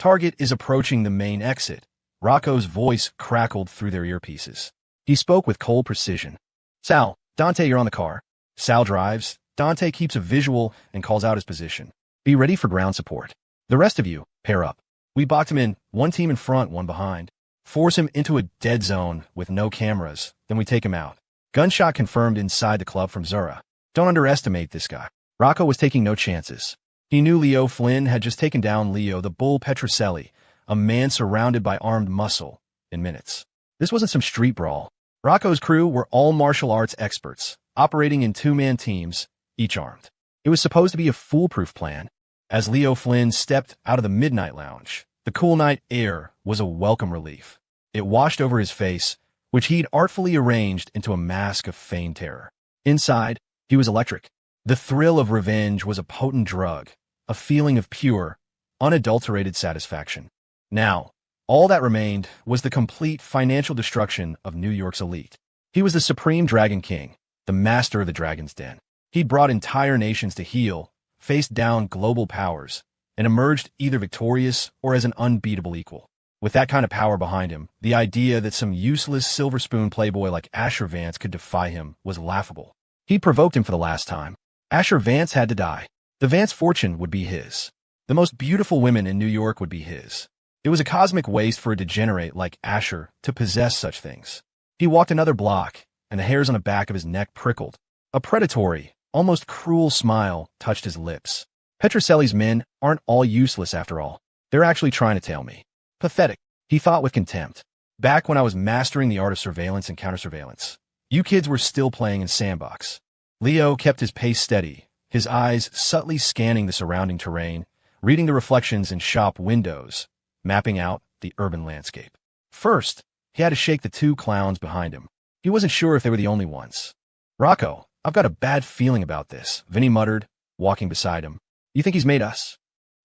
Target is approaching the main exit. Rocco's voice crackled through their earpieces. He spoke with cold precision. Sal, Dante, you're on the car. Sal drives. Dante keeps a visual and calls out his position. Be ready for ground support. The rest of you, pair up. We box him in, one team in front, one behind. Force him into a dead zone with no cameras, then we take him out. Gunshot confirmed inside the club from Zura. Don't underestimate this guy. Rocco was taking no chances. He knew Leo Flynn had just taken down Leo the Bull Petrocelli, a man surrounded by armed muscle, in minutes. This wasn't some street brawl. Rocco's crew were all martial arts experts, operating in two-man teams, each armed. It was supposed to be a foolproof plan. As Leo Flynn stepped out of the midnight lounge, the cool night air was a welcome relief. It washed over his face, which he'd artfully arranged into a mask of feigned terror. Inside, he was electric. The thrill of revenge was a potent drug, a feeling of pure, unadulterated satisfaction. Now, all that remained was the complete financial destruction of New York's elite. He was the supreme Dragon King, the master of the Dragon's Den. He'd brought entire nations to heel, faced down global powers, and emerged either victorious or as an unbeatable equal. With that kind of power behind him, the idea that some useless silver spoon playboy like Asher Vance could defy him was laughable. He'd provoked him for the last time. Asher Vance had to die. The Vance fortune would be his. The most beautiful women in New York would be his. It was a cosmic waste for a degenerate like Asher to possess such things. He walked another block, and the hairs on the back of his neck prickled. A predatory, almost cruel smile touched his lips. Petrocelli's men aren't all useless after all. They're actually trying to tail me. Pathetic, he thought with contempt. Back when I was mastering the art of surveillance and counter-surveillance, you kids were still playing in sandbox. Leo kept his pace steady, his eyes subtly scanning the surrounding terrain, reading the reflections in shop windows, mapping out the urban landscape. First, he had to shake the two clowns behind him. He wasn't sure if they were the only ones. Rocco, I've got a bad feeling about this, Vinny muttered, walking beside him. You think he's made us?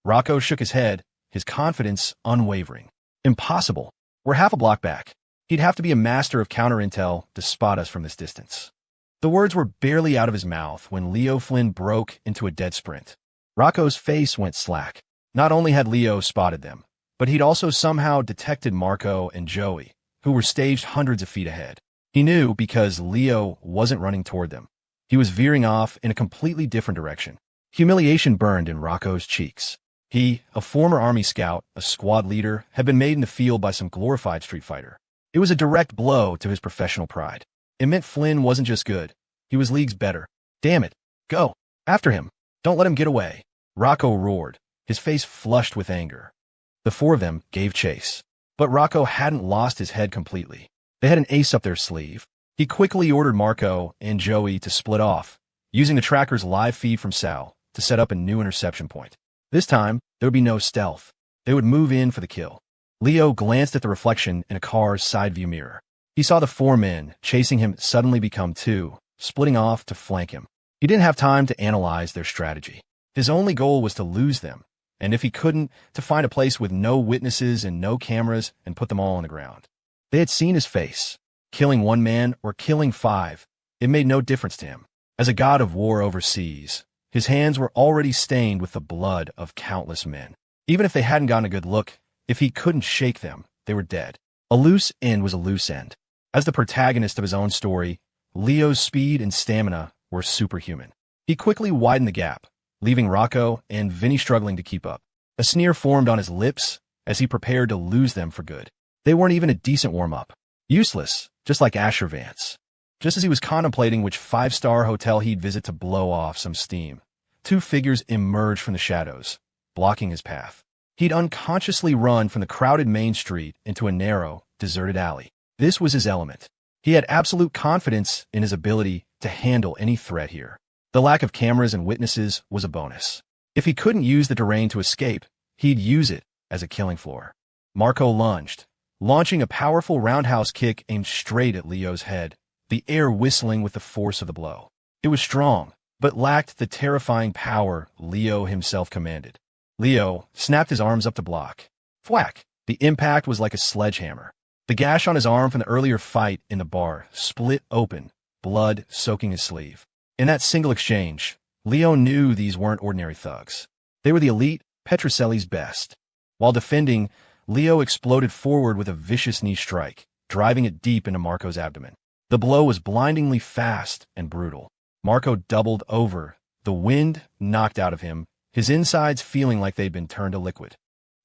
Rocco shook his head, his confidence unwavering. Impossible. We're half a block back. He'd have to be a master of counter-intel to spot us from this distance. The words were barely out of his mouth when Leo Flynn broke into a dead sprint. Rocco's face went slack. Not only had Leo spotted them, but he'd also somehow detected Marco and Joey, who were staged hundreds of feet ahead. He knew because Leo wasn't running toward them. He was veering off in a completely different direction. Humiliation burned in Rocco's cheeks. He, a former Army scout, a squad leader, had been made in the field by some glorified street fighter. It was a direct blow to his professional pride. It meant Flynn wasn't just good. He was leagues better. Damn it. Go. After him. Don't let him get away. Rocco roared, his face flushed with anger. The four of them gave chase. But Rocco hadn't lost his head completely. They had an ace up their sleeve. He quickly ordered Marco and Joey to split off, using the tracker's live feed from Sal to set up a new interception point. This time, there would be no stealth. They would move in for the kill. Leo glanced at the reflection in a car's side view mirror. He saw the four men chasing him suddenly become two, splitting off to flank him. He didn't have time to analyze their strategy. His only goal was to lose them, and if he couldn't, to find a place with no witnesses and no cameras and put them all on the ground. They had seen his face. Killing one man or killing five, it made no difference to him. As a god of war overseas, his hands were already stained with the blood of countless men. Even if they hadn't gotten a good look, if he couldn't shake them, they were dead. A loose end was a loose end. As the protagonist of his own story, Leo's speed and stamina were superhuman. He quickly widened the gap, leaving Rocco and Vinny struggling to keep up. A sneer formed on his lips as he prepared to lose them for good. They weren't even a decent warm-up. Useless, just like Asher Vance. Just as he was contemplating which five-star hotel he'd visit to blow off some steam, two figures emerged from the shadows, blocking his path. He'd unconsciously run from the crowded main street into a narrow, deserted alley. This was his element. He had absolute confidence in his ability to handle any threat here. The lack of cameras and witnesses was a bonus. If he couldn't use the terrain to escape, he'd use it as a killing floor. Marco lunged, launching a powerful roundhouse kick aimed straight at Leo's head, the air whistling with the force of the blow. It was strong, but lacked the terrifying power Leo himself commanded. Leo snapped his arms up to block. Thwack! The impact was like a sledgehammer. The gash on his arm from the earlier fight in the bar split open, blood soaking his sleeve. In that single exchange, Leo knew these weren't ordinary thugs. They were the elite, Petrocelli's best. While defending, Leo exploded forward with a vicious knee strike, driving it deep into Marco's abdomen. The blow was blindingly fast and brutal. Marco doubled over, the wind knocked out of him, his insides feeling like they'd been turned to liquid.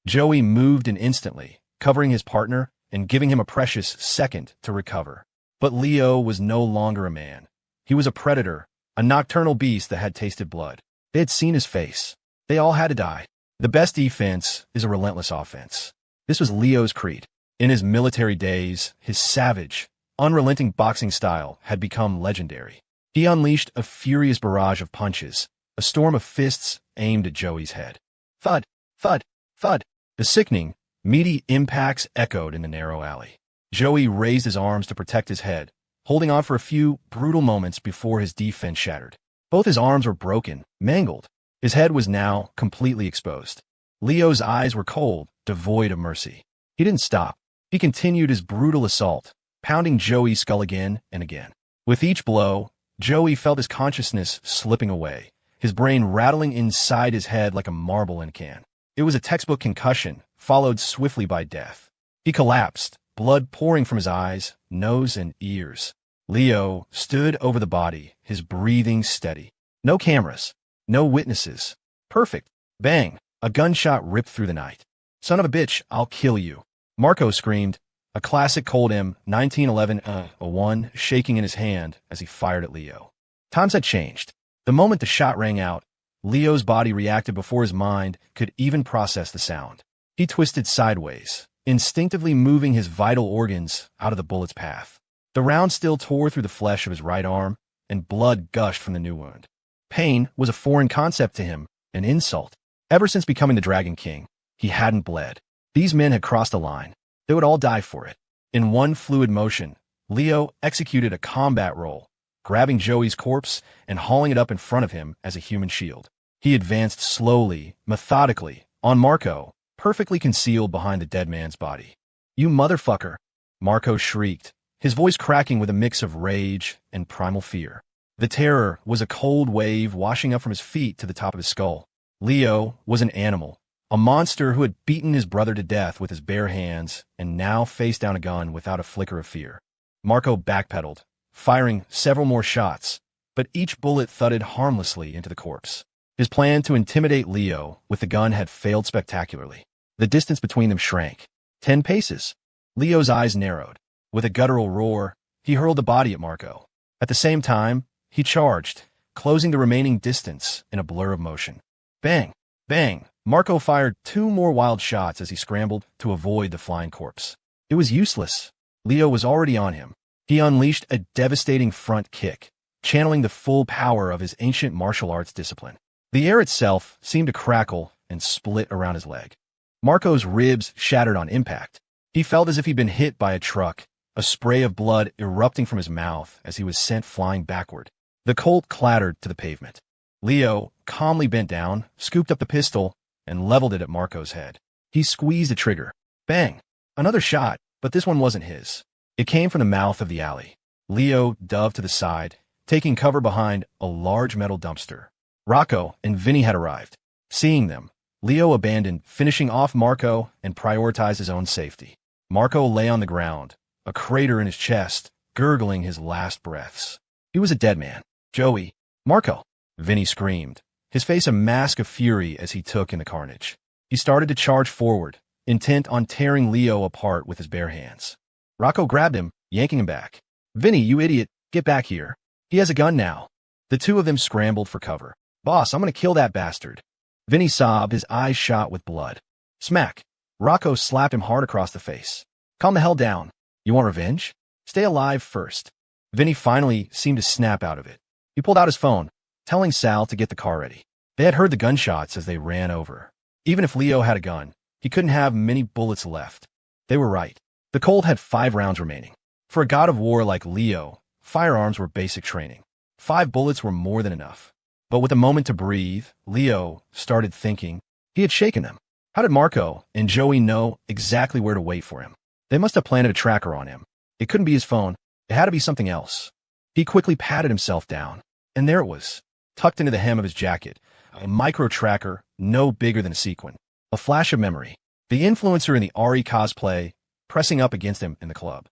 Joey moved in instantly, covering his partner and giving him a precious second to recover. But Leo was no longer a man. He was a predator, a nocturnal beast that had tasted blood. They had seen his face. They all had to die. The best defense is a relentless offense. This was Leo's creed. In his military days, his savage, unrelenting boxing style had become legendary. He unleashed a furious barrage of punches, a storm of fists aimed at Joey's head. Thud, thud, thud. The sickening, meaty impacts echoed in the narrow alley. Joey raised his arms to protect his head, holding on for a few brutal moments before his defense shattered. Both his arms were broken, mangled. His head was now completely exposed. Leo's eyes were cold, devoid of mercy. He didn't stop. He continued his brutal assault, pounding Joey's skull again and again. With each blow, Joey felt his consciousness slipping away, his brain rattling inside his head like a marble in a can. It was a textbook concussion, followed swiftly by death. He collapsed, blood pouring from his eyes, nose, and ears. Leo stood over the body, his breathing steady. No cameras. No witnesses. Perfect. Bang. A gunshot ripped through the night. Son of a bitch, I'll kill you. Marco screamed, a classic Colt M 1911-1 shaking in his hand as he fired at Leo. Times had changed. The moment the shot rang out, Leo's body reacted before his mind could even process the sound. He twisted sideways, instinctively moving his vital organs out of the bullet's path. The round still tore through the flesh of his right arm, and blood gushed from the new wound. Pain was a foreign concept to him, an insult. Ever since becoming the Dragon King, he hadn't bled. These men had crossed a line. They would all die for it. In one fluid motion, Leo executed a combat roll, grabbing Joey's corpse and hauling it up in front of him as a human shield. He advanced slowly, methodically, on Marco, perfectly concealed behind the dead man's body. "You motherfucker!" Marco shrieked, his voice cracking with a mix of rage and primal fear. The terror was a cold wave washing up from his feet to the top of his skull. Leo was an animal, a monster who had beaten his brother to death with his bare hands and now faced down a gun without a flicker of fear. Marco backpedaled, firing several more shots, but each bullet thudded harmlessly into the corpse. His plan to intimidate Leo with the gun had failed spectacularly. The distance between them shrank. 10 paces. Leo's eyes narrowed. With a guttural roar, he hurled the body at Marco. At the same time, he charged, closing the remaining distance in a blur of motion. Bang! Bang! Marco fired 2 more wild shots as he scrambled to avoid the flying corpse. It was useless. Leo was already on him. He unleashed a devastating front kick, channeling the full power of his ancient martial arts discipline. The air itself seemed to crackle and split around his leg. Marco's ribs shattered on impact. He felt as if he'd been hit by a truck, a spray of blood erupting from his mouth as he was sent flying backward. The Colt clattered to the pavement. Leo calmly bent down, scooped up the pistol, and leveled it at Marco's head. He squeezed the trigger. Bang! Another shot, but this one wasn't his. It came from the mouth of the alley. Leo dove to the side, taking cover behind a large metal dumpster. Rocco and Vinny had arrived. Seeing them, Leo abandoned finishing off Marco and prioritized his own safety. Marco lay on the ground, a crater in his chest, gurgling his last breaths. He was a dead man. "Joey! Marco!" Vinny screamed, his face a mask of fury as he took in the carnage. He started to charge forward, intent on tearing Leo apart with his bare hands. Rocco grabbed him, yanking him back. "Vinny, you idiot, get back here. He has a gun now." The two of them scrambled for cover. "Boss, I'm gonna kill that bastard." Vinny sobbed, his eyes shot with blood. Smack! Rocco slapped him hard across the face. "Calm the hell down. You want revenge? Stay alive first." Vinny finally seemed to snap out of it. He pulled out his phone, telling Sal to get the car ready. They had heard the gunshots as they ran over. Even if Leo had a gun, he couldn't have many bullets left. They were right. The Colt had 5 rounds remaining. For a god of war like Leo, firearms were basic training. 5 bullets were more than enough. But with a moment to breathe, Leo started thinking. He had shaken them. How did Marco and Joey know exactly where to wait for him? They must have planted a tracker on him. It couldn't be his phone. It had to be something else. He quickly patted himself down, and there it was, tucked into the hem of his jacket, a micro-tracker no bigger than a sequin. A flash of memory. The influencer in the RE cosplay, pressing up against him in the club.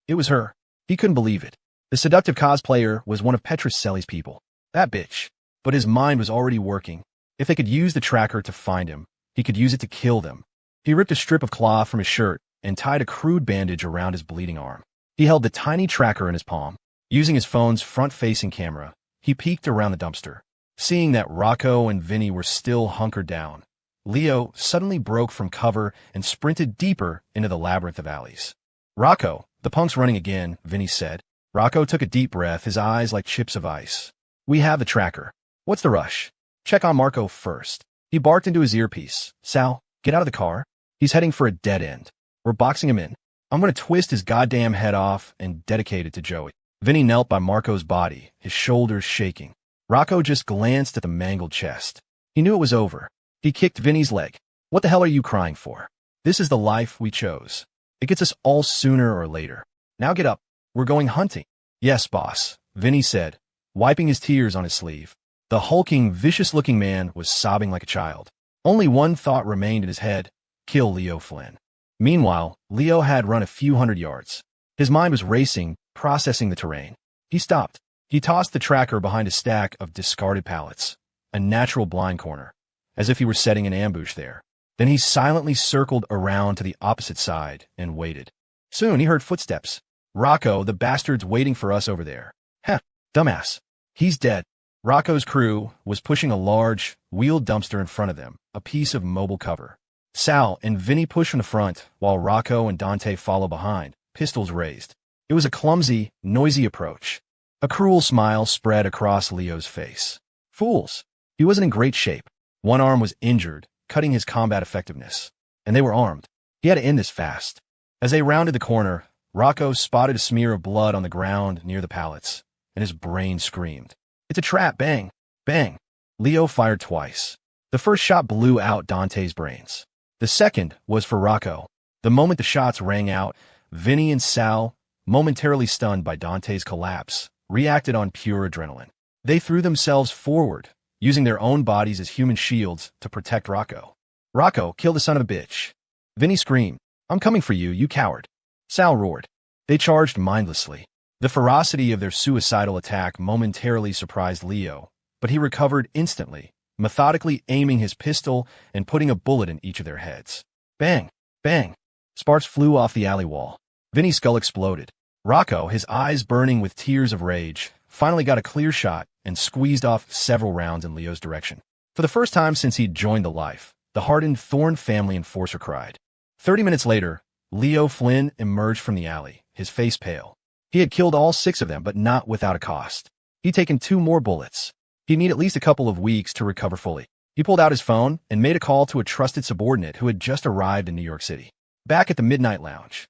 It was her. He couldn't believe it. The seductive cosplayer was one of Petroselli's people. That bitch. But his mind was already working. If they could use the tracker to find him, he could use it to kill them. He ripped a strip of cloth from his shirt and tied a crude bandage around his bleeding arm. He held the tiny tracker in his palm. Using his phone's front-facing camera, he peeked around the dumpster. Seeing that Rocco and Vinny were still hunkered down, Leo suddenly broke from cover and sprinted deeper into the labyrinth of alleys. "Rocco, the punk's running again," Vinny said. Rocco took a deep breath, his eyes like chips of ice. "We have the tracker. What's the rush? Check on Marco first." He barked into his earpiece. "Sal, get out of the car. He's heading for a dead end. We're boxing him in. I'm going to twist his goddamn head off and dedicate it to Joey." Vinny knelt by Marco's body, his shoulders shaking. Rocco just glanced at the mangled chest. He knew it was over. He kicked Vinny's leg. "What the hell are you crying for? This is the life we chose. It gets us all sooner or later. Now get up. We're going hunting." "Yes, boss," Vinny said, wiping his tears on his sleeve. The hulking, vicious-looking man was sobbing like a child. Only one thought remained in his head: kill Leo Flynn. Meanwhile, Leo had run a few hundred yards. His mind was racing, processing the terrain. He stopped. He tossed the tracker behind a stack of discarded pallets, a natural blind corner, as if he were setting an ambush there. Then he silently circled around to the opposite side and waited. Soon he heard footsteps. "Rocco, the bastard's waiting for us over there." "Heh, dumbass. He's dead." Rocco's crew was pushing a large, wheeled dumpster in front of them, a piece of mobile cover. Sal and Vinny pushed from the front, while Rocco and Dante followed behind, pistols raised. It was a clumsy, noisy approach. A cruel smile spread across Leo's face. Fools. He wasn't in great shape. One arm was injured, cutting his combat effectiveness. And they were armed. He had to end this fast. As they rounded the corner, Rocco spotted a smear of blood on the ground near the pallets, and his brain screamed. "It's a trap!" Bang! Bang! Leo fired twice. The first shot blew out Dante's brains. The second was for Rocco. The moment the shots rang out, Vinny and Sal, momentarily stunned by Dante's collapse, reacted on pure adrenaline. They threw themselves forward, using their own bodies as human shields to protect Rocco. "Rocco, kill the son of a bitch!" Vinny screamed. "I'm coming for you, you coward!" Sal roared. They charged mindlessly. The ferocity of their suicidal attack momentarily surprised Leo, but he recovered instantly, methodically aiming his pistol and putting a bullet in each of their heads. Bang! Bang! Sparks flew off the alley wall. Vinny's skull exploded. Rocco, his eyes burning with tears of rage, finally got a clear shot and squeezed off several rounds in Leo's direction. For the first time since he'd joined the life, the hardened Thorne family enforcer cried. 30 minutes later, Leo Flynn emerged from the alley, his face pale. He had killed all 6 of them, but not without a cost. He'd taken 2 more bullets. He'd need at least a couple of weeks to recover fully. He pulled out his phone and made a call to a trusted subordinate who had just arrived in New York City. Back at the Midnight Lounge,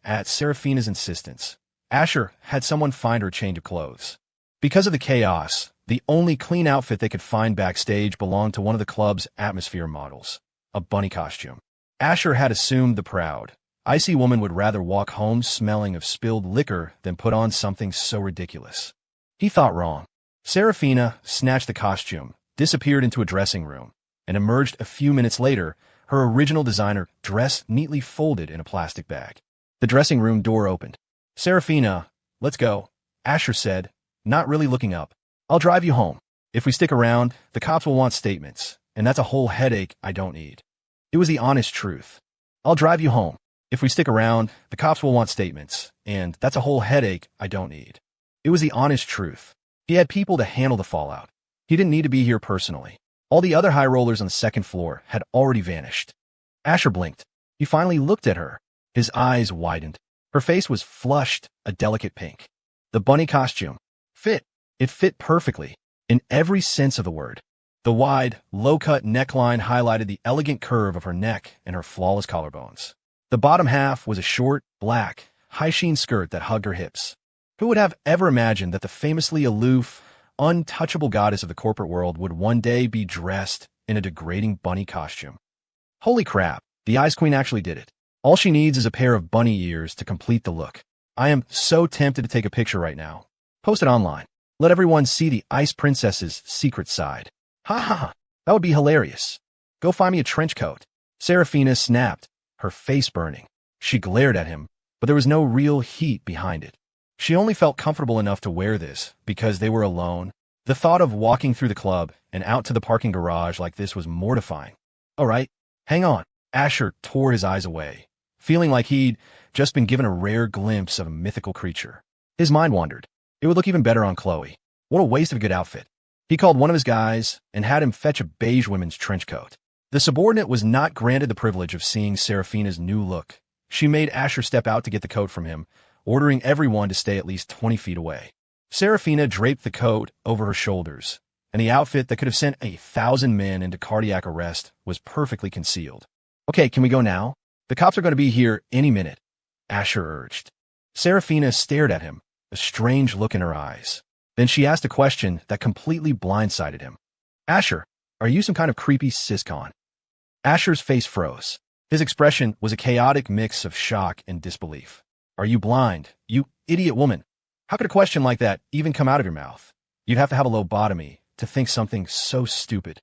at Serafina's insistence, Asher had someone find her a change of clothes. Because of the chaos, the only clean outfit they could find backstage belonged to one of the club's atmosphere models, a bunny costume. Asher had assumed the proud, icy woman would rather walk home smelling of spilled liquor than put on something so ridiculous. He thought wrong. Serafina snatched the costume, disappeared into a dressing room, and emerged a few minutes later, her original designer dress neatly folded in a plastic bag. The dressing room door opened. "Serafina, let's go," Asher said, not really looking up. "I'll drive you home. If we stick around, the cops will want statements, and that's a whole headache I don't need." It was the honest truth. "I'll drive you home. If we stick around, the cops will want statements, and that's a whole headache I don't need." It was the honest truth. He had people to handle the fallout. He didn't need to be here personally. All the other high rollers on the second floor had already vanished. Asher blinked. He finally looked at her. His eyes widened. Her face was flushed, a delicate pink. The bunny costume fit. It fit perfectly, in every sense of the word. The wide, low-cut neckline highlighted the elegant curve of her neck and her flawless collarbones. The bottom half was a short, black, high-sheen skirt that hugged her hips. Who would have ever imagined that the famously aloof, untouchable goddess of the corporate world would one day be dressed in a degrading bunny costume? Holy crap, the Ice Queen actually did it. All she needs is a pair of bunny ears to complete the look. I am so tempted to take a picture right now. Post it online. Let everyone see the Ice Princess's secret side. Ha ha ha, that would be hilarious. Go find me a trench coat. Serafina snapped, her face burning. She glared at him, but there was no real heat behind it. She only felt comfortable enough to wear this because they were alone. The thought of walking through the club and out to the parking garage like this was mortifying. All right, hang on. Asher tore his eyes away, feeling like he'd just been given a rare glimpse of a mythical creature. His mind wandered. It would look even better on Chloe. What a waste of a good outfit. He called one of his guys and had him fetch a beige women's trench coat. The subordinate was not granted the privilege of seeing Serafina's new look. She made Asher step out to get the coat from him, ordering everyone to stay at least 20 feet away. Serafina draped the coat over her shoulders, and the outfit that could have sent 1,000 men into cardiac arrest was perfectly concealed. Okay, can we go now? The cops are going to be here any minute, Asher urged. Serafina stared at him, a strange look in her eyes. Then she asked a question that completely blindsided him. Asher, are you some kind of creepy siscon? Asher's face froze. His expression was a chaotic mix of shock and disbelief. Are you blind, you idiot woman? How could a question like that even come out of your mouth? You'd have to have a lobotomy to think something so stupid.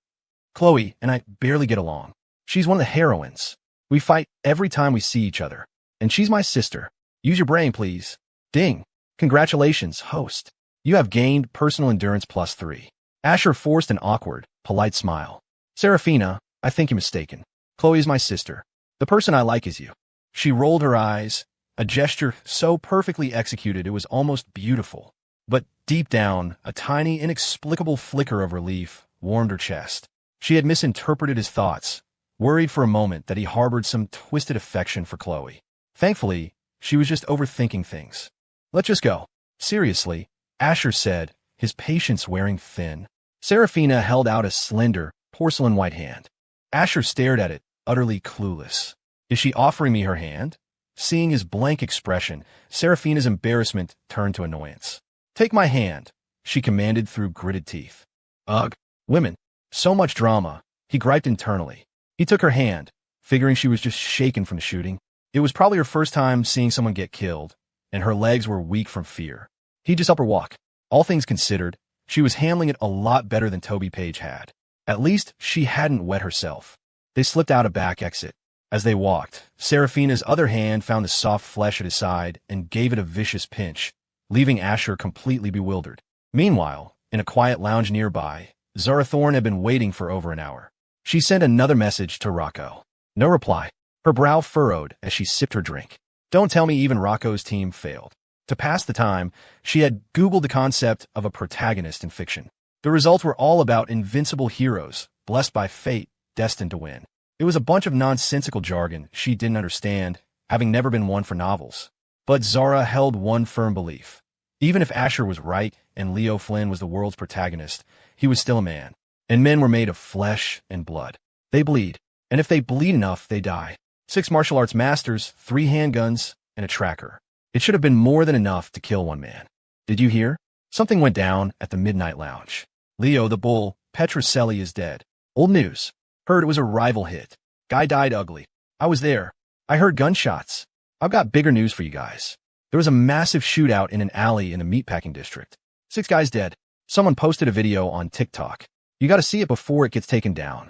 Chloe and I barely get along. She's one of the heroines. We fight every time we see each other. And she's my sister. Use your brain, please. Ding. Congratulations, host. You have gained personal endurance +3. Asher forced an awkward, polite smile. Serafina, I think you're mistaken. Chloe is my sister. The person I like is you. She rolled her eyes, a gesture so perfectly executed it was almost beautiful. But deep down, a tiny, inexplicable flicker of relief warmed her chest. She had misinterpreted his thoughts, worried for a moment that he harbored some twisted affection for Chloe. Thankfully, she was just overthinking things. Let's just go. Seriously, Asher said, his patience wearing thin. Serafina held out a slender, porcelain-white hand. Asher stared at it, utterly clueless. Is she offering me her hand? Seeing his blank expression, Serafina's embarrassment turned to annoyance. Take my hand, she commanded through gritted teeth. Ugh, women. So much drama, he griped internally. He took her hand, figuring she was just shaken from the shooting. It was probably her first time seeing someone get killed, and her legs were weak from fear. He just helped her walk. All things considered, she was handling it a lot better than Toby Page had. At least she hadn't wet herself. They slipped out a back exit. As they walked, Serafina's other hand found the soft flesh at his side and gave it a vicious pinch, leaving Asher completely bewildered. Meanwhile, in a quiet lounge nearby, Zara Thorne had been waiting for over an hour. She sent another message to Rocco. No reply. Her brow furrowed as she sipped her drink. Don't tell me even Rocco's team failed. To pass the time, she had Googled the concept of a protagonist in fiction. The results were all about invincible heroes, blessed by fate, destined to win. It was a bunch of nonsensical jargon she didn't understand, having never been one for novels. But Zara held one firm belief. Even if Asher was right and Leo Flynn was the world's protagonist, he was still a man. And men were made of flesh and blood. They bleed. And if they bleed enough, they die. 6 martial arts masters, 3 handguns, and a tracker. It should have been more than enough to kill one man. Did you hear? Something went down at the Midnight Lounge. Leo the Bull, Petrocelli is dead. Old news. Heard it was a rival hit. Guy died ugly. I was there. I heard gunshots. I've got bigger news for you guys. There was a massive shootout in an alley in the meatpacking district. 6 guys dead. Someone posted a video on TikTok. You gotta see it before it gets taken down.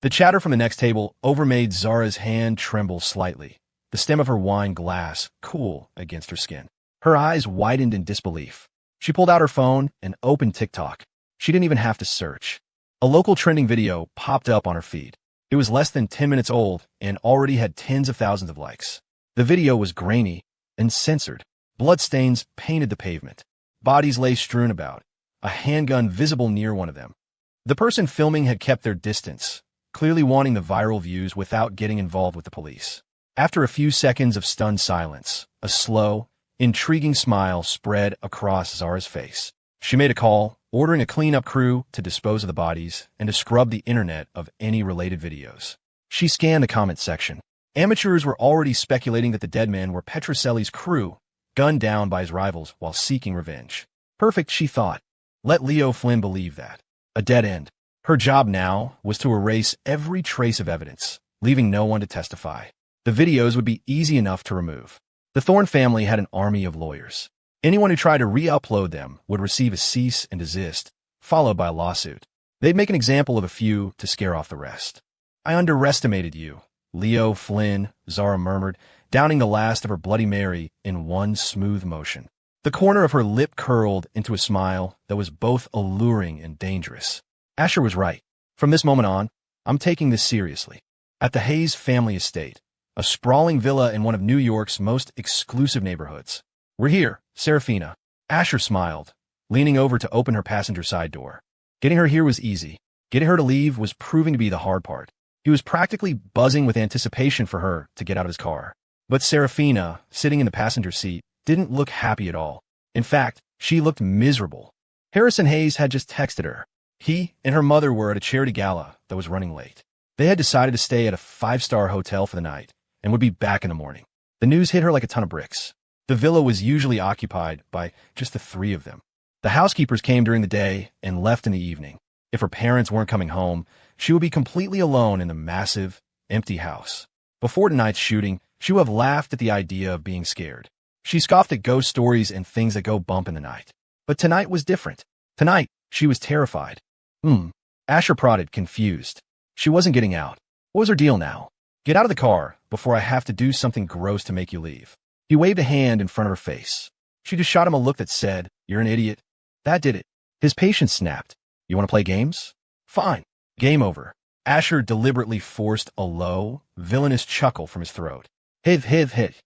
The chatter from the next table overmade Zara's hand tremble slightly, the stem of her wine glass cool against her skin. Her eyes widened in disbelief. She pulled out her phone and opened TikTok. She didn't even have to search. A local trending video popped up on her feed. It was less than 10 minutes old and already had tens of thousands of likes. The video was grainy and censored. Bloodstains painted the pavement. Bodies lay strewn about, a handgun visible near one of them. The person filming had kept their distance, clearly wanting the viral views without getting involved with the police. After a few seconds of stunned silence, a slow, intriguing smile spread across Zara's face. She made a call, ordering a cleanup crew to dispose of the bodies and to scrub the internet of any related videos. She scanned the comment section. Amateurs were already speculating that the dead men were Petrocelli's crew, gunned down by his rivals while seeking revenge. Perfect, she thought. Let Leo Flynn believe that. A dead end. Her job now was to erase every trace of evidence, leaving no one to testify. The videos would be easy enough to remove. The Thorne family had an army of lawyers. Anyone who tried to re-upload them would receive a cease and desist, followed by a lawsuit. They'd make an example of a few to scare off the rest. I underestimated you, Leo, Flynn, Zara murmured, downing the last of her Bloody Mary in one smooth motion. The corner of her lip curled into a smile that was both alluring and dangerous. Asher was right. From this moment on, I'm taking this seriously. At the Hayes family estate, a sprawling villa in one of New York's most exclusive neighborhoods. We're here, Serafina. Asher smiled, leaning over to open her passenger side door. Getting her here was easy. Getting her to leave was proving to be the hard part. He was practically buzzing with anticipation for her to get out of his car. But Serafina, sitting in the passenger seat, didn't look happy at all. In fact, she looked miserable. Harrison Hayes had just texted her. He and her mother were at a charity gala that was running late. They had decided to stay at a 5-star hotel for the night and would be back in the morning. The news hit her like a ton of bricks. The villa was usually occupied by just the 3 of them. The housekeepers came during the day and left in the evening. If her parents weren't coming home, she would be completely alone in the massive, empty house. Before tonight's shooting, she would have laughed at the idea of being scared. She scoffed at ghost stories and things that go bump in the night. But tonight was different. Tonight, she was terrified. Asher prodded, confused. She wasn't getting out. What was her deal now? Get out of the car before I have to do something gross to make you leave. He waved a hand in front of her face. She just shot him a look that said, "You're an idiot." That did it. His patience snapped. You want to play games? Fine. Game over. Asher deliberately forced a low, villainous chuckle from his throat. Hiv, hiv, hiv.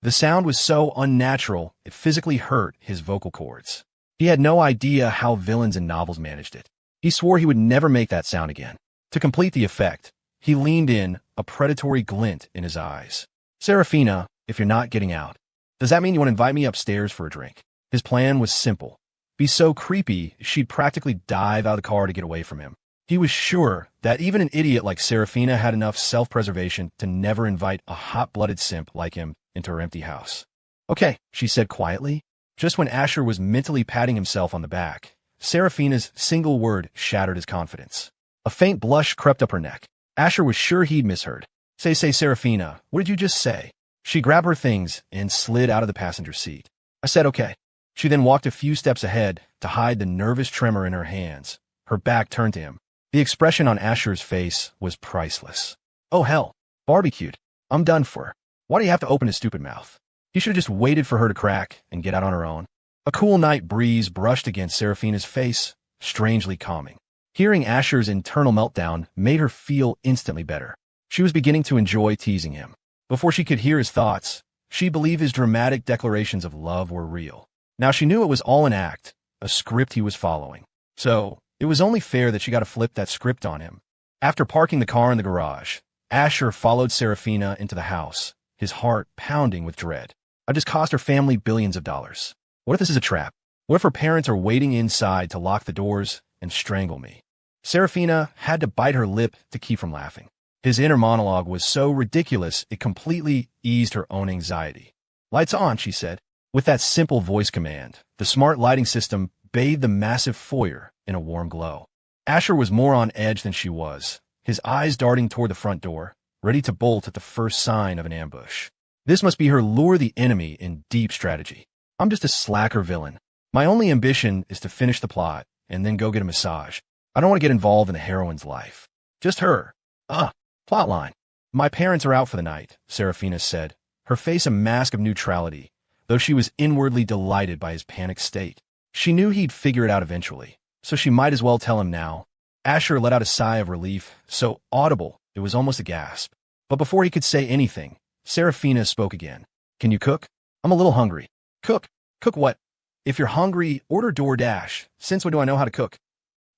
The sound was so unnatural, it physically hurt his vocal cords. He had no idea how villains in novels managed it. He swore he would never make that sound again. To complete the effect, he leaned in, a predatory glint in his eyes. Serafina, if you're not getting out, does that mean you want to invite me upstairs for a drink? His plan was simple. Be so creepy, she'd practically dive out of the car to get away from him. He was sure that even an idiot like Serafina had enough self-preservation to never invite a hot-blooded simp like him into her empty house. Okay, she said quietly. Just when Asher was mentally patting himself on the back, Serafina's single word shattered his confidence. A faint blush crept up her neck. Asher was sure he'd misheard. Say, Serafina, what did you just say? She grabbed her things and slid out of the passenger seat. I said okay. She then walked a few steps ahead to hide the nervous tremor in her hands, her back turned to him. The expression on Asher's face was priceless. Oh hell, barbecued. I'm done for. Why do you have to open his stupid mouth? He should have just waited for her to crack and get out on her own. A cool night breeze brushed against Serafina's face, strangely calming. Hearing Asher's internal meltdown made her feel instantly better. She was beginning to enjoy teasing him. Before she could hear his thoughts, she believed his dramatic declarations of love were real. Now she knew it was all an act, a script he was following. So, it was only fair that she got to flip that script on him. After parking the car in the garage, Asher followed Serafina into the house, his heart pounding with dread. I just cost her family billions of dollars. What if this is a trap? What if her parents are waiting inside to lock the doors and strangle me? Serafina had to bite her lip to keep from laughing. His inner monologue was so ridiculous it completely eased her own anxiety. Lights on, she said. With that simple voice command, the smart lighting system bathed the massive foyer in a warm glow. Asher was more on edge than she was, his eyes darting toward the front door, ready to bolt at the first sign of an ambush. This must be her lure the enemy in deep strategy. I'm just a slacker villain. My only ambition is to finish the plot and then go get a massage. I don't want to get involved in the heroine's life. Just her. Plotline. My parents are out for the night, Serafina said, her face a mask of neutrality, though she was inwardly delighted by his panicked state. She knew he'd figure it out eventually, so she might as well tell him now. Asher let out a sigh of relief, so audible it was almost a gasp. But before he could say anything, Serafina spoke again. Can you cook? I'm a little hungry. Cook? Cook what? If you're hungry, order DoorDash. Since when do I know how to cook?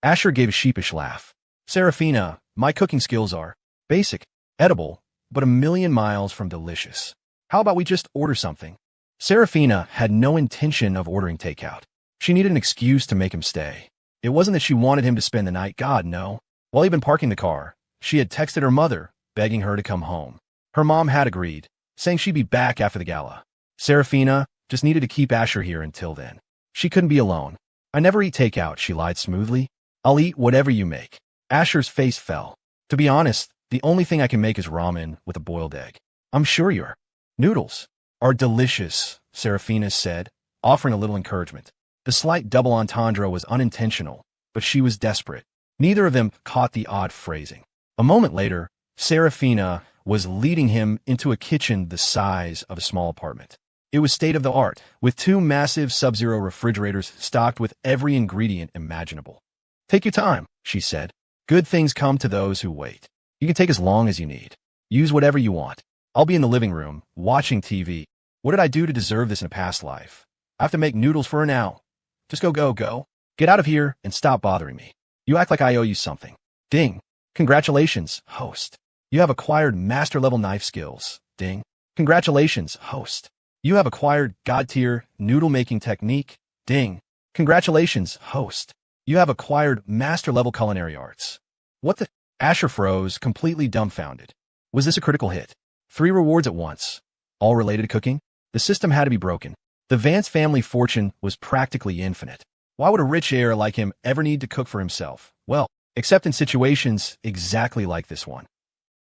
Asher gave a sheepish laugh. Serafina, my cooking skills are basic, edible, but a million miles from delicious. How about we just order something? Serafina had no intention of ordering takeout. She needed an excuse to make him stay. It wasn't that she wanted him to spend the night, God, no. While he'd been parking the car, she had texted her mother, begging her to come home. Her mom had agreed, saying she'd be back after the gala. Serafina just needed to keep Asher here until then. She couldn't be alone. I never eat takeout, she lied smoothly. I'll eat whatever you make. Asher's face fell. To be honest, the only thing I can make is ramen with a boiled egg. I'm sure your noodles are delicious, Serafina said, offering a little encouragement. The slight double entendre was unintentional, but she was desperate. Neither of them caught the odd phrasing. A moment later, Serafina was leading him into a kitchen the size of a small apartment. It was state-of-the-art, with 2 massive Sub-Zero refrigerators stocked with every ingredient imaginable. "Take your time," she said. "Good things come to those who wait. You can take as long as you need. Use whatever you want. I'll be in the living room, watching TV. What did I do to deserve this in a past life? I have to make noodles for her now. Just go. Get out of here and stop bothering me. You act like I owe you something." Ding. "Congratulations, host. You have acquired master-level knife skills." Ding. "Congratulations, host. You have acquired God-tier noodle-making technique." Ding. "Congratulations, host. You have acquired master-level culinary arts." What the? Asher froze, completely dumbfounded. Was this a critical hit? 3 rewards at once, all related to cooking? The system had to be broken. The Vance family fortune was practically infinite. Why would a rich heir like him ever need to cook for himself? Well, except in situations exactly like this one.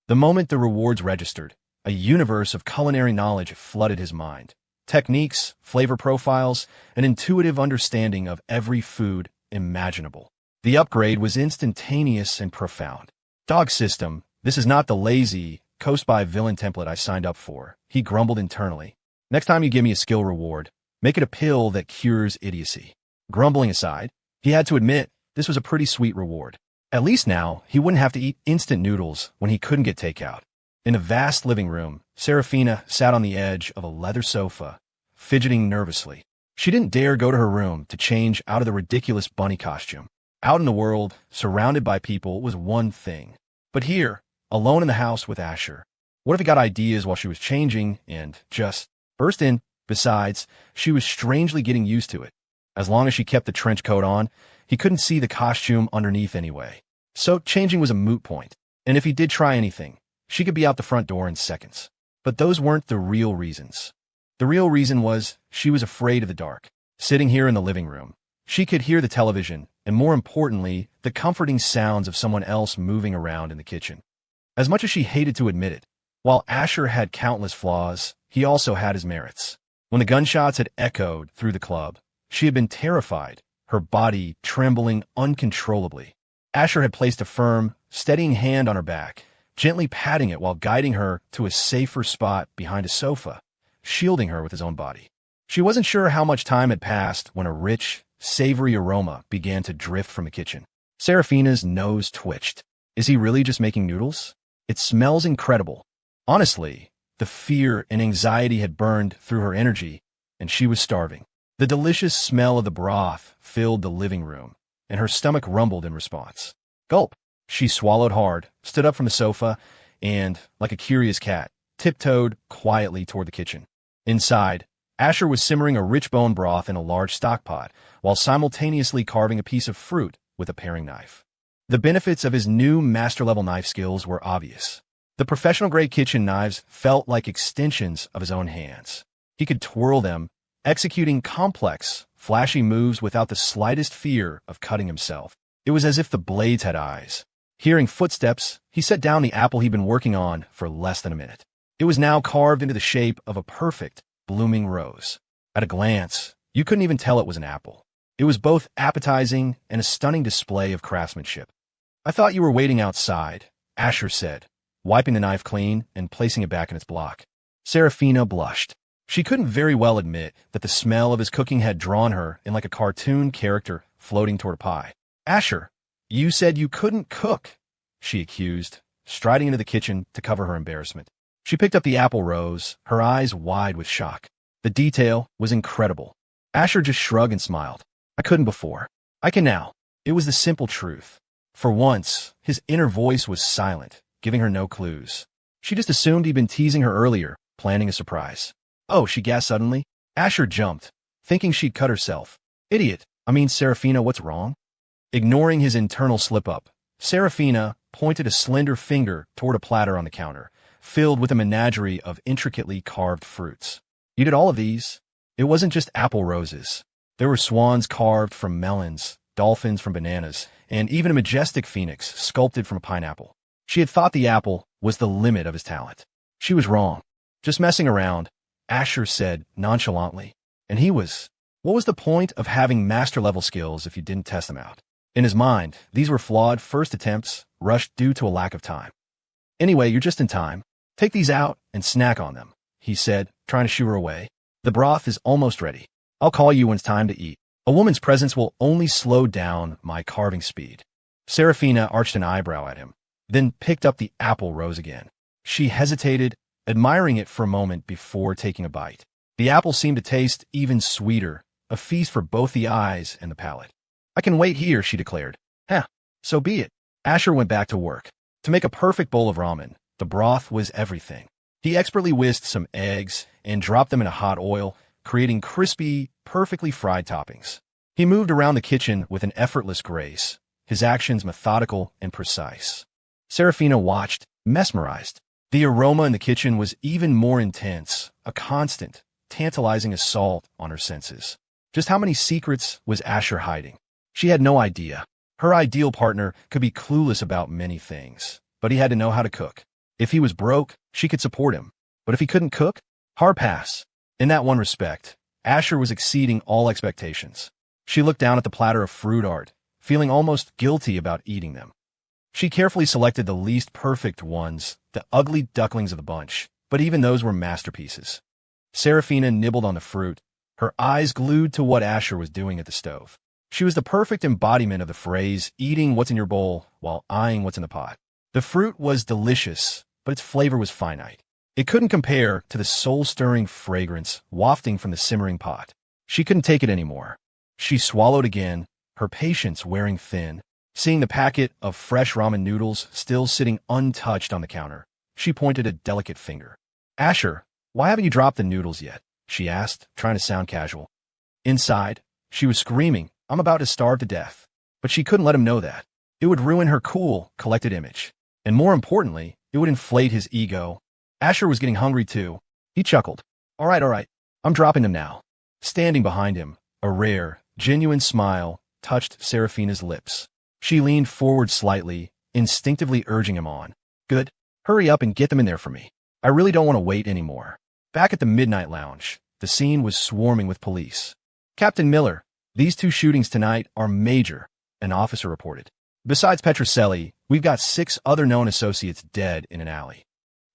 The moment the rewards registered, a universe of culinary knowledge flooded his mind. Techniques, flavor profiles, an intuitive understanding of every food imaginable. The upgrade was instantaneous and profound. "Dog system, this is not the lazy, coast-by villain template I signed up for," he grumbled internally. "Next time you give me a skill reward, make it a pill that cures idiocy." Grumbling aside, he had to admit this was a pretty sweet reward. At least now, he wouldn't have to eat instant noodles when he couldn't get takeout. In the vast living room, Serafina sat on the edge of a leather sofa, fidgeting nervously. She didn't dare go to her room to change out of the ridiculous bunny costume. Out in the world, surrounded by people, was one thing. But here, alone in the house with Asher, what if he got ideas while she was changing and just burst in? Besides, she was strangely getting used to it. As long as she kept the trench coat on, he couldn't see the costume underneath anyway. So changing was a moot point. And if he did try anything, she could be out the front door in seconds. But those weren't the real reasons. The real reason was she was afraid of the dark. Sitting here in the living room, she could hear the television, and more importantly, the comforting sounds of someone else moving around in the kitchen. As much as she hated to admit it, while Asher had countless flaws, he also had his merits. When the gunshots had echoed through the club, she had been terrified, her body trembling uncontrollably. Asher had placed a firm, steadying hand on her back, gently patting it while guiding her to a safer spot behind a sofa, shielding her with his own body. She wasn't sure how much time had passed when a rich, savory aroma began to drift from the kitchen. Serafina's nose twitched. Is he really just making noodles? It smells incredible. Honestly, the fear and anxiety had burned through her energy, and she was starving. The delicious smell of the broth filled the living room, and her stomach rumbled in response. Gulp! She swallowed hard, stood up from the sofa, and, like a curious cat, tiptoed quietly toward the kitchen. Inside, Asher was simmering a rich bone broth in a large stock pot, while simultaneously carving a piece of fruit with a paring knife. The benefits of his new master-level knife skills were obvious. The professional-grade kitchen knives felt like extensions of his own hands. He could twirl them, executing complex, flashy moves without the slightest fear of cutting himself. It was as if the blades had eyes. Hearing footsteps, he set down the apple he'd been working on for less than a minute. It was now carved into the shape of a perfect, blooming rose. At a glance, you couldn't even tell it was an apple. It was both appetizing and a stunning display of craftsmanship. "I thought you were waiting outside," Asher said, wiping the knife clean and placing it back in its block. Serafina blushed. She couldn't very well admit that the smell of his cooking had drawn her in like a cartoon character floating toward a pie. "Asher, you said you couldn't cook," she accused, striding into the kitchen to cover her embarrassment. She picked up the apple rose, her eyes wide with shock. The detail was incredible. Asher just shrugged and smiled. "I couldn't before. I can now." It was the simple truth. For once, his inner voice was silent, giving her no clues. She just assumed he'd been teasing her earlier, planning a surprise. "Oh," she gasped suddenly. Asher jumped, thinking she'd cut herself. "Idiot. I mean, Serafina, what's wrong?" Ignoring his internal slip-up, Serafina pointed a slender finger toward a platter on the counter, filled with a menagerie of intricately carved fruits. "You did all of these?" It wasn't just apple roses. There were swans carved from melons, dolphins from bananas, and even a majestic phoenix sculpted from a pineapple. She had thought the apple was the limit of his talent. She was wrong. "Just messing around," Asher said nonchalantly. And he was. What was the point of having master-level skills if you didn't test them out? In his mind, these were flawed first attempts, rushed due to a lack of time. "Anyway, you're just in time." Take these out and snack on them, he said, trying to shoo her away. The broth is almost ready. I'll call you when it's time to eat. A woman's presence will only slow down my carving speed. Serafina arched an eyebrow at him, then picked up the apple rose again. She hesitated, admiring it for a moment before taking a bite. The apple seemed to taste even sweeter, a feast for both the eyes and the palate. I can wait here, she declared. So be it. Asher went back to work. To make a perfect bowl of ramen, the broth was everything. He expertly whisked some eggs and dropped them in a hot oil, creating crispy, perfectly fried toppings. He moved around the kitchen with an effortless grace, his actions methodical and precise. Serafina watched, mesmerized. The aroma in the kitchen was even more intense, a constant, tantalizing assault on her senses. Just how many secrets was Asher hiding? She had no idea. Her ideal partner could be clueless about many things, but he had to know how to cook. If he was broke, she could support him. But if he couldn't cook, hard pass. In that one respect, Asher was exceeding all expectations. She looked down at the platter of fruit art, feeling almost guilty about eating them. She carefully selected the least perfect ones, the ugly ducklings of the bunch, but even those were masterpieces. Serafina nibbled on the fruit, her eyes glued to what Asher was doing at the stove. She was the perfect embodiment of the phrase, eating what's in your bowl while eyeing what's in the pot. The fruit was delicious, but its flavor was finite. It couldn't compare to the soul-stirring fragrance wafting from the simmering pot. She couldn't take it anymore. She swallowed again, her patience wearing thin. Seeing the packet of fresh ramen noodles still sitting untouched on the counter, she pointed a delicate finger. Asher, why haven't you dropped the noodles yet? She asked, trying to sound casual. Inside, she was screaming, I'm about to starve to death. But she couldn't let him know that. It would ruin her cool, collected image. And more importantly, it would inflate his ego. Asher was getting hungry too. He chuckled. All right. I'm dropping them now. Standing behind him, a rare, genuine smile touched Serafina's lips. She leaned forward slightly, instinctively urging him on. Good. Hurry up and get them in there for me. I really don't want to wait anymore. Back at the Midnight Lounge, the scene was swarming with police. Captain Miller, these 2 shootings tonight are major, an officer reported. Besides Petroselli, we've got 6 other known associates dead in an alley.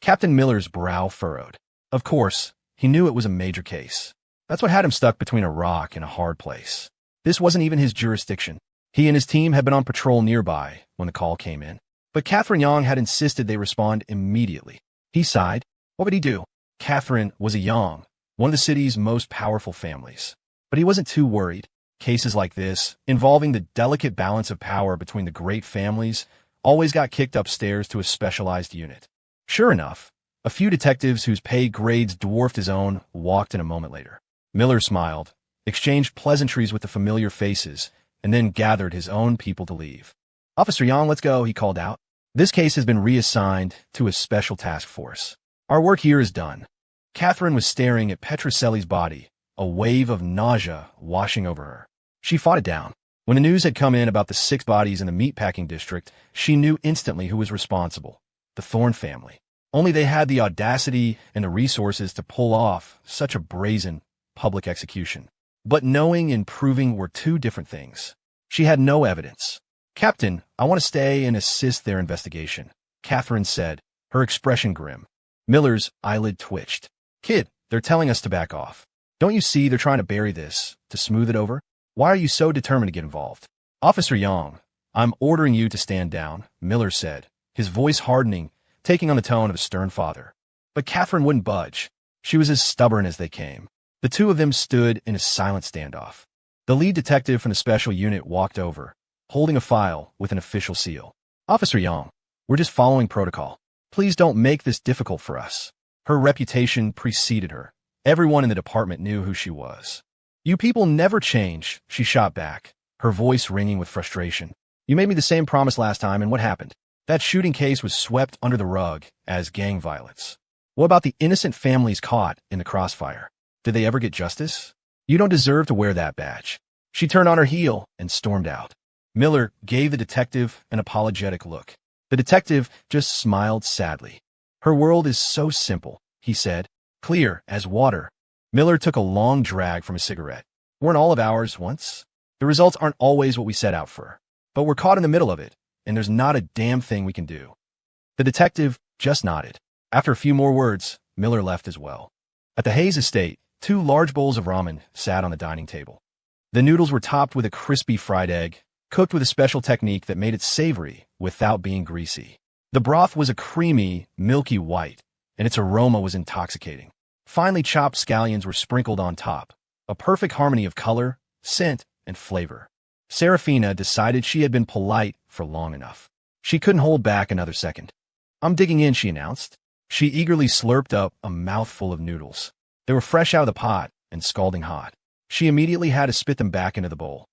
Captain Miller's brow furrowed. Of course, he knew it was a major case. That's what had him stuck between a rock and a hard place. This wasn't even his jurisdiction. He and his team had been on patrol nearby when the call came in. But Catherine Young had insisted they respond immediately. He sighed. What would he do? Catherine was a Young, one of the city's most powerful families. But he wasn't too worried. Cases like this, involving the delicate balance of power between the great families, always got kicked upstairs to a specialized unit. Sure enough, a few detectives whose pay grades dwarfed his own walked in a moment later. Miller smiled, exchanged pleasantries with the familiar faces, and then gathered his own people to leave. Officer Young, let's go, he called out. This case has been reassigned to a special task force. Our work here is done. Catherine was staring at Petroselli's body, a wave of nausea washing over her. She fought it down. When the news had come in about the 6 bodies in the meatpacking district, she knew instantly who was responsible. The Thorne family. Only they had the audacity and the resources to pull off such a brazen public execution. But knowing and proving were 2 different things. She had no evidence. Captain, I want to stay and assist their investigation, Catherine said, her expression grim. Miller's eyelid twitched. Kid, they're telling us to back off. Don't you see they're trying to bury this, to smooth it over? Why are you so determined to get involved? Officer Young, I'm ordering you to stand down, Miller said, his voice hardening, taking on the tone of a stern father. But Catherine wouldn't budge. She was as stubborn as they came. The 2 of them stood in a silent standoff. The lead detective from the special unit walked over, holding a file with an official seal. Officer Young, we're just following protocol. Please don't make this difficult for us. Her reputation preceded her. Everyone in the department knew who she was. You people never change, she shot back, her voice ringing with frustration. You made me the same promise last time, and what happened? That shooting case was swept under the rug as gang violence. What about the innocent families caught in the crossfire? Did they ever get justice? You don't deserve to wear that badge. She turned on her heel and stormed out. Miller gave the detective an apologetic look. The detective just smiled sadly. Her world is so simple, he said, clear as water. Miller took a long drag from a cigarette. Weren't all of ours once? The results aren't always what we set out for. But we're caught in the middle of it, and there's not a damn thing we can do. The detective just nodded. After a few more words, Miller left as well. At the Hayes estate, 2 large bowls of ramen sat on the dining table. The noodles were topped with a crispy fried egg, cooked with a special technique that made it savory without being greasy. The broth was a creamy, milky white, and its aroma was intoxicating. Finely chopped scallions were sprinkled on top, a perfect harmony of color, scent, and flavor. Serafina decided she had been polite for long enough. She couldn't hold back another second. "I'm digging in," she announced. She eagerly slurped up a mouthful of noodles. They were fresh out of the pot and scalding hot. She immediately had to spit them back into the bowl.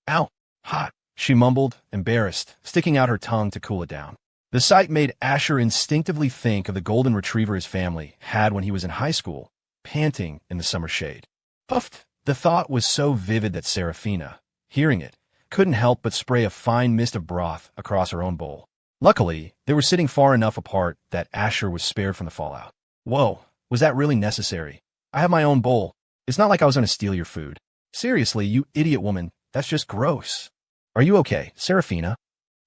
"Ow, hot," she mumbled, embarrassed, sticking out her tongue to cool it down. The sight made Asher instinctively think of the golden retriever his family had when he was in high school, panting in the summer shade. Puffed! The thought was so vivid that Serafina, hearing it, couldn't help but spray a fine mist of broth across her own bowl. Luckily, they were sitting far enough apart that Asher was spared from the fallout. "Whoa, was that really necessary? I have my own bowl. It's not like I was going to steal your food." "Seriously, you idiot woman, that's just gross." "Are you okay, Serafina?"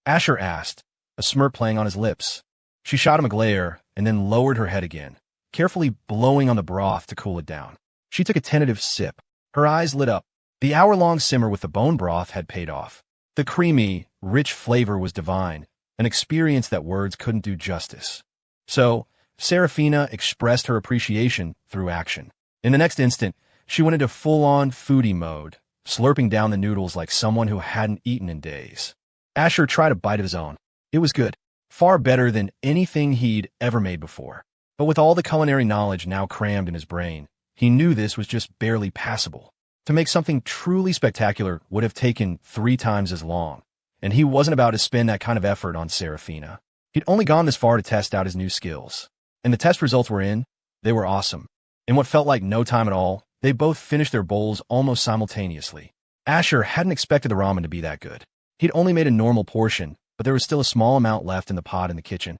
Asher asked, a smirk playing on his lips. She shot him a glare and then lowered her head again, carefully blowing on the broth to cool it down. She took a tentative sip. Her eyes lit up. The hour-long simmer with the bone broth had paid off. The creamy, rich flavor was divine, an experience that words couldn't do justice. So, Serafina expressed her appreciation through action. In the next instant, she went into full-on foodie mode, slurping down the noodles like someone who hadn't eaten in days. Asher tried a bite of his own. It was good, far better than anything he'd ever made before. But with all the culinary knowledge now crammed in his brain, he knew this was just barely passable. To make something truly spectacular would have taken 3 times as long, and he wasn't about to spend that kind of effort on Serafina. He'd only gone this far to test out his new skills. And the test results were in. They were awesome. In what felt like no time at all, they both finished their bowls almost simultaneously. Asher hadn't expected the ramen to be that good. He'd only made a normal portion, but there was still a small amount left in the pot in the kitchen.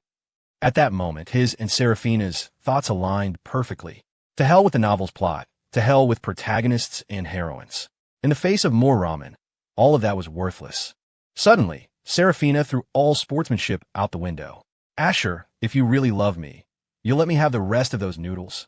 At that moment, his and Serafina's thoughts aligned perfectly. To hell with the novel's plot. To hell with protagonists and heroines. In the face of more ramen, all of that was worthless. Suddenly, Serafina threw all sportsmanship out the window. "Asher, if you really love me, you'll let me have the rest of those noodles."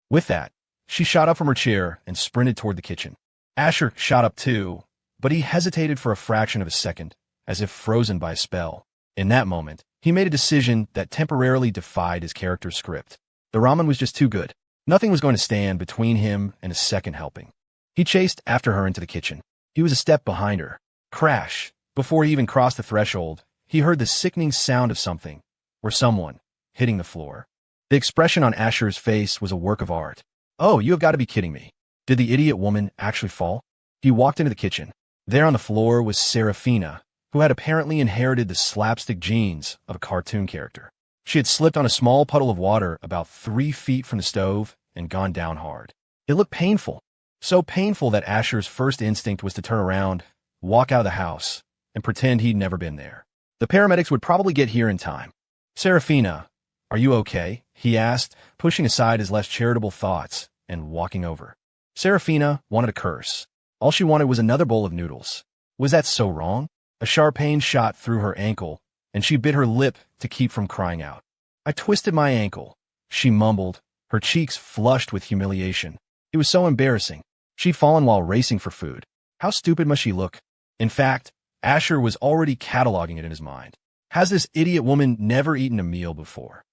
With that, she shot up from her chair and sprinted toward the kitchen. Asher shot up too, but he hesitated for a fraction of a second, as if frozen by a spell. In that moment, he made a decision that temporarily defied his character's script. The ramen was just too good. Nothing was going to stand between him and a second helping. He chased after her into the kitchen. He was a step behind her. Crash! Before he even crossed the threshold, he heard the sickening sound of something, or someone, hitting the floor. The expression on Asher's face was a work of art. "Oh, you have got to be kidding me. Did the idiot woman actually fall?" He walked into the kitchen. There on the floor was Serafina, who had apparently inherited the slapstick genes of a cartoon character. She had slipped on a small puddle of water about 3 feet from the stove and gone down hard. It looked painful. So painful that Asher's first instinct was to turn around, walk out of the house, and pretend he'd never been there. The paramedics would probably get here in time. "Serafina, are you okay?" he asked, pushing aside his less charitable thoughts and walking over. Serafina wanted to curse. All she wanted was another bowl of noodles. Was that so wrong? A sharp pain shot through her ankle, and she bit her lip to keep from crying out. "I twisted my ankle," she mumbled, her cheeks flushed with humiliation. It was so embarrassing. She'd fallen while racing for food. How stupid must she look? In fact, Asher was already cataloging it in his mind. Has this idiot woman never eaten a meal before?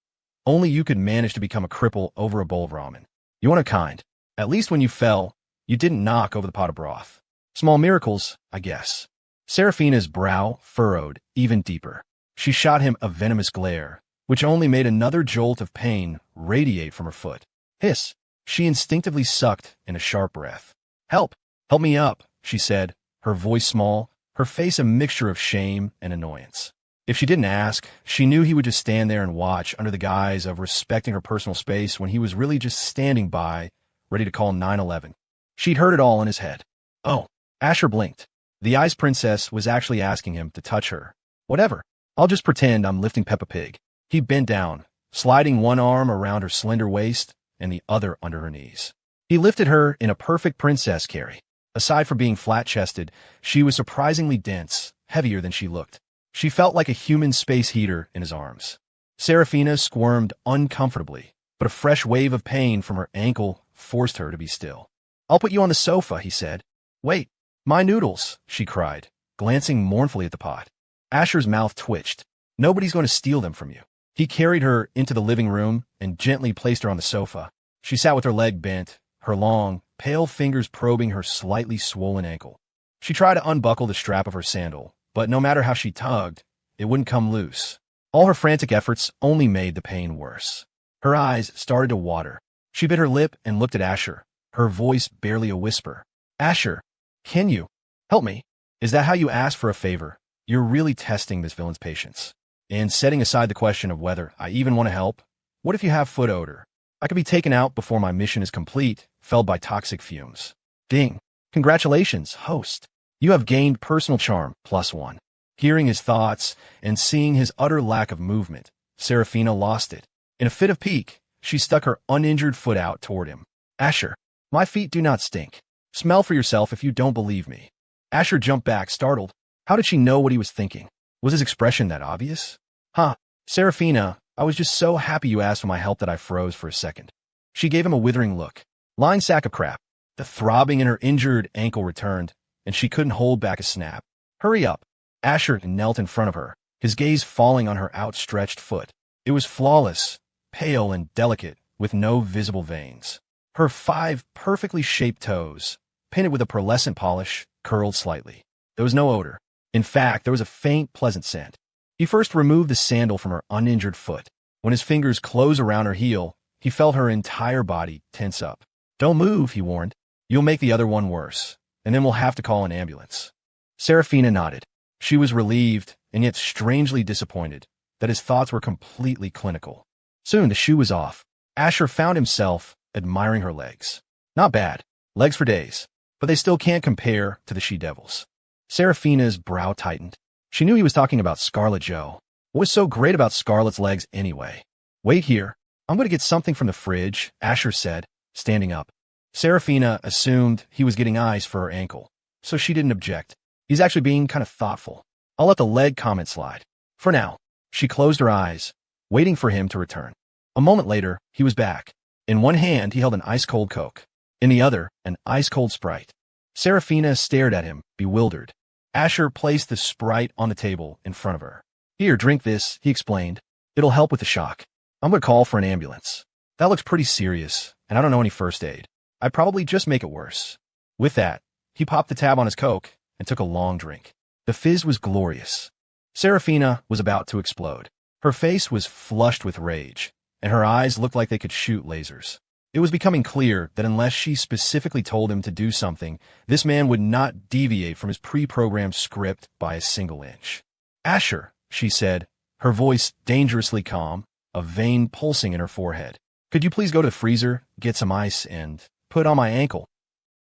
Only you could manage to become a cripple over a bowl of ramen. You weren't kind. At least when you fell, you didn't knock over the pot of broth. Small miracles, I guess. Serafina's brow furrowed even deeper. She shot him a venomous glare, which only made another jolt of pain radiate from her foot. Hiss! She instinctively sucked in a sharp breath. "Help! Help me up," she said, her voice small, her face a mixture of shame and annoyance. If she didn't ask, she knew he would just stand there and watch under the guise of respecting her personal space when he was really just standing by, ready to call 911. She'd heard it all in his head. Oh, Asher blinked. The Ice Princess was actually asking him to touch her. Whatever. I'll just pretend I'm lifting Peppa Pig. He bent down, sliding one arm around her slender waist and the other under her knees. He lifted her in a perfect princess carry. Aside from being flat-chested, she was surprisingly dense, heavier than she looked. She felt like a human space heater in his arms. Serafina squirmed uncomfortably, but a fresh wave of pain from her ankle forced her to be still. "I'll put you on the sofa," he said. "Wait, my noodles," she cried, glancing mournfully at the pot. Asher's mouth twitched. "Nobody's going to steal them from you." He carried her into the living room and gently placed her on the sofa. She sat with her leg bent, her long, pale fingers probing her slightly swollen ankle. She tried to unbuckle the strap of her sandal, but no matter how she tugged, it wouldn't come loose. All her frantic efforts only made the pain worse. Her eyes started to water. She bit her lip and looked at Asher, her voice barely a whisper. "Asher, can you help me? Is that how you ask for a favor? You're really testing this villain's patience. And setting aside the question of whether I even want to help, what if you have foot odor? I could be taken out before my mission is complete, felled by toxic fumes." Ding. "Congratulations, host. You have gained personal charm +1. Hearing his thoughts and seeing his utter lack of movement, Serafina lost it. In a fit of pique, she stuck her uninjured foot out toward him. "Asher, my feet do not stink. Smell for yourself if you don't believe me." Asher jumped back, startled. How did she know what he was thinking? Was his expression that obvious? "Huh, Serafina, I was just so happy you asked for my help that I froze for a second." She gave him a withering look. Lying sack of crap. The throbbing in her injured ankle returned, and she couldn't hold back a snap. "Hurry up." Asher knelt in front of her, his gaze falling on her outstretched foot. It was flawless, pale and delicate, with no visible veins. Her 5 perfectly shaped toes, painted with a pearlescent polish, curled slightly. There was no odor. In fact, there was a faint, pleasant scent. He first removed the sandal from her uninjured foot. When his fingers closed around her heel, he felt her entire body tense up. "Don't move," he warned. "You'll make the other one worse, and then we'll have to call an ambulance." Serafina nodded. She was relieved, and yet strangely disappointed, that his thoughts were completely clinical. Soon the shoe was off. Asher found himself admiring her legs. Not bad. Legs for days. But they still can't compare to the she-devils. Serafina's brow tightened. She knew he was talking about Scarlet Jo. What was so great about Scarlet's legs anyway? "Wait here. I'm going to get something from the fridge," Asher said, standing up. Serafina assumed he was getting ice for her ankle, so she didn't object. He's actually being kind of thoughtful. I'll let the leg comment slide. For now. She closed her eyes, waiting for him to return. A moment later, he was back. In one hand, he held an ice-cold Coke. In the other, an ice-cold Sprite. Serafina stared at him, bewildered. Asher placed the Sprite on the table in front of her. "Here, drink this," he explained. "It'll help with the shock. I'm going to call for an ambulance. That looks pretty serious, and I don't know any first aid. I'd probably just make it worse." With that, he popped the tab on his Coke and took a long drink. The fizz was glorious. Serafina was about to explode. Her face was flushed with rage, and her eyes looked like they could shoot lasers. It was becoming clear that unless she specifically told him to do something, this man would not deviate from his pre-programmed script by a single inch. "Asher," she said, her voice dangerously calm, a vein pulsing in her forehead. "Could you please go to the freezer, get some ice, and put on my ankle?"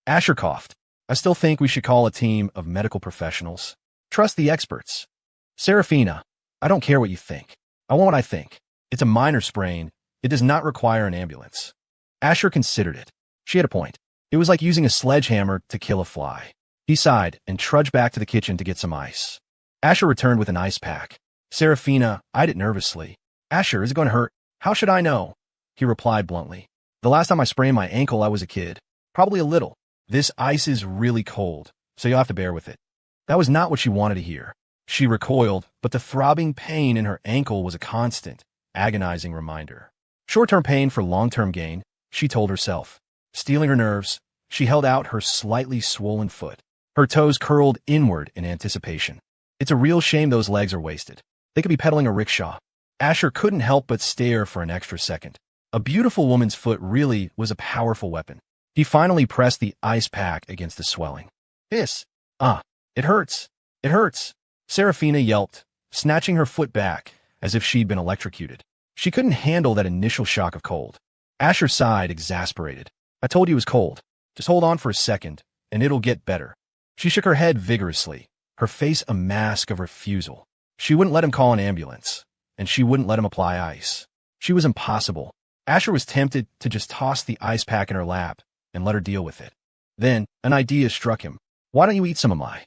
Asher coughed. "I still think we should call a team of medical professionals. Trust the experts." "Serafina, I don't care what you think. I want what I think. It's a minor sprain. It does not require an ambulance." Asher considered it. She had a point. It was like using a sledgehammer to kill a fly. He sighed and trudged back to the kitchen to get some ice. Asher returned with an ice pack. Serafina eyed it nervously. "Asher, is it going to hurt?" "How should I know?" He replied bluntly. "The last time I sprained my ankle, I was a kid. Probably a little. This ice is really cold, so you'll have to bear with it." That was not what she wanted to hear. She recoiled, but the throbbing pain in her ankle was a constant, agonizing reminder. Short-term pain for long-term gain, she told herself. Steeling her nerves, she held out her slightly swollen foot. Her toes curled inward in anticipation. It's a real shame those legs are wasted. They could be pedaling a rickshaw. Asher couldn't help but stare for an extra second. A beautiful woman's foot really was a powerful weapon. He finally pressed the ice pack against the swelling. "Hiss! Ah, it hurts! It hurts!" Serafina yelped, snatching her foot back as if she'd been electrocuted. She couldn't handle that initial shock of cold. Asher sighed, exasperated. "I told you it was cold. Just hold on for a second, and it'll get better." She shook her head vigorously, her face a mask of refusal. She wouldn't let him call an ambulance, and she wouldn't let him apply ice. She was impossible. Asher was tempted to just toss the ice pack in her lap and let her deal with it. Then, an idea struck him. "Why don't you eat some of my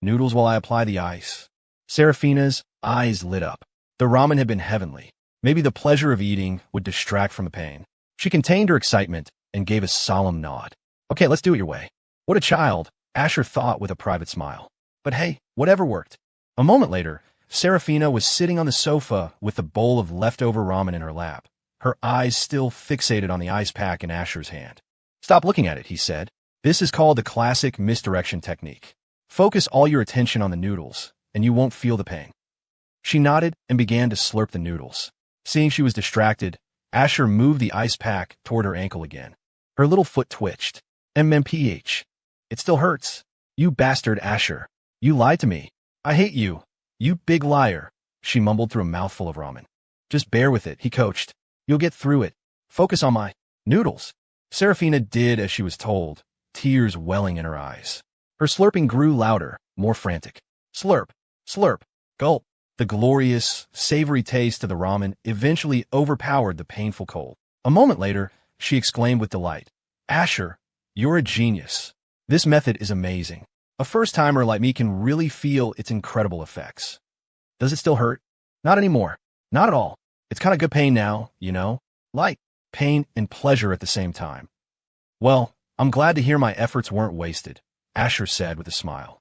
noodles while I apply the ice?" Serafina's eyes lit up. The ramen had been heavenly. Maybe the pleasure of eating would distract from the pain. She contained her excitement and gave a solemn nod. Okay, let's do it your way. What a child, Asher thought with a private smile. But hey, whatever worked. A moment later, Serafina was sitting on the sofa with a bowl of leftover ramen in her lap, her eyes still fixated on the ice pack in Asher's hand. Stop looking at it, he said. This is called the classic misdirection technique. Focus all your attention on the noodles, and you won't feel the pain. She nodded and began to slurp the noodles. Seeing she was distracted, Asher moved the ice pack toward her ankle again. Her little foot twitched. MMPH. It still hurts. You bastard, Asher. You lied to me. I hate you. You big liar, she mumbled through a mouthful of ramen. Just bear with it, he coached. You'll get through it. Focus on my noodles. Serafina did as she was told, tears welling in her eyes. Her slurping grew louder, more frantic. Slurp, slurp, gulp. The glorious, savory taste of the ramen eventually overpowered the painful cold. A moment later, she exclaimed with delight, Asher, you're a genius. This method is amazing. A first-timer like me can really feel its incredible effects. Does it still hurt? Not anymore. Not at all. It's kind of good pain now, you know? Like pain and pleasure at the same time. Well, I'm glad to hear my efforts weren't wasted, Asher said with a smile.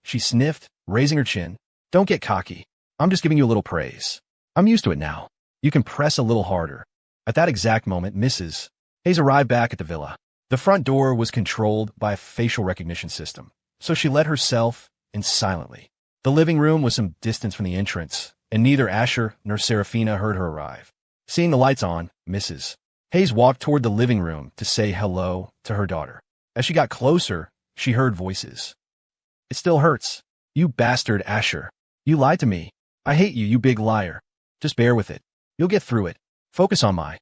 She sniffed, raising her chin. Don't get cocky. I'm just giving you a little praise. I'm used to it now. You can press a little harder. At that exact moment, Mrs. Hayes arrived back at the villa. The front door was controlled by a facial recognition system, so she let herself in silently. The living room was some distance from the entrance, and neither Asher nor Serafina heard her arrive. Seeing the lights on, Mrs. Hayes walked toward the living room to say hello to her daughter. As she got closer, she heard voices. It still hurts. You bastard, Asher. You lied to me. I hate you, you big liar. Just bear with it. You'll get through it. Focus on my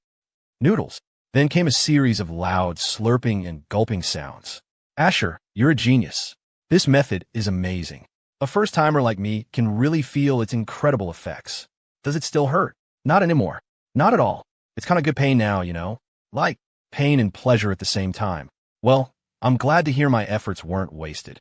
noodles. Then came a series of loud slurping and gulping sounds. Asher, you're a genius. This method is amazing. A first-timer like me can really feel its incredible effects. Does it still hurt? Not anymore. Not at all. It's kind of good pain now, you know? Like pain and pleasure at the same time. Well, I'm glad to hear my efforts weren't wasted.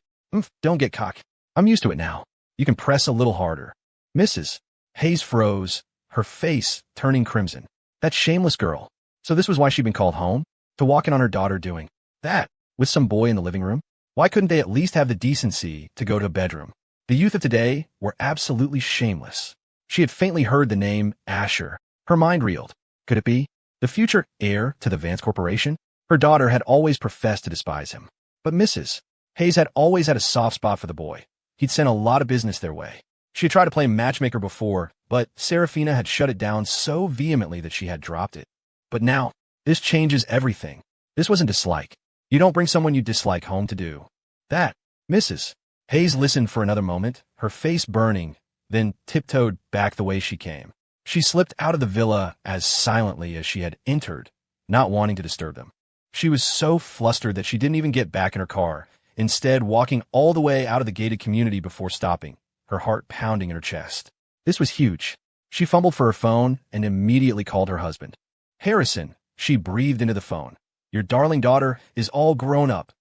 Don't get cocky. I'm used to it now. You can press a little harder. Mrs. Hayes froze, her face turning crimson. That shameless girl. So this was why she'd been called home? To walk in on her daughter doing that with some boy in the living room? Why couldn't they at least have the decency to go to a bedroom? The youth of today were absolutely shameless. She had faintly heard the name Asher. Her mind reeled. Could it be the future heir to the Vance Corporation? Her daughter had always professed to despise him. But Mrs. Hayes had always had a soft spot for the boy. He'd sent a lot of business their way. She had tried to play matchmaker before, but Serafina had shut it down so vehemently that she had dropped it. But now, this changes everything. This wasn't dislike. You don't bring someone you dislike home to do that. Mrs. Hayes listened for another moment, her face burning, then tiptoed back the way she came. She slipped out of the villa as silently as she had entered, not wanting to disturb them. She was so flustered that she didn't even get back in her car, instead walking all the way out of the gated community before stopping, her heart pounding in her chest. This was huge. She fumbled for her phone and immediately called her husband. Harrison, she breathed into the phone. Your darling daughter is all grown up.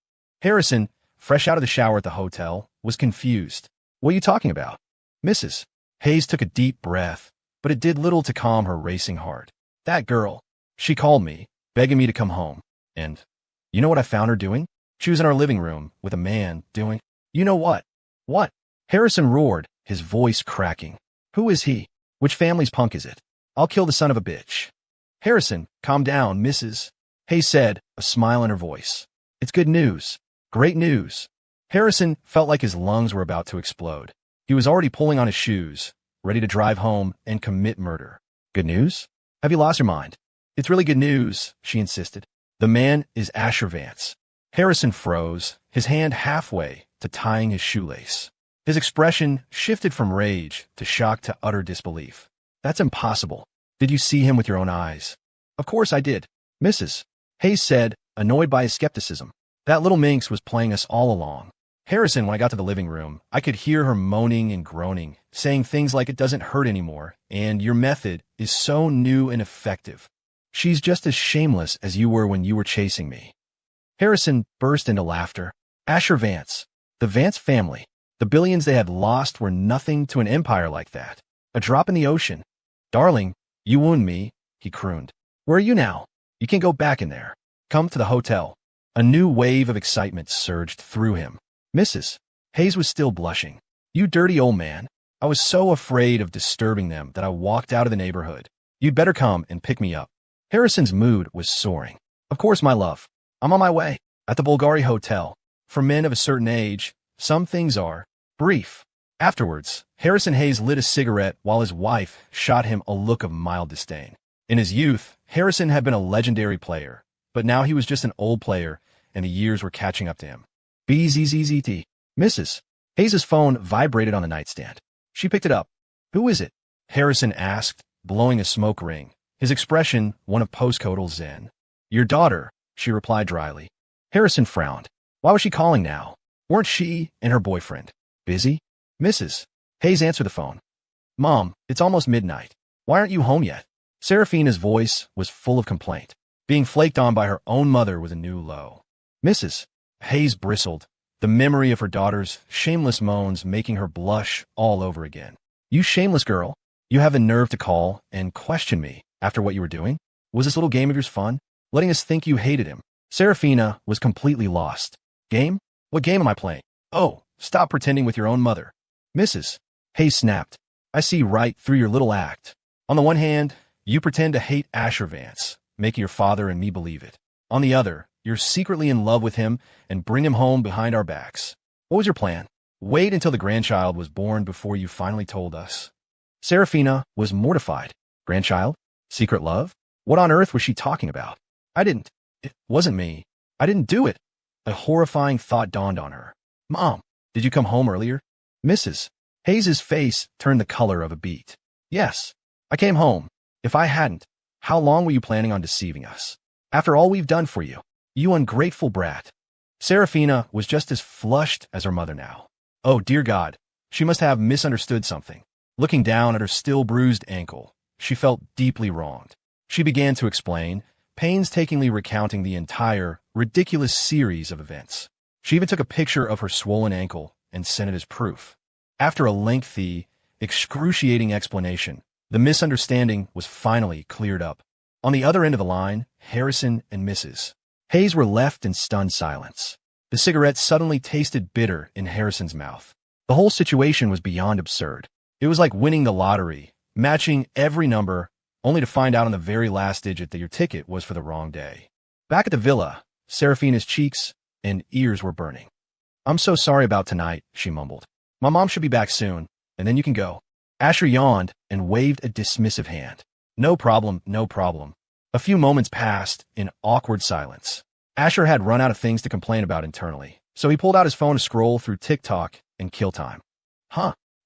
Harrison, fresh out of the shower at the hotel, was confused. What are you talking about? Mrs. Hayes took a deep breath, but it did little to calm her racing heart. That girl. She called me, begging me to come home. And you know what I found her doing? She was in our living room with a man doing, you know what? What? Harrison roared, his voice cracking. Who is he? Which family's punk is it? I'll kill the son of a bitch. Harrison, calm down, Mrs. Hayes said, a smile in her voice. It's good news. Great news. Harrison felt like his lungs were about to explode. He was already pulling on his shoes, ready to drive home and commit murder. Good news? Have you lost your mind? It's really good news, she insisted. The man is Asher Vance. Harrison froze, his hand halfway to tying his shoelace. His expression shifted from rage to shock to utter disbelief. That's impossible. Did you see him with your own eyes? Of course I did, Mrs. Hayes said, annoyed by his skepticism. That little minx was playing us all along. Harrison, when I got to the living room, I could hear her moaning and groaning, saying things like it doesn't hurt anymore, and your method is so new and effective. She's just as shameless as you were when you were chasing me. Harrison burst into laughter. Asher Vance, the Vance family, the billions they had lost were nothing to an empire like that. A drop in the ocean. Darling, you wound me, he crooned. Where are you now? You can't go back in there. Come to the hotel. A new wave of excitement surged through him. Mrs. Hayes was still blushing. You dirty old man. I was so afraid of disturbing them that I walked out of the neighborhood. You'd better come and pick me up. Harrison's mood was soaring. Of course, my love. I'm on my way. At the Bulgari Hotel. For men of a certain age, some things are brief. Afterwards, Harrison Hayes lit a cigarette while his wife shot him a look of mild disdain. In his youth, Harrison had been a legendary player, but now he was just an old player, and the years were catching up to him. BZZZT. Mrs. Hayes's phone vibrated on the nightstand. She picked it up. Who is it? Harrison asked, blowing a smoke ring, his expression one of postcoital zen. Your daughter, she replied dryly. Harrison frowned. Why was she calling now? Weren't she and her boyfriend busy? Mrs. Hayes answered the phone. Mom, it's almost midnight. Why aren't you home yet? Seraphina's voice was full of complaint. Being flaked on by her own mother was a new low. Mrs. Hayes bristled, the memory of her daughter's shameless moans making her blush all over again. You shameless girl. You have the nerve to call and question me after what you were doing? Was this little game of yours fun? Letting us think you hated him? Seraphina was completely lost. Game? What game am I playing? Oh, stop pretending with your own mother. Mrs. Hayes snapped. I see right through your little act. On the one hand, you pretend to hate Asher Vance, making your father and me believe it. On the other, you're secretly in love with him and bring him home behind our backs. What was your plan? Wait until the grandchild was born before you finally told us. Seraphina was mortified. Grandchild? Secret love? What on earth was she talking about? It wasn't me. I didn't do it. A horrifying thought dawned on her. Mom, did you come home earlier? Mrs. Hayes's face turned the color of a beet. Yes, I came home. If I hadn't, how long were you planning on deceiving us? After all we've done for you, you ungrateful brat. Seraphina was just as flushed as her mother now. Oh, dear God, she must have misunderstood something. Looking down at her still bruised ankle, she felt deeply wronged. She began to explain, painstakingly recounting the entire, ridiculous series of events. She even took a picture of her swollen ankle and sent it as proof. After a lengthy, excruciating explanation, the misunderstanding was finally cleared up. On the other end of the line, Harrison and Mrs. Hayes were left in stunned silence. The cigarette suddenly tasted bitter in Harrison's mouth. The whole situation was beyond absurd. It was like winning the lottery, matching every number, only to find out on the very last digit that your ticket was for the wrong day. Back at the villa, Seraphina's cheeks and ears were burning. I'm so sorry about tonight, she mumbled. My mom should be back soon, and then you can go. Asher yawned and waved a dismissive hand. No problem, no problem. A few moments passed in awkward silence. Asher had run out of things to complain about internally, so he pulled out his phone to scroll through TikTok and kill time.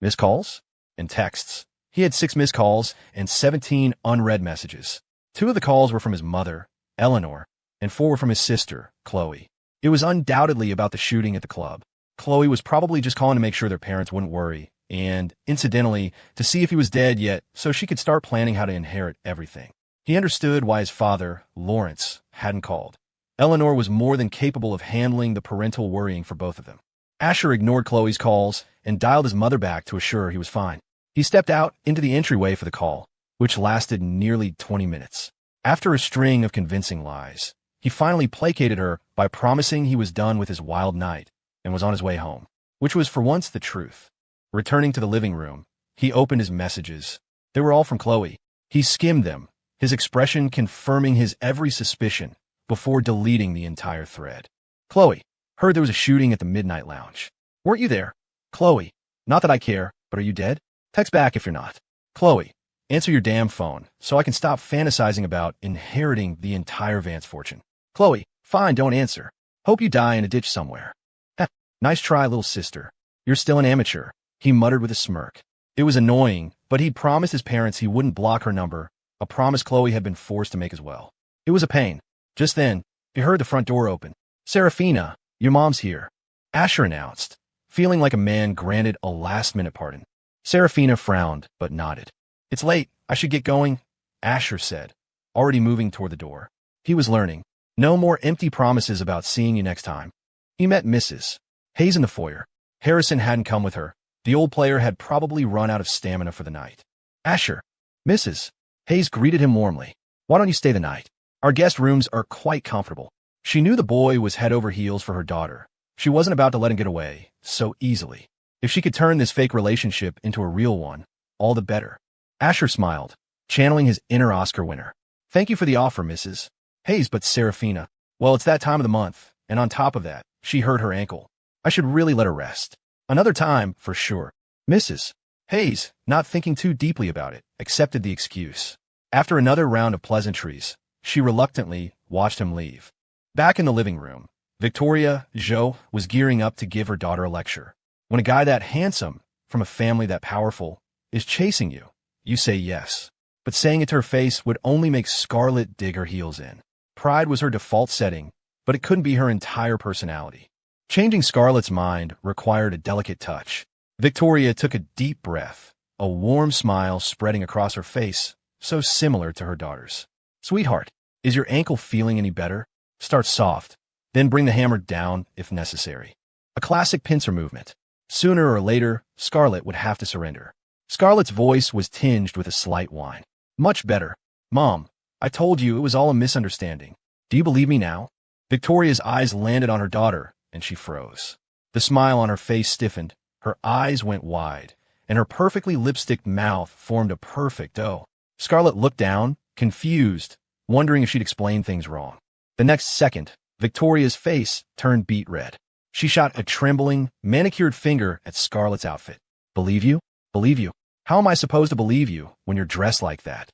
Missed calls? And texts. He had 6 missed calls and 17 unread messages. 2 of the calls were from his mother, Eleanor, and 4 were from his sister, Chloe. It was undoubtedly about the shooting at the club. Chloe was probably just calling to make sure their parents wouldn't worry, and, incidentally, to see if he was dead yet so she could start planning how to inherit everything. He understood why his father, Lawrence, hadn't called. Eleanor was more than capable of handling the parental worrying for both of them. Asher ignored Chloe's calls and dialed his mother back to assure her he was fine. He stepped out into the entryway for the call, which lasted nearly 20 minutes. After a string of convincing lies, he finally placated her by promising he was done with his wild night and was on his way home, which was for once the truth. Returning to the living room, he opened his messages. They were all from Chloe. He skimmed them, his expression confirming his every suspicion before deleting the entire thread. Chloe, heard there was a shooting at the Midnight Lounge. Weren't you there? Chloe, not that I care, but are you dead? Text back if you're not. Chloe, answer your damn phone so I can stop fantasizing about inheriting the entire Vance fortune. Chloe, fine, don't answer. Hope you die in a ditch somewhere. Heh, nice try, little sister. You're still an amateur, he muttered with a smirk. It was annoying, but he'd promised his parents he wouldn't block her number, a promise Chloe had been forced to make as well. It was a pain. Just then, he heard the front door open. Seraphina, your mom's here, Asher announced, feeling like a man granted a last-minute pardon. Seraphina frowned, but nodded. It's late. I should get going, Asher said, already moving toward the door. He was learning. No more empty promises about seeing you next time. He met Mrs. Hayes in the foyer. Harrison hadn't come with her. The old player had probably run out of stamina for the night. Asher. Mrs. Hayes greeted him warmly. Why don't you stay the night? Our guest rooms are quite comfortable. She knew the boy was head over heels for her daughter. She wasn't about to let him get away so easily. If she could turn this fake relationship into a real one, all the better. Asher smiled, channeling his inner Oscar winner. Thank you for the offer, Mrs. Hayes, but Serafina. Well, it's that time of the month, and on top of that, she hurt her ankle. I should really let her rest. Another time, for sure. Mrs. Hayes, not thinking too deeply about it, accepted the excuse. After another round of pleasantries, she reluctantly watched him leave. Back in the living room, Victoria Jo was gearing up to give her daughter a lecture. When a guy that handsome, from a family that powerful, is chasing you, you say yes. But saying it to her face would only make Scarlett dig her heels in. Pride was her default setting, but it couldn't be her entire personality. Changing Scarlett's mind required a delicate touch. Victoria took a deep breath, a warm smile spreading across her face, so similar to her daughter's. Sweetheart, is your ankle feeling any better? Start soft, then bring the hammer down if necessary. A classic pincer movement. Sooner or later, Scarlett would have to surrender. Scarlett's voice was tinged with a slight whine. Much better. Mom, I told you it was all a misunderstanding. Do you believe me now? Victoria's eyes landed on her daughter, and she froze. The smile on her face stiffened, her eyes went wide, and her perfectly lipsticked mouth formed a perfect O. Scarlett looked down, confused, wondering if she'd explained things wrong. The next second, Victoria's face turned beet red. She shot a trembling, manicured finger at Scarlett's outfit. Believe you? Believe you? How am I supposed to believe you when you're dressed like that?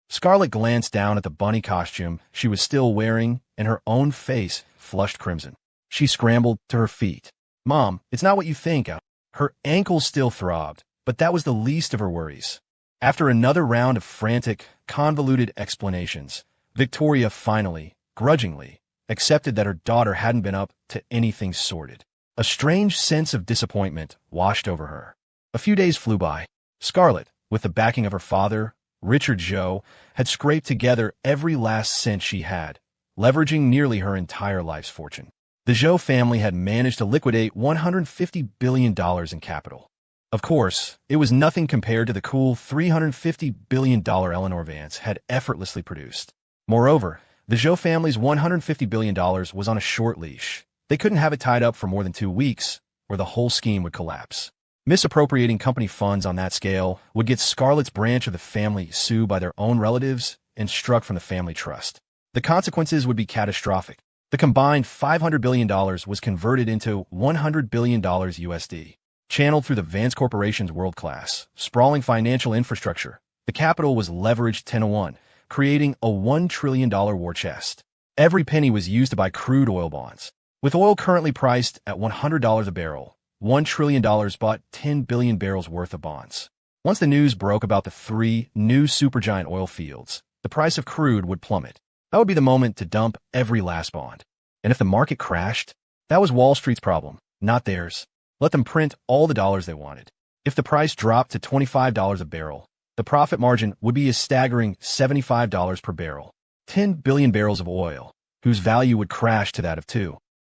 Scarlett glanced down at the bunny costume she was still wearing, and her own face flushed crimson. She scrambled to her feet. Mom, it's not what you think. Her ankles still throbbed, but that was the least of her worries. After another round of frantic, convoluted explanations, Victoria finally, grudgingly, accepted that her daughter hadn't been up to anything sordid. A strange sense of disappointment washed over her. A few days flew by. Scarlett, with the backing of her father, Richard Jo, had scraped together every last cent she had, leveraging nearly her entire life's fortune. The Jo family had managed to liquidate $150 billion in capital. Of course, it was nothing compared to the cool $350 billion Eleanor Vance had effortlessly produced. Moreover, the Jo family's $150 billion was on a short leash. They couldn't have it tied up for more than 2 weeks, or the whole scheme would collapse. Misappropriating company funds on that scale would get Scarlett's branch of the family sued by their own relatives and struck from the family trust. The consequences would be catastrophic. The combined $500 billion was converted into $100 billion USD. Channeled through the Vance Corporation's world-class, sprawling financial infrastructure, the capital was leveraged 10-1, creating a $1 trillion war chest. Every penny was used to buy crude oil bonds. With oil currently priced at $100 a barrel, $1 trillion bought 10 billion barrels worth of bonds. Once the news broke about the 3 new supergiant oil fields, the price of crude would plummet. That would be the moment to dump every last bond. And if the market crashed, that was Wall Street's problem, not theirs. Let them print all the dollars they wanted. If the price dropped to $25 a barrel, the profit margin would be a staggering $75 per barrel. 10 billion barrels of oil, whose value would crash to that of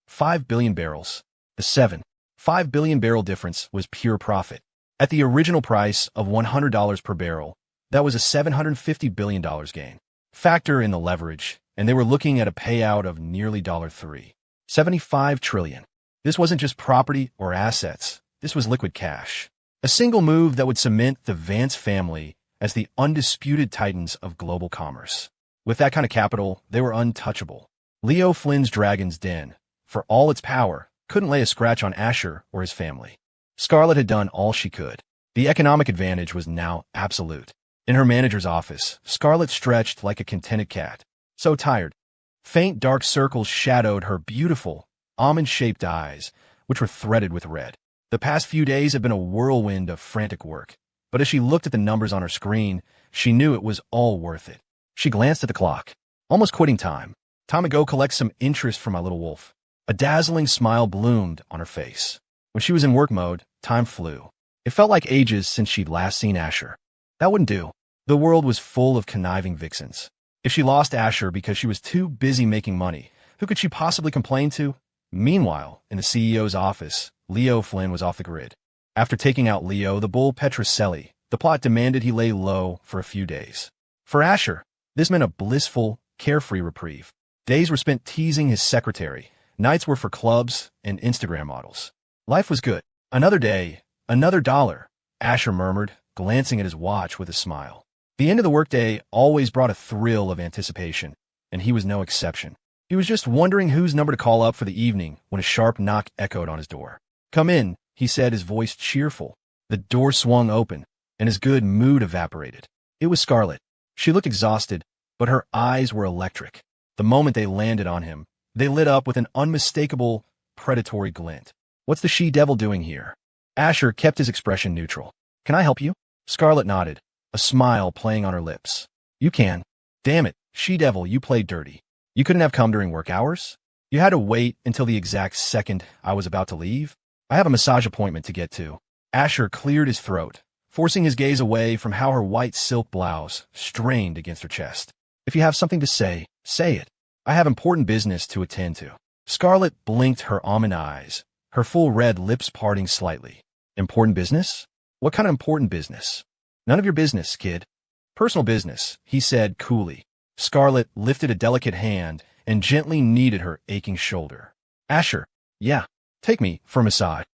5 billion barrels. The 5 billion barrel difference was pure profit. At the original price of $100 per barrel, that was a $750 billion gain. Factor in the leverage, and they were looking at a payout of nearly $75 trillion. This wasn't just property or assets. This was liquid cash. A single move that would cement the Vance family as the undisputed titans of global commerce. With that kind of capital, they were untouchable. Leo Flynn's Dragon's Den, for all its power, couldn't lay a scratch on Asher or his family. Scarlett had done all she could. The economic advantage was now absolute. In her manager's office, Scarlett stretched like a contented cat. So tired. Faint dark circles shadowed her beautiful, almond-shaped eyes, which were threaded with red. The past few days had been a whirlwind of frantic work, but as she looked at the numbers on her screen, she knew it was all worth it. She glanced at the clock. Almost quitting time. Time to go collect some interest from my little wolf. A dazzling smile bloomed on her face. When she was in work mode, time flew. It felt like ages since she'd last seen Asher. That wouldn't do. The world was full of conniving vixens. If she lost Asher because she was too busy making money, who could she possibly complain to? Meanwhile, in the CEO's office, Leo Flynn was off the grid. After taking out Leo the Bull Petrocelli, The plot demanded he lay low for a few days. For Asher, this meant a blissful, carefree reprieve. Days were spent teasing his secretary. Nights were for clubs and Instagram models. Life was good. Another day, another dollar, Asher murmured, glancing at his watch with a smile. The end of the workday always brought a thrill of anticipation, and he was no exception. He was just wondering whose number to call up for the evening when a sharp knock echoed on his door. "Come in," he said, his voice cheerful. The door swung open, and his good mood evaporated. It was Scarlett. She looked exhausted, but her eyes were electric. The moment they landed on him, they lit up with an unmistakable, predatory glint. "What's the she-devil doing here?" Asher kept his expression neutral. "Can I help you?" Scarlett nodded, a smile playing on her lips. "You can." "Damn it, she-devil, you played dirty. You couldn't have come during work hours? You had to wait until the exact second I was about to leave? I have a massage appointment to get to." Asher cleared his throat, forcing his gaze away from how her white silk blouse strained against her chest. "If you have something to say, say it. I have important business to attend to." Scarlett blinked her almond eyes, her full red lips parting slightly. "Important business? What kind of important business?" "None of your business, kid." "Personal business," he said coolly. Scarlett lifted a delicate hand and gently kneaded her aching shoulder. "Asher, yeah, take me for a massage."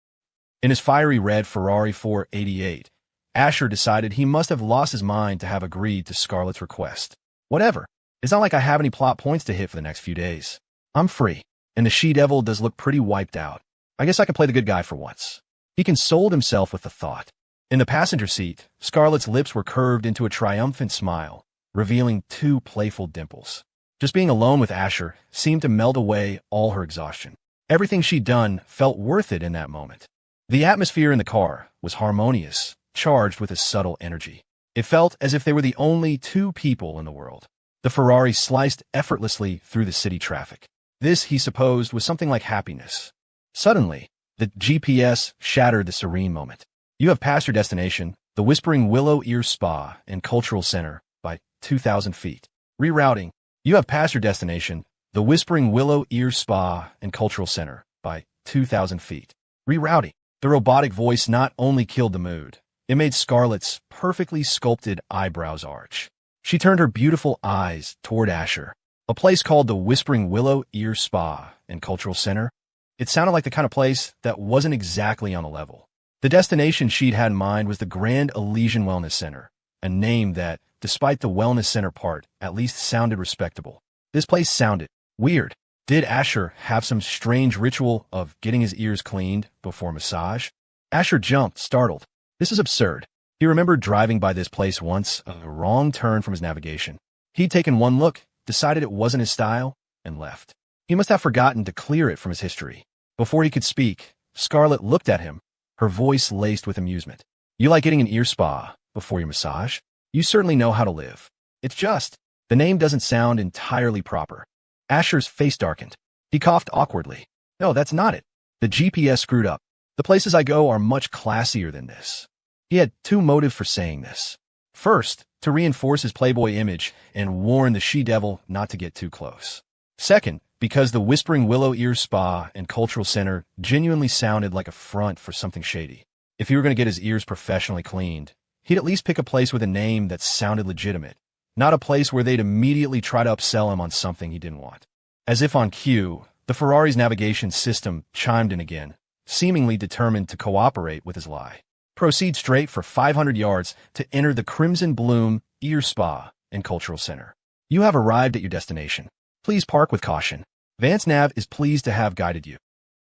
In his fiery red Ferrari 488, Asher decided he must have lost his mind to have agreed to Scarlett's request. "Whatever. It's not like I have any plot points to hit for the next few days. I'm free, and the she-devil does look pretty wiped out. I guess I can play the good guy for once." He consoled himself with the thought. In the passenger seat, Scarlett's lips were curved into a triumphant smile, revealing two playful dimples. Just being alone with Asher seemed to melt away all her exhaustion. Everything she'd done felt worth it in that moment. The atmosphere in the car was harmonious, charged with a subtle energy. It felt as if they were the only two people in the world. The Ferrari sliced effortlessly through the city traffic. This, he supposed, was something like happiness. Suddenly, the GPS shattered the serene moment. "You have passed your destination, the Whispering Willow Ear Spa and Cultural Center, by 2,000 feet. Rerouting. You have passed your destination, the Whispering Willow Ear Spa and Cultural Center, by 2,000 feet. Rerouting." The robotic voice not only killed the mood, it made Scarlett's perfectly sculpted eyebrows arch. She turned her beautiful eyes toward Asher. A place called the Whispering Willow Ear Spa and Cultural Center? It sounded like the kind of place that wasn't exactly on the level. The destination she'd had in mind was the Grand Elysian Wellness Center, a name that, despite the wellness center part, at least sounded respectable. This place sounded weird. Did Asher have some strange ritual of getting his ears cleaned before massage? Asher jumped, startled. This is absurd. He remembered driving by this place once, a wrong turn from his navigation. He'd taken one look, decided it wasn't his style, and left. He must have forgotten to clear it from his history. Before he could speak, Scarlett looked at him, her voice laced with amusement. "You like getting an ear spa before your massage? You certainly know how to live. It's just, the name doesn't sound entirely proper." Asher's face darkened. He coughed awkwardly. "No, that's not it. The GPS screwed up. The places I go are much classier than this." He had two motives for saying this. First, to reinforce his playboy image and warn the she-devil not to get too close. Second, because the Whispering Willow Ear Spa and Cultural Center genuinely sounded like a front for something shady. If he were going to get his ears professionally cleaned, he'd at least pick a place with a name that sounded legitimate, not a place where they'd immediately try to upsell him on something he didn't want. As if on cue, the Ferrari's navigation system chimed in again, seemingly determined to cooperate with his lie. "Proceed straight for 500 yards to enter the Crimson Bloom Ear Spa and Cultural Center. You have arrived at your destination. Please park with caution. Vance Nav is pleased to have guided you."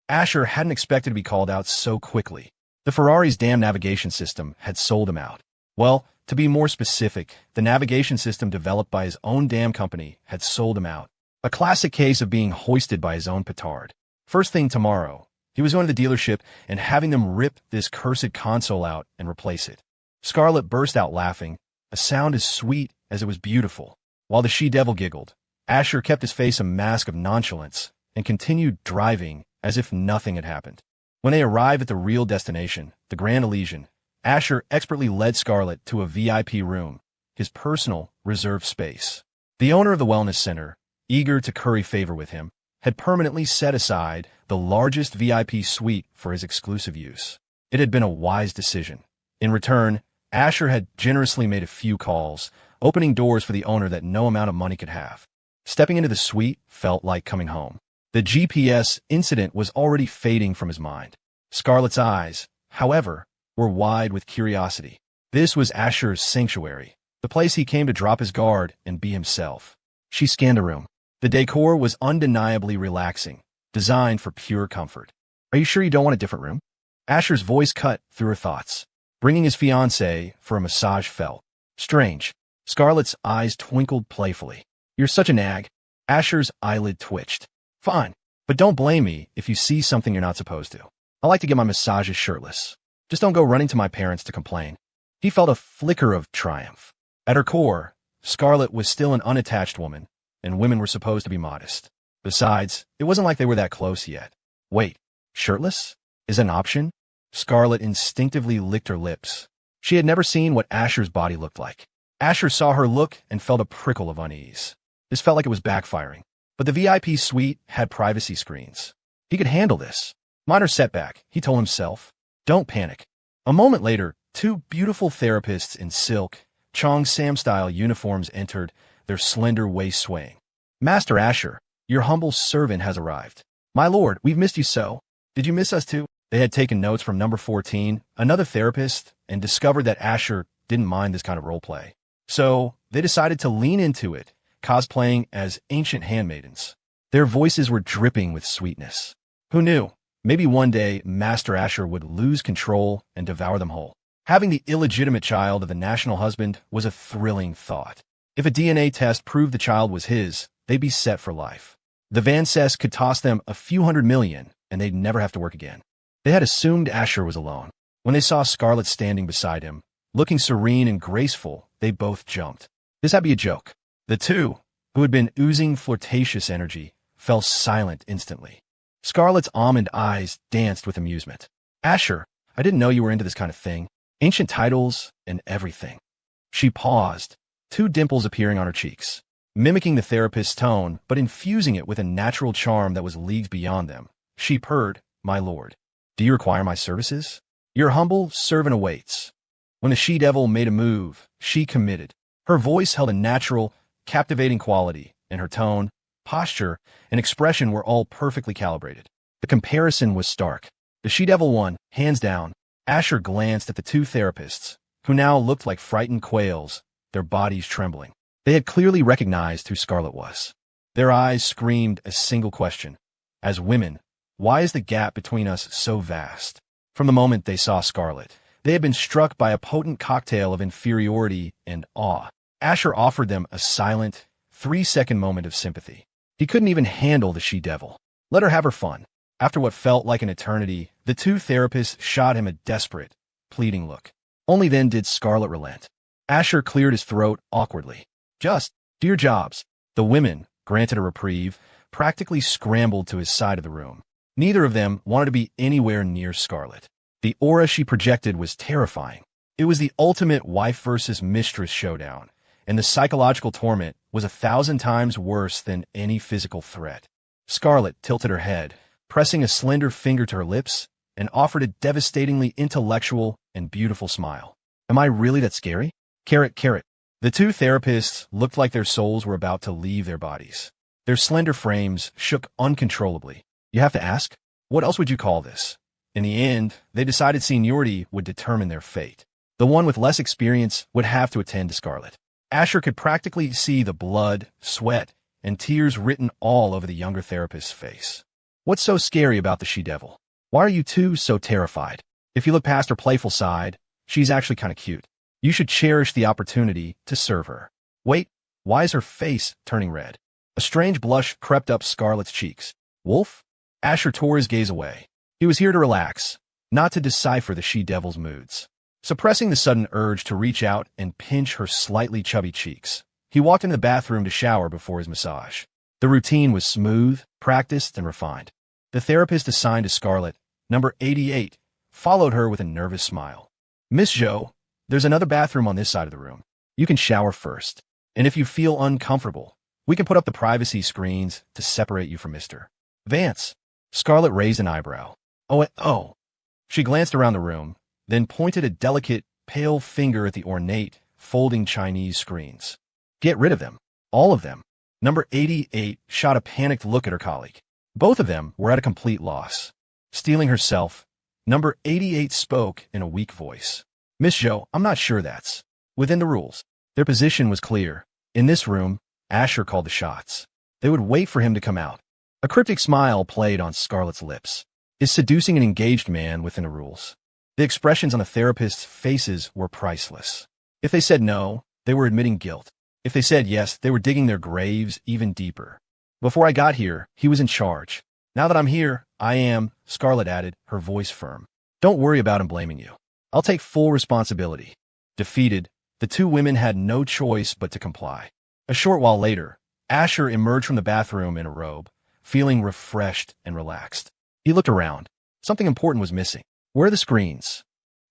Asher hadn't expected to be called out so quickly. The Ferrari's damn navigation system had sold him out. Well, to be more specific, the navigation system developed by his own damn company had sold him out. A classic case of being hoisted by his own petard. First thing tomorrow, he was going to the dealership and having them rip this cursed console out and replace it. Scarlett burst out laughing, a sound as sweet as it was beautiful. While the she-devil giggled, Asher kept his face a mask of nonchalance and continued driving as if nothing had happened. When they arrived at the real destination, the Grand Elysian, Asher expertly led Scarlett to a VIP room, his personal, reserved space. The owner of the wellness center, eager to curry favor with him, had permanently set aside the largest VIP suite for his exclusive use. It had been a wise decision. In return, Asher had generously made a few calls, opening doors for the owner that no amount of money could have. Stepping into the suite felt like coming home. The GPS incident was already fading from his mind. Scarlett's eyes, however, were wide with curiosity. This was Asher's sanctuary, the place he came to drop his guard and be himself. She scanned the room. The decor was undeniably relaxing, designed for pure comfort. "Are you sure you don't want a different room?" Asher's voice cut through her thoughts. Bringing his fiancée for a massage felt strange. Scarlett's eyes twinkled playfully. "You're such a nag." Asher's eyelid twitched. "Fine, but don't blame me if you see something you're not supposed to. I like to get my massages shirtless. Just don't go running to my parents to complain." He felt a flicker of triumph. At her core, Scarlett was still an unattached woman, and women were supposed to be modest. Besides, it wasn't like they were that close yet. Wait, shirtless? Is that an option? Scarlett instinctively licked her lips. She had never seen what Asher's body looked like. Asher saw her look and felt a prickle of unease. This felt like it was backfiring. But the VIP suite had privacy screens. He could handle this. Minor setback, he told himself. Don't panic. A moment later, two beautiful therapists in silk, Chong Sam-style uniforms entered, their slender waist swaying. "Master Asher, your humble servant has arrived." "My lord, we've missed you so. Did you miss us too?" They had taken notes from number 14, another therapist, and discovered that Asher didn't mind this kind of roleplay. So they decided to lean into it, cosplaying as ancient handmaidens. Their voices were dripping with sweetness. Who knew? Maybe one day Master Asher would lose control and devour them whole. Having the illegitimate child of the national husband was a thrilling thought. If a DNA test proved the child was his, they'd be set for life. The Van Cess could toss them a few $100 million, and they'd never have to work again. They had assumed Asher was alone. When they saw Scarlett standing beside him, looking serene and graceful, they both jumped. This had to be a joke. The two, who had been oozing flirtatious energy, fell silent instantly. Scarlett's almond eyes danced with amusement. "Asher, I didn't know you were into this kind of thing. Ancient titles and everything." She paused, two dimples appearing on her cheeks, mimicking the therapist's tone, but infusing it with a natural charm that was leagues beyond them. She purred, "My lord, do you require my services? Your humble servant awaits." When the she-devil made a move, she committed. Her voice held a natural, captivating quality, and her tone, posture, and expression were all perfectly calibrated. The comparison was stark. The she-devil won, hands down. Asher glanced at the two therapists, who now looked like frightened quails, their bodies trembling. They had clearly recognized who Scarlett was. Their eyes screamed a single question. As women, why is the gap between us so vast? From the moment they saw Scarlett, they had been struck by a potent cocktail of inferiority and awe. Asher offered them a silent, 3-second moment of sympathy. He couldn't even handle the she-devil. Let her have her fun. After what felt like an eternity, the two therapists shot him a desperate, pleading look. Only then did Scarlett relent. Asher cleared his throat awkwardly. "Just do your jobs." The women, granted a reprieve, practically scrambled to his side of the room. Neither of them wanted to be anywhere near Scarlett. The aura she projected was terrifying. It was the ultimate wife versus mistress showdown, and the psychological torment was 1,000 times worse than any physical threat. Scarlett tilted her head, pressing a slender finger to her lips, and offered a devastatingly intellectual and beautiful smile. "Am I really that scary?" Carrot. The two therapists looked like their souls were about to leave their bodies. Their slender frames shook uncontrollably. "You have to ask? What else would you call this?" In the end, they decided seniority would determine their fate. The one with less experience would have to attend to Scarlett. Asher could practically see the blood, sweat, and tears written all over the younger therapist's face. "What's so scary about the she-devil? Why are you two so terrified? If you look past her playful side, she's actually kind of cute. You should cherish the opportunity to serve her." "Wait, why is her face turning red?" A strange blush crept up Scarlett's cheeks. "Wolf?" Asher tore his gaze away. He was here to relax, not to decipher the she-devil's moods. Suppressing the sudden urge to reach out and pinch her slightly chubby cheeks, he walked into the bathroom to shower before his massage. The routine was smooth, practiced, and refined. The therapist assigned to Scarlett, number 88, followed her with a nervous smile. "Miss Zhou, there's another bathroom on this side of the room. You can shower first. And if you feel uncomfortable, we can put up the privacy screens to separate you from Mr. Vance." Scarlett raised an eyebrow. Oh. She glanced around the room, then pointed a delicate, pale finger at the ornate, folding Chinese screens. Get rid of them. All of them. Number 88 shot a panicked look at her colleague. Both of them were at a complete loss. Steeling herself, Number 88 spoke in a weak voice. Miss Zhou, I'm not sure that's within the rules. Their position was clear. In this room, Asher called the shots. They would wait for him to come out. A cryptic smile played on Scarlett's lips. Is seducing an engaged man within the rules? The expressions on the therapist's faces were priceless. If they said no, they were admitting guilt. If they said yes, they were digging their graves even deeper. Before I got here, he was in charge. Now that I'm here, I am, Scarlett added, her voice firm. Don't worry about him blaming you. I'll take full responsibility. Defeated, the two women had no choice but to comply. A short while later, Asher emerged from the bathroom in a robe, feeling refreshed and relaxed. He looked around. Something important was missing. Where are the screens?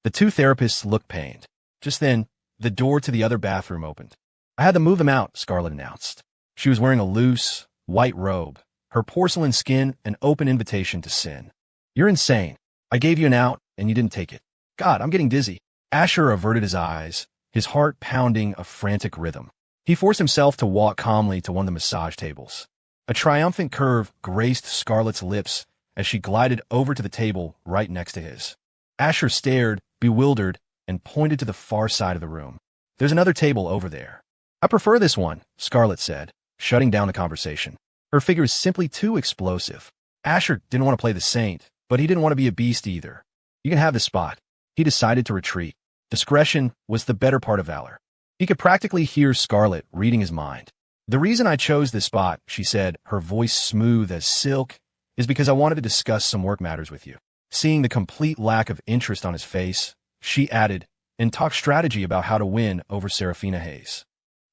The two therapists looked pained. Just then, the door to the other bathroom opened. I had to move them out, Scarlett announced. She was wearing a loose, white robe, her porcelain skin an open invitation to sin. You're insane. I gave you an out, and you didn't take it. God, I'm getting dizzy. Asher averted his eyes, his heart pounding a frantic rhythm. He forced himself to walk calmly to one of the massage tables. A triumphant curve graced Scarlett's lips as she glided over to the table right next to his. Asher stared, bewildered, and pointed to the far side of the room. There's another table over there. I prefer this one, Scarlett said, shutting down the conversation. Her figure is simply too explosive. Asher didn't want to play the saint, but he didn't want to be a beast either. You can have the spot. He decided to retreat. Discretion was the better part of valor. He could practically hear Scarlett reading his mind. The reason I chose this spot, she said, her voice smooth as silk, is because I wanted to discuss some work matters with you. Seeing the complete lack of interest on his face, she added, and talk strategy about how to win over Serafina Hayes.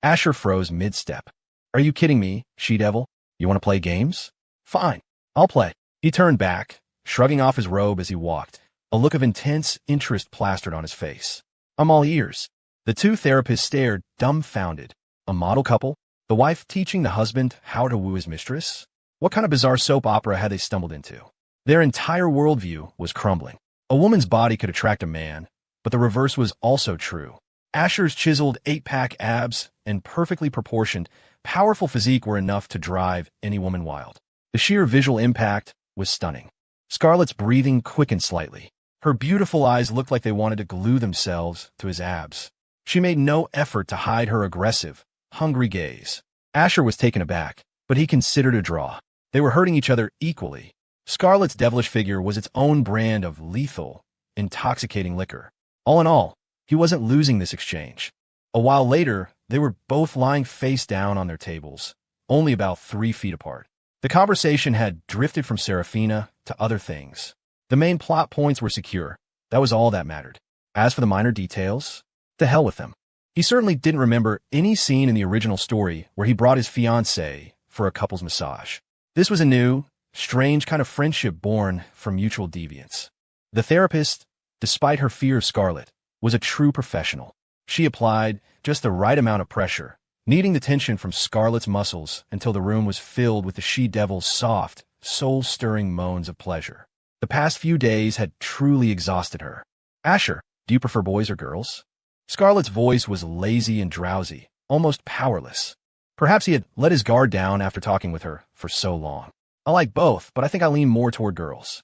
Asher froze mid-step. Are you kidding me, she-devil? You want to play games? Fine, I'll play. He turned back, shrugging off his robe as he walked, a look of intense interest plastered on his face. I'm all ears. The two therapists stared, dumbfounded. A model couple? The wife teaching the husband how to woo his mistress? What kind of bizarre soap opera had they stumbled into? Their entire worldview was crumbling. A woman's body could attract a man, but the reverse was also true. Asher's chiseled 8-pack abs and perfectly proportioned, powerful physique were enough to drive any woman wild. The sheer visual impact was stunning. Scarlett's breathing quickened slightly. Her beautiful eyes looked like they wanted to glue themselves to his abs. She made no effort to hide her aggressive, hungry gaze. Asher was taken aback, but he considered a draw. They were hurting each other equally. Scarlett's devilish figure was its own brand of lethal, intoxicating liquor. All in all, he wasn't losing this exchange. A while later, they were both lying face down on their tables, only about 3 feet apart. The conversation had drifted from Serafina to other things. The main plot points were secure. That was all that mattered. As for the minor details, to hell with them. He certainly didn't remember any scene in the original story where he brought his fiancée for a couple's massage. This was a new, strange kind of friendship born from mutual deviance. The therapist, despite her fear of Scarlett, was a true professional. She applied just the right amount of pressure, kneading the tension from Scarlett's muscles until the room was filled with the she-devil's soft, soul-stirring moans of pleasure. The past few days had truly exhausted her. Asher, do you prefer boys or girls? Scarlett's voice was lazy and drowsy, almost powerless. Perhaps he had let his guard down after talking with her for so long. I like both, but I think I lean more toward girls.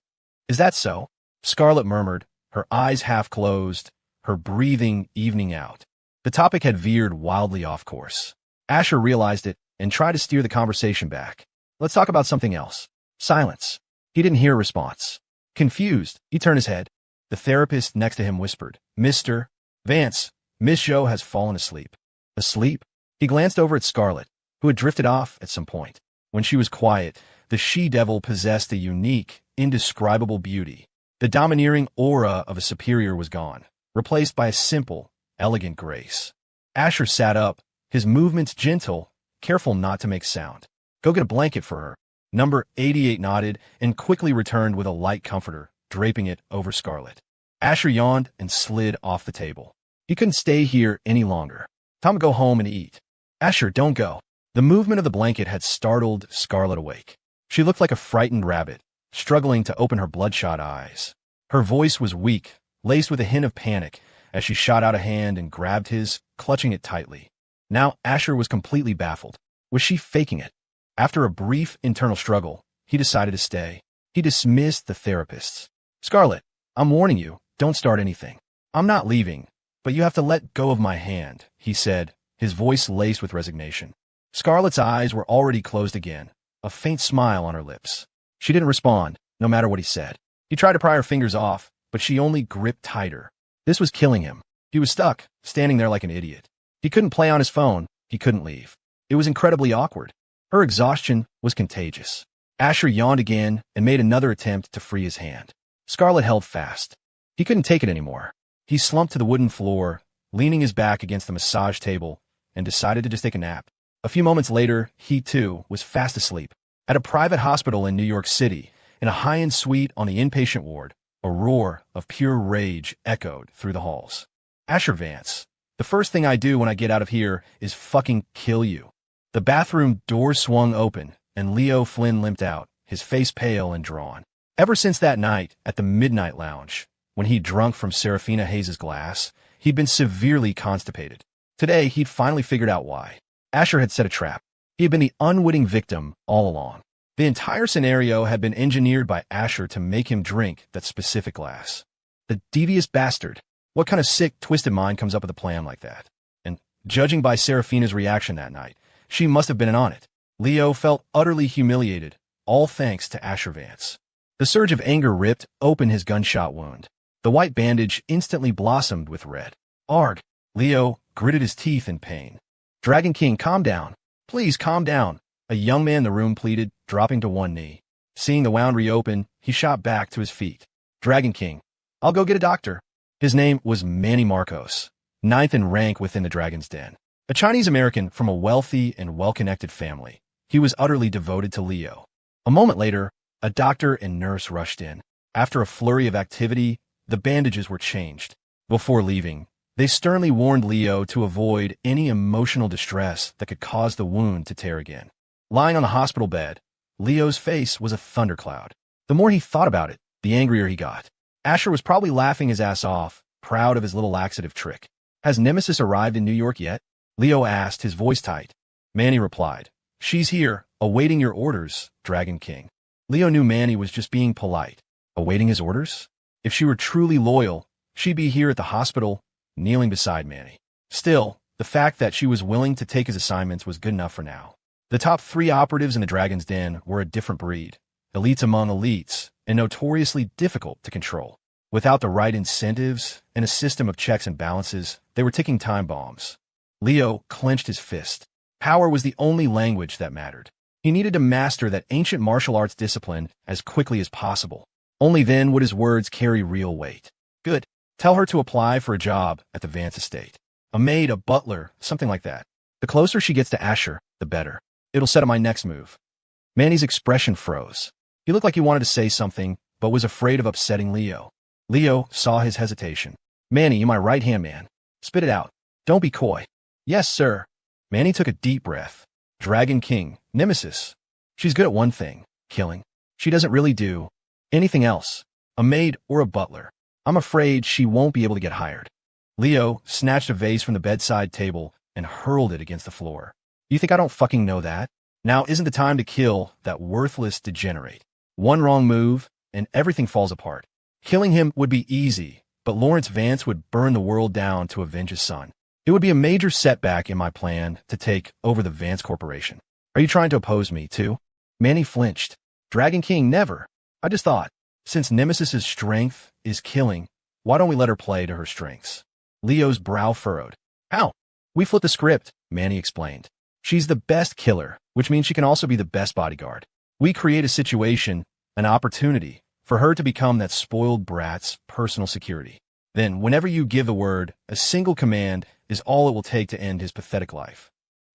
Is that so? Scarlett murmured, her eyes half closed, her breathing evening out. The topic had veered wildly off course. Asher realized it and tried to steer the conversation back. Let's talk about something else. Silence. He didn't hear a response. Confused, he turned his head. The therapist next to him whispered, Mr. Vance, Miss Zhou has fallen asleep. Asleep? He glanced over at Scarlett, who had drifted off at some point. When she was quiet, the she-devil possessed a unique, indescribable beauty. The domineering aura of a superior was gone, replaced by a simple, elegant grace. Asher sat up, his movements gentle, careful not to make sound. Go get a blanket for her. Number 88 nodded and quickly returned with a light comforter, draping it over Scarlett. Asher yawned and slid off the table. He couldn't stay here any longer. Time to go home and eat. Asher, don't go. The movement of the blanket had startled Scarlett awake. She looked like a frightened rabbit, struggling to open her bloodshot eyes. Her voice was weak, laced with a hint of panic, as she shot out a hand and grabbed his, clutching it tightly. Now Asher was completely baffled. Was she faking it? After a brief internal struggle, he decided to stay. He dismissed the therapists. "Scarlett, I'm warning you, don't start anything. I'm not leaving, but you have to let go of my hand," he said, his voice laced with resignation. Scarlett's eyes were already closed again, a faint smile on her lips. She didn't respond, no matter what he said. He tried to pry her fingers off, but she only gripped tighter. This was killing him. He was stuck, standing there like an idiot. He couldn't play on his phone, he couldn't leave. It was incredibly awkward. Her exhaustion was contagious. Asher yawned again and made another attempt to free his hand. Scarlett held fast. He couldn't take it anymore. He slumped to the wooden floor, leaning his back against the massage table, and decided to just take a nap. A few moments later, he too was fast asleep. At a private hospital in New York City, in a high-end suite on the inpatient ward, a roar of pure rage echoed through the halls. "Asher Vance, the first thing I do when I get out of here is fucking kill you." The bathroom door swung open, and Leo Flynn limped out, his face pale and drawn. Ever since that night at the Midnight Lounge, when he'd drunk from Serafina Hayes' glass, he'd been severely constipated. Today, he'd finally figured out why. Asher had set a trap. He had been the unwitting victim all along. The entire scenario had been engineered by Asher to make him drink that specific glass. The devious bastard. What kind of sick, twisted mind comes up with a plan like that? And judging by Serafina's reaction that night, she must have been in on it. Leo felt utterly humiliated, all thanks to Asher Vance. The surge of anger ripped open his gunshot wound. The white bandage instantly blossomed with red. "Arg!" Leo gritted his teeth in pain. "Dragon King, calm down. Please calm down," a young man in the room pleaded, dropping to one knee. Seeing the wound reopen, he shot back to his feet. "Dragon King, I'll go get a doctor." His name was Manny Marcos, ninth in rank within the Dragon's Den. A Chinese-American from a wealthy and well-connected family, he was utterly devoted to Leo. A moment later, a doctor and nurse rushed in. After a flurry of activity, the bandages were changed. Before leaving, they sternly warned Leo to avoid any emotional distress that could cause the wound to tear again. Lying on the hospital bed, Leo's face was a thundercloud. The more he thought about it, the angrier he got. Asher was probably laughing his ass off, proud of his little laxative trick. "Has Nemesis arrived in New York yet?" Leo asked, his voice tight. Manny replied, "She's here, awaiting your orders, Dragon King." Leo knew Manny was just being polite. Awaiting his orders? If she were truly loyal, she'd be here at the hospital, kneeling beside Manny. Still, the fact that she was willing to take his assignments was good enough for now. The top 3 operatives in the Dragon's Den were a different breed, elites among elites, and notoriously difficult to control. Without the right incentives and a system of checks and balances, they were ticking time bombs. Leo clenched his fist. Power was the only language that mattered. He needed to master that ancient martial arts discipline as quickly as possible. Only then would his words carry real weight. "Good. Tell her to apply for a job at the Vance estate. A maid, a butler, something like that. The closer she gets to Asher, the better. It'll set up my next move." Manny's expression froze. He looked like he wanted to say something, but was afraid of upsetting Leo. Leo saw his hesitation. "Manny, you're my right-hand man. Spit it out. Don't be coy." "Yes, sir." Manny took a deep breath. "Dragon King, Nemesis. She's good at one thing, killing. She doesn't really do anything else. A maid or a butler. I'm afraid she won't be able to get hired." Leo snatched a vase from the bedside table and hurled it against the floor. "You think I don't fucking know that? Now isn't the time to kill that worthless degenerate. One wrong move, and everything falls apart. Killing him would be easy, but Lawrence Vance would burn the world down to avenge his son. It would be a major setback in my plan to take over the Vance Corporation. Are you trying to oppose me, too?" Manny flinched. "Dragon King, never. I just thought, since Nemesis's strength is killing, why don't we let her play to her strengths?" Leo's brow furrowed. "How?" "We flipped the script," Manny explained. "She's the best killer, which means she can also be the best bodyguard. We create a situation, an opportunity, for her to become that spoiled brat's personal security. Then, whenever you give the word, a single command is all it will take to end his pathetic life."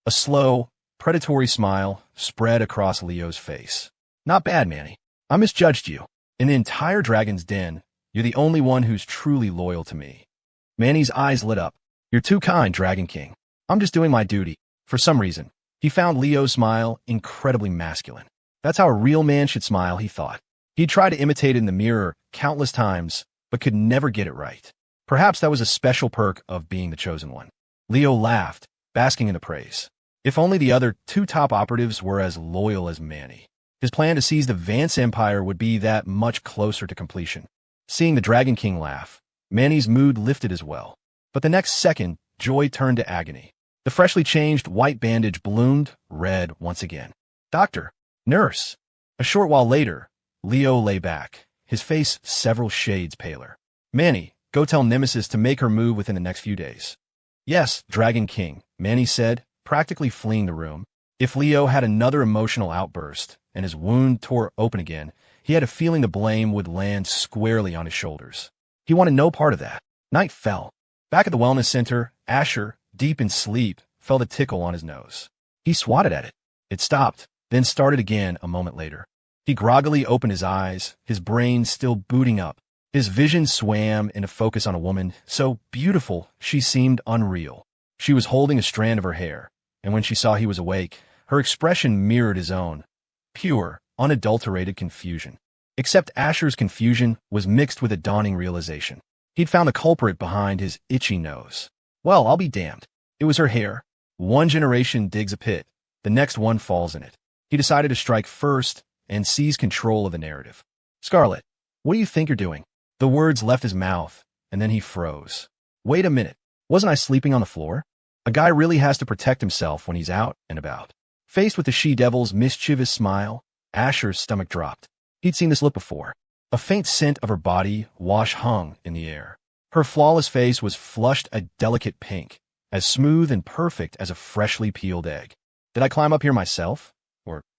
A slow, predatory smile spread across Leo's face. "Not bad, Manny. I misjudged you. In the entire Dragon's Den, you're the only one who's truly loyal to me." Manny's eyes lit up. "You're too kind, Dragon King. I'm just doing my duty." For some reason, he found Leo's smile incredibly masculine. That's how a real man should smile, he thought. He'd tried to imitate it in the mirror countless times, but could never get it right. Perhaps that was a special perk of being the chosen one. Leo laughed, basking in the praise. If only the other two top operatives were as loyal as Manny. His plan to seize the Vance Empire would be that much closer to completion. Seeing the Dragon King laugh, Manny's mood lifted as well. But the next second, joy turned to agony. The freshly changed white bandage bloomed red once again. Doctor, nurse. A short while later, Leo lay back, his face several shades paler. Manny, go tell Nemesis to make her move within the next few days. Yes, Dragon King, Manny said, practically fleeing the room. If Leo had another emotional outburst and his wound tore open again, he had a feeling the blame would land squarely on his shoulders. He wanted no part of that. Night fell. Back at the wellness center, Asher, deep in sleep, felt a tickle on his nose. He swatted at it. It stopped, then started again a moment later. He groggily opened his eyes, his brain still booting up. His vision swam into focus on a woman, so beautiful she seemed unreal. She was holding a strand of her hair, and when she saw he was awake, her expression mirrored his own. Pure, unadulterated confusion. Except Asher's confusion was mixed with a dawning realization. He'd found the culprit behind his itchy nose. Well, I'll be damned. It was her hair. One generation digs a pit, the next one falls in it. He decided to strike first and seize control of the narrative. Scarlet, what do you think you're doing? The words left his mouth, and then he froze. Wait a minute. Wasn't I sleeping on the floor? A guy really has to protect himself when he's out and about. Faced with the she-devil's mischievous smile, Asher's stomach dropped. He'd seen this look before. A faint scent of her body wash hung in the air. Her flawless face was flushed a delicate pink, as smooth and perfect as a freshly peeled egg. Did I climb up here myself?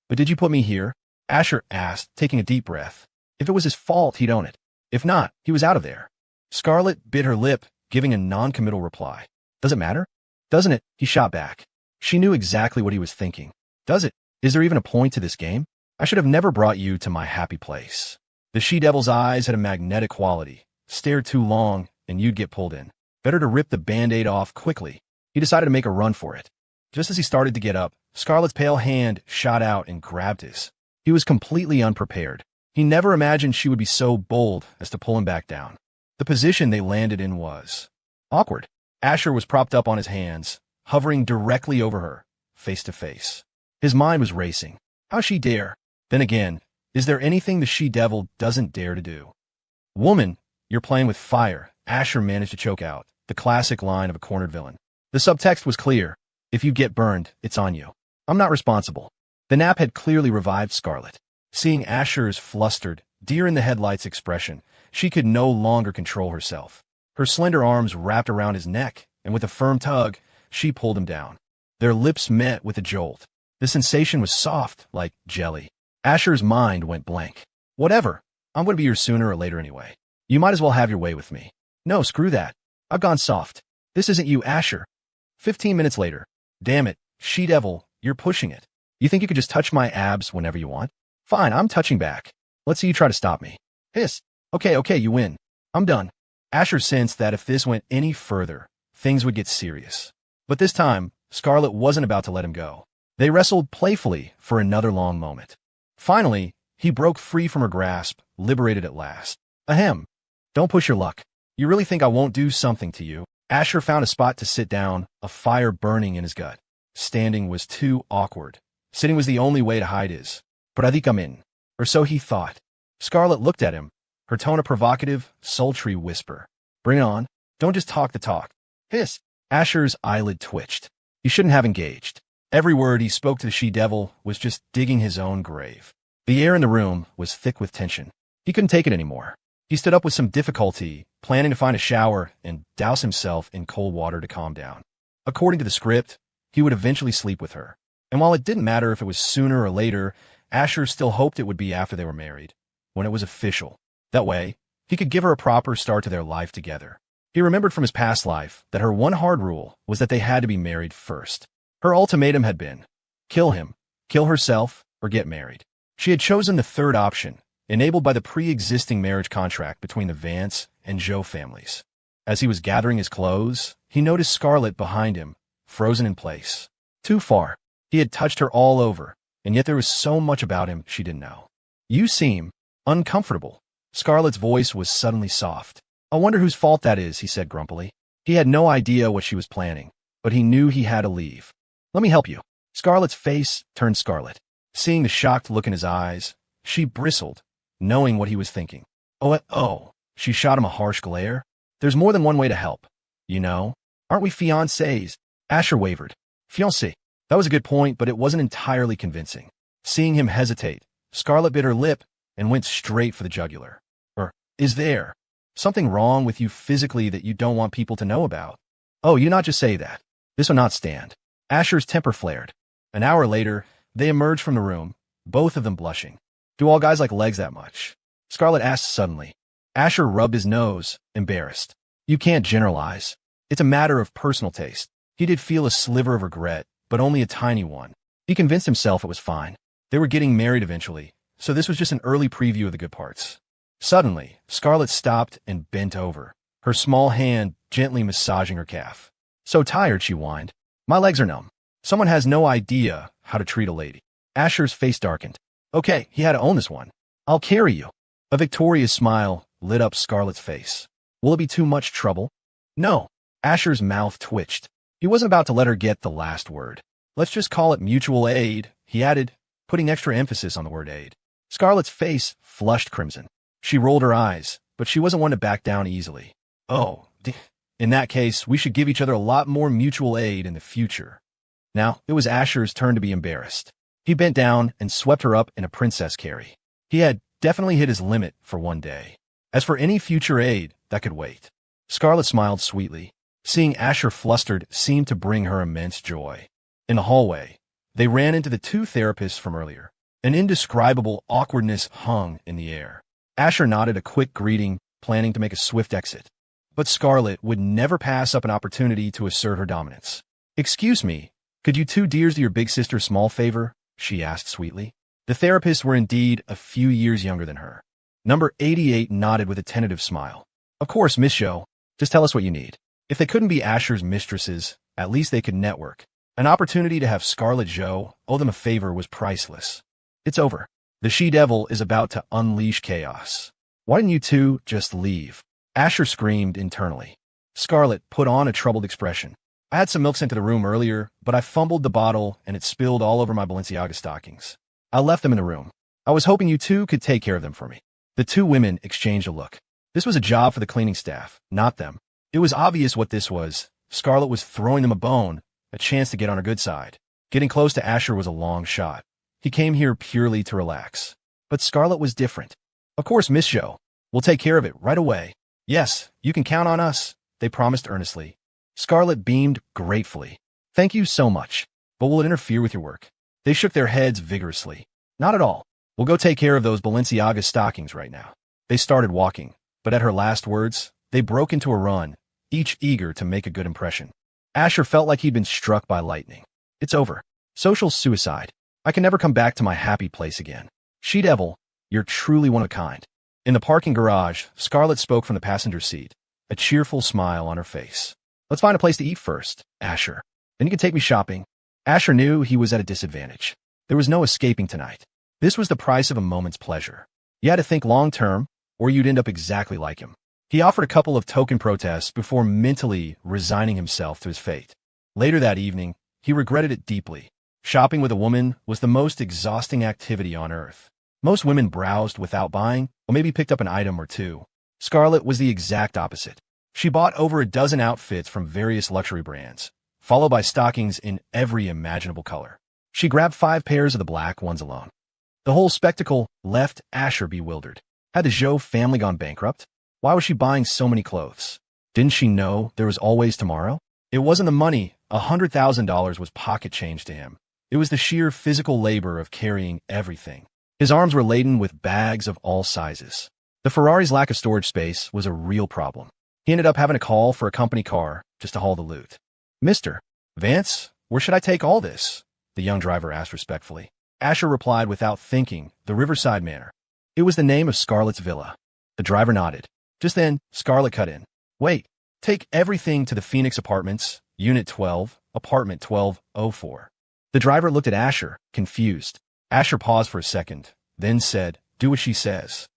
But did you put me here? Asher asked, taking a deep breath. If it was his fault, he'd own it. If not, he was out of there. Scarlet bit her lip, giving a non-committal reply. Does it matter? Doesn't it? He shot back. She knew exactly what he was thinking. Does it? Is there even a point to this game? I should have never brought you to my happy place. The she-devil's eyes had a magnetic quality. Stare too long, and you'd get pulled in. Better to rip the Band-Aid off quickly. He decided to make a run for it. Just as he started to get up, Scarlet's pale hand shot out and grabbed his. He was completely unprepared. He never imagined she would be so bold as to pull him back down. The position they landed in was awkward. Asher was propped up on his hands, hovering directly over her, face to face. His mind was racing. How she dare? Then again, is there anything the she-devil doesn't dare to do? Woman, you're playing with fire, Asher managed to choke out, the classic line of a cornered villain. The subtext was clear. If you get burned, it's on you. I'm not responsible. The nap had clearly revived Scarlet. Seeing Asher's flustered, deer-in-the-headlights expression, she could no longer control herself. Her slender arms wrapped around his neck, and with a firm tug, she pulled him down. Their lips met with a jolt. The sensation was soft, like jelly. Asher's mind went blank. Whatever. I'm going to be here sooner or later anyway. You might as well have your way with me. No, screw that. I've gone soft. This isn't you, Asher. 15 minutes later. Damn it, she-devil, you're pushing it. You think you could just touch my abs whenever you want? Fine, I'm touching back. Let's see you try to stop me. Hiss. Okay, you win. I'm done. Asher sensed that if this went any further, things would get serious. But this time, Scarlet wasn't about to let him go. They wrestled playfully for another long moment. Finally, he broke free from her grasp, liberated at last. Ahem. Don't push your luck. You really think I won't do something to you? Asher found a spot to sit down, a fire burning in his gut. Standing was too awkward. Sitting was the only way to hide his. But I think I'm in. Or so he thought. Scarlet looked at him, her tone a provocative, sultry whisper. Bring it on. Don't just talk the talk. Hiss. Asher's eyelid twitched. He shouldn't have engaged. Every word he spoke to the she-devil was just digging his own grave. The air in the room was thick with tension. He couldn't take it anymore. He stood up with some difficulty, planning to find a shower and douse himself in cold water to calm down. According to the script, he would eventually sleep with her. And while it didn't matter if it was sooner or later, Asher still hoped it would be after they were married, when it was official. That way, he could give her a proper start to their life together. He remembered from his past life that her one hard rule was that they had to be married first. Her ultimatum had been, kill him, kill herself, or get married. She had chosen the third option, enabled by the pre-existing marriage contract between the Vance and Joe families. As he was gathering his clothes, he noticed Scarlet behind him, frozen in place. Too far. He had touched her all over, and yet there was so much about him she didn't know. You seem uncomfortable. Scarlet's voice was suddenly soft. I wonder whose fault that is, he said grumpily. He had no idea what she was planning, but he knew he had to leave. Let me help you. Scarlett's face turned scarlet. Seeing the shocked look in his eyes, she bristled, knowing what he was thinking. Oh, she shot him a harsh glare. There's more than one way to help. You know, aren't we fiancés? Asher wavered. Fiancé. That was a good point, but it wasn't entirely convincing. Seeing him hesitate, Scarlett bit her lip and went straight for the jugular. Is there something wrong with you physically that you don't want people to know about? Oh, you not just say that. This will not stand. Asher's temper flared. An hour later, they emerged from the room, both of them blushing. Do all guys like legs that much? Scarlett asked suddenly. Asher rubbed his nose, embarrassed. You can't generalize. It's a matter of personal taste. He did feel a sliver of regret, but only a tiny one. He convinced himself it was fine. They were getting married eventually, so this was just an early preview of the good parts. Suddenly, Scarlett stopped and bent over, her small hand gently massaging her calf. So tired, she whined. My legs are numb. Someone has no idea how to treat a lady. Asher's face darkened. Okay, he had to own this one. I'll carry you. A victorious smile lit up Scarlett's face. Will it be too much trouble? No. Asher's mouth twitched. He wasn't about to let her get the last word. Let's just call it mutual aid, he added, putting extra emphasis on the word aid. Scarlett's face flushed crimson. She rolled her eyes, but she wasn't one to back down easily. Oh, in that case, we should give each other a lot more mutual aid in the future. Now, it was Asher's turn to be embarrassed. He bent down and swept her up in a princess carry. He had definitely hit his limit for one day. As for any future aid, that could wait. Scarlett smiled sweetly. Seeing Asher flustered seemed to bring her immense joy. In the hallway, they ran into the two therapists from earlier. An indescribable awkwardness hung in the air. Asher nodded a quick greeting, planning to make a swift exit. But Scarlett would never pass up an opportunity to assert her dominance. Excuse me, could you two dears do your big sister a small favor? She asked sweetly. The therapists were indeed a few years younger than her. Number 88 nodded with a tentative smile. Of course, Miss Jo. Just tell us what you need. If they couldn't be Asher's mistresses, at least they could network. An opportunity to have Scarlett Jo owe them a favor was priceless. It's over. The she-devil is about to unleash chaos. Why didn't you two just leave? Asher screamed internally. Scarlett put on a troubled expression. I had some milk sent to the room earlier, but I fumbled the bottle and it spilled all over my Balenciaga stockings. I left them in the room. I was hoping you two could take care of them for me. The two women exchanged a look. This was a job for the cleaning staff, not them. It was obvious what this was. Scarlett was throwing them a bone, a chance to get on her good side. Getting close to Asher was a long shot. He came here purely to relax. But Scarlett was different. Of course, Miss Jo. We'll take care of it right away. Yes, you can count on us, they promised earnestly. Scarlett beamed gratefully. Thank you so much. But will it interfere with your work? They shook their heads vigorously. Not at all. We'll go take care of those Balenciaga stockings right now. They started walking, but at her last words, they broke into a run, each eager to make a good impression. Asher felt like he'd been struck by lightning. It's over. Social suicide. I can never come back to my happy place again. She-devil, you're truly one of a kind. In the parking garage, Scarlett spoke from the passenger seat, a cheerful smile on her face. Let's find a place to eat first, Asher. Then you can take me shopping. Asher knew he was at a disadvantage. There was no escaping tonight. This was the price of a moment's pleasure. You had to think long-term, or you'd end up exactly like him. He offered a couple of token protests before mentally resigning himself to his fate. Later that evening, he regretted it deeply. Shopping with a woman was the most exhausting activity on earth. Most women browsed without buying, or maybe picked up an item or two. Scarlett was the exact opposite. She bought over a dozen outfits from various luxury brands, followed by stockings in every imaginable color. She grabbed 5 pairs of the black ones alone. The whole spectacle left Asher bewildered. Had the Jo family gone bankrupt? Why was she buying so many clothes? Didn't she know there was always tomorrow? It wasn't the money. $100,000 was pocket change to him. It was the sheer physical labor of carrying everything. His arms were laden with bags of all sizes. The Ferrari's lack of storage space was a real problem. He ended up having to call for a company car just to haul the loot. Mr. Vance, where should I take all this? The young driver asked respectfully. Asher replied without thinking, the Riverside Manor. It was the name of Scarlett's villa. The driver nodded. Just then, Scarlett cut in. Wait, take everything to the Phoenix Apartments, Unit 12, Apartment 1204. The driver looked at Asher, confused. Asher paused for a second, then said, do what she says.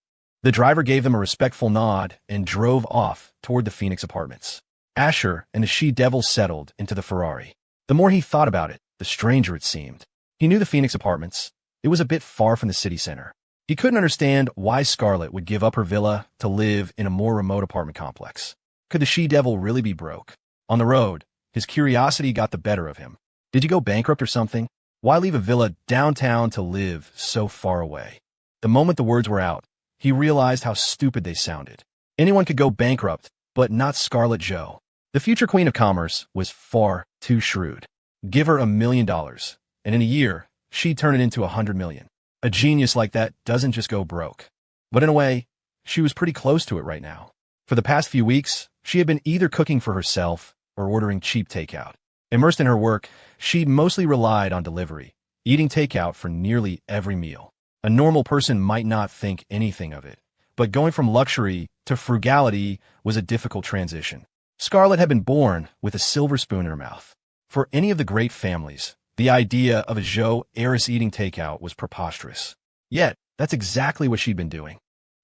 The driver gave them a respectful nod and drove off toward the Phoenix apartments. Asher and the she-devil settled into the Ferrari. The more he thought about it, the stranger it seemed. He knew the Phoenix apartments. It was a bit far from the city center. He couldn't understand why Scarlett would give up her villa to live in a more remote apartment complex. Could the she-devil really be broke? On the road, his curiosity got the better of him. Did you go bankrupt or something? Why leave a villa downtown to live so far away? The moment the words were out, he realized how stupid they sounded. Anyone could go bankrupt, but not Scarlett Jo. The future queen of commerce was far too shrewd. Give her $1 million, and in a year, she'd turn it into $100 million. A genius like that doesn't just go broke. But in a way, she was pretty close to it right now. For the past few weeks, she had been either cooking for herself or ordering cheap takeout. Immersed in her work, she mostly relied on delivery, eating takeout for nearly every meal. A normal person might not think anything of it, but going from luxury to frugality was a difficult transition. Scarlett had been born with a silver spoon in her mouth. For any of the great families, the idea of a Jo heiress eating takeout was preposterous. Yet, that's exactly what she'd been doing.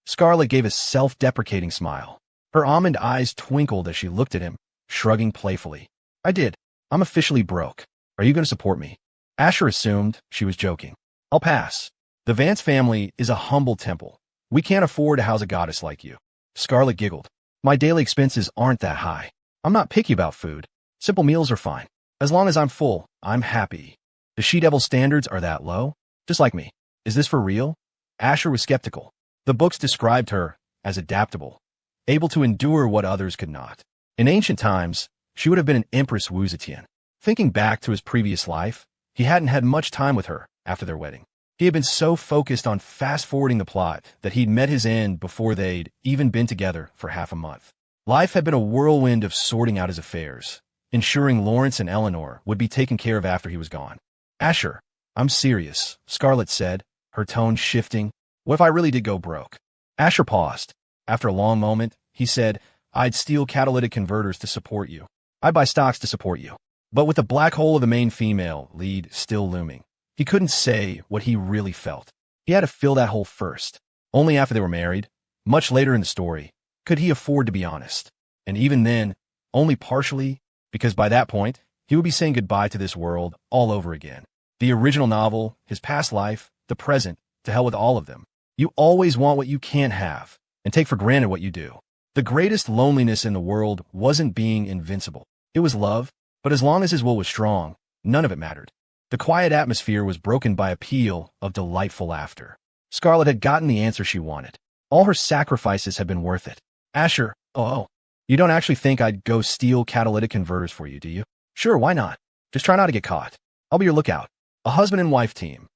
Scarlett gave a self-deprecating smile. Her almond eyes twinkled as she looked at him, shrugging playfully. I did. I'm officially broke. Are you going to support me? Asher assumed she was joking. I'll pass. The Vance family is a humble temple. We can't afford to house a goddess like you. Scarlett giggled. My daily expenses aren't that high. I'm not picky about food. Simple meals are fine. As long as I'm full, I'm happy. The she-devil standards are that low? Just like me. Is this for real? Asher was skeptical. The books described her as adaptable, able to endure what others could not. In ancient times, she would have been an Empress Wu Zetian. Thinking back to his previous life, he hadn't had much time with her after their wedding. He had been so focused on fast-forwarding the plot that he'd met his end before they'd even been together for half a month. Life had been a whirlwind of sorting out his affairs, ensuring Lawrence and Eleanor would be taken care of after he was gone. Asher, I'm serious, Scarlett said, her tone shifting. What if I really did go broke? Asher paused. After a long moment, he said, I'd steal catalytic converters to support you. I'd buy stocks to support you. But with the black hole of the main female lead still looming, he couldn't say what he really felt. He had to fill that hole first. Only after they were married, much later in the story, could he afford to be honest. And even then, only partially, because by that point, he would be saying goodbye to this world all over again. The original novel, his past life, the present, to hell with all of them. You always want what you can't have, and take for granted what you do. The greatest loneliness in the world wasn't being invincible. It was love, but as long as his will was strong, none of it mattered. The quiet atmosphere was broken by a peal of delightful laughter. Scarlett had gotten the answer she wanted. All her sacrifices had been worth it. Asher, you don't actually think I'd go steal catalytic converters for you, do you? Sure, why not? Just try not to get caught. I'll be your lookout. A husband and wife team.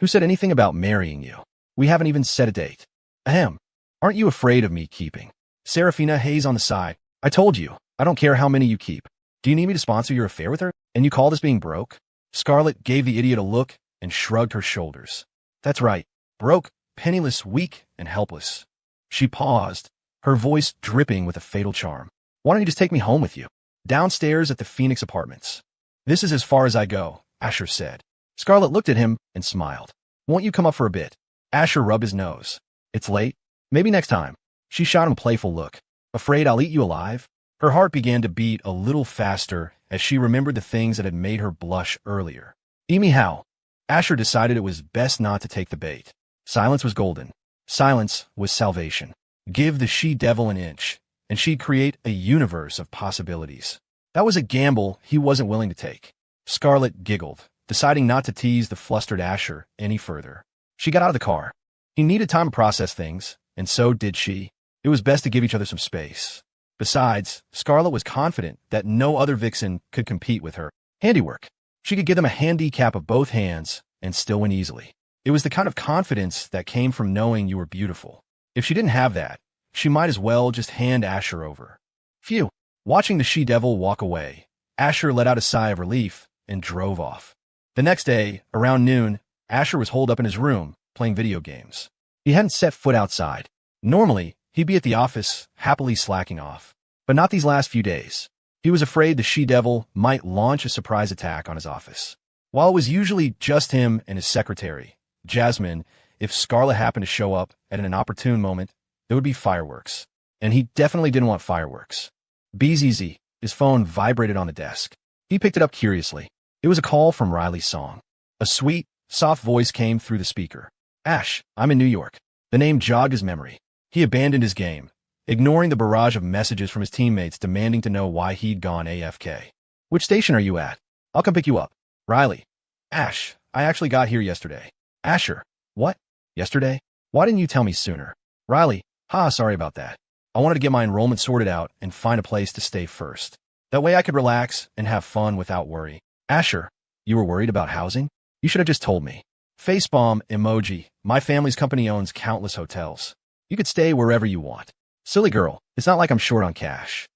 Who said anything about marrying you? We haven't even set a date. Ahem. Aren't you afraid of me keeping? Serafina Hayes on the side. I told you, I don't care how many you keep. Do you need me to sponsor your affair with her? And you call this being broke? Scarlett gave the idiot a look and shrugged her shoulders. That's right. Broke, penniless, weak, and helpless. She paused, her voice dripping with a fatal charm. Why don't you just take me home with you? Downstairs at the Phoenix apartments. This is as far as I go, Asher said. Scarlett looked at him and smiled. Won't you come up for a bit? Asher rubbed his nose. It's late. Maybe next time. She shot him a playful look. Afraid I'll eat you alive? Her heart began to beat a little faster as she remembered the things that had made her blush earlier. Eat me how? Asher decided it was best not to take the bait. Silence was golden. Silence was salvation. Give the she-devil an inch, and she'd create a universe of possibilities. That was a gamble he wasn't willing to take. Scarlett giggled, deciding not to tease the flustered Asher any further. She got out of the car. He needed time to process things, and so did she. It was best to give each other some space. Besides, Scarlett was confident that no other vixen could compete with her handiwork. She could give them a handicap of both hands and still win easily. It was the kind of confidence that came from knowing you were beautiful. If she didn't have that, she might as well just hand Asher over. Phew. Watching the she-devil walk away, Asher let out a sigh of relief and drove off. The next day, around noon, Asher was holed up in his room, playing video games. He hadn't set foot outside. Normally, he'd be at the office, happily slacking off. But not these last few days. He was afraid the she-devil might launch a surprise attack on his office. While it was usually just him and his secretary, Jasmine, if Scarlett happened to show up at an inopportune moment, there would be fireworks. And he definitely didn't want fireworks. BZZ, his phone vibrated on the desk. He picked it up curiously. It was a call from Riley's song. A sweet, soft voice came through the speaker. Ash, I'm in New York. The name jogged his memory. He abandoned his game, ignoring the barrage of messages from his teammates demanding to know why he'd gone AFK. Which station are you at? I'll come pick you up. Riley. Ash, I actually got here yesterday. Asher. What? Yesterday? Why didn't you tell me sooner? Riley. Sorry about that. I wanted to get my enrollment sorted out and find a place to stay first. That way I could relax and have fun without worry. Asher. You were worried about housing? You should have just told me. Facepalm emoji. My family's company owns countless hotels. You could stay wherever you want. Silly girl. It's not like I'm short on cash.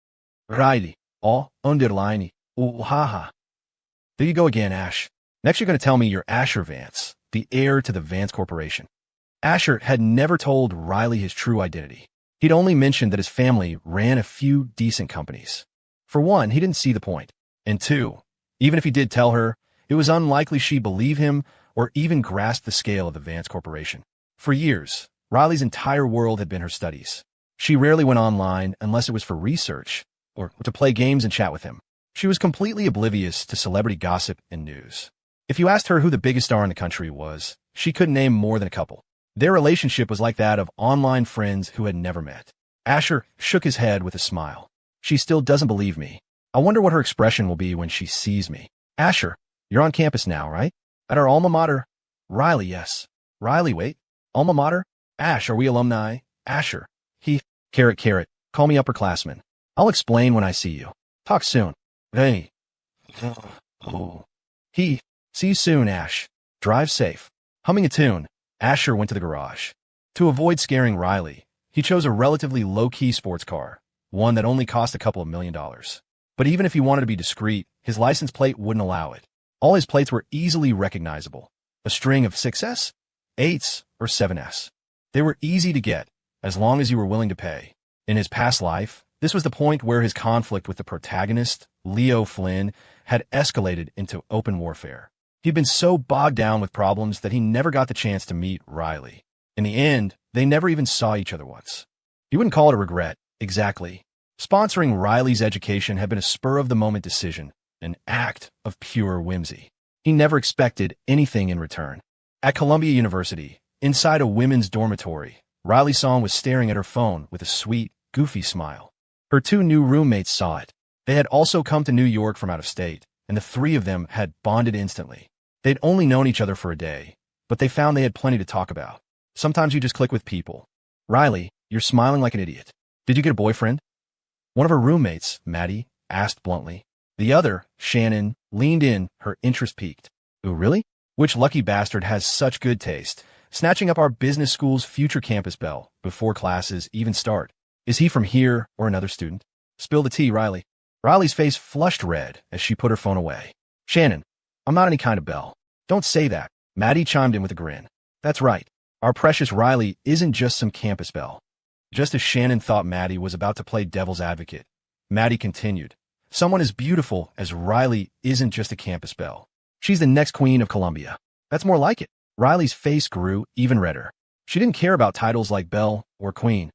Riley. Oh, underline. Haha. There you go again, Ash. Next you're going to tell me you're Asher Vance, the heir to the Vance Corporation. Asher had never told Riley his true identity. He'd only mentioned that his family ran a few decent companies. For one, he didn't see the point. And two, even if he did tell her, it was unlikely she'd believe him or even grasp the scale of the Vance Corporation. For years, Riley's entire world had been her studies. She rarely went online unless it was for research or to play games and chat with him. She was completely oblivious to celebrity gossip and news. If you asked her who the biggest star in the country was, she couldn't name more than a couple. Their relationship was like that of online friends who had never met. Asher shook his head with a smile. She still doesn't believe me. I wonder what her expression will be when she sees me. Asher, you're on campus now, right? At our alma mater? Riley, yes. Riley, wait. Alma mater? Ash, are we alumni? Asher. He, carrot, call me upperclassman. I'll explain when I see you. Talk soon. Hey. Oh. He, see you soon, Ash. Drive safe. Humming a tune, Asher went to the garage. To avoid scaring Riley, he chose a relatively low-key sports car, one that only cost a couple of $1 million. But even if he wanted to be discreet, his license plate wouldn't allow it. All his plates were easily recognizable, a string of 6S, 8s, or 7S. They were easy to get, as long as you were willing to pay. In his past life, this was the point where his conflict with the protagonist, Leo Flynn, had escalated into open warfare. He'd been so bogged down with problems that he never got the chance to meet Riley. In the end, they never even saw each other once. He wouldn't call it a regret, exactly. Sponsoring Riley's education had been a spur-of-the-moment decision, an act of pure whimsy. He never expected anything in return. At Columbia University, inside a women's dormitory, Riley Song was staring at her phone with a sweet, goofy smile. Her two new roommates saw it. They had also come to New York from out of state, and the three of them had bonded instantly. They'd only known each other for a day, but they found they had plenty to talk about. Sometimes you just click with people. Riley, you're smiling like an idiot. Did you get a boyfriend? One of her roommates, Maddie, asked bluntly. The other, Shannon, leaned in, her interest piqued. Ooh, really? Which lucky bastard has such good taste, snatching up our business school's future campus bell before classes even start? Is he from here or another student? Spill the tea, Riley. Riley's face flushed red as she put her phone away. Shannon, I'm not any kind of belle. Don't say that. Maddie chimed in with a grin. That's right. Our precious Riley isn't just some campus belle. Just as Shannon thought Maddie was about to play devil's advocate, Maddie continued. Someone as beautiful as Riley isn't just a campus belle. She's the next queen of Columbia. That's more like it. Riley's face grew even redder. She didn't care about titles like belle or queen.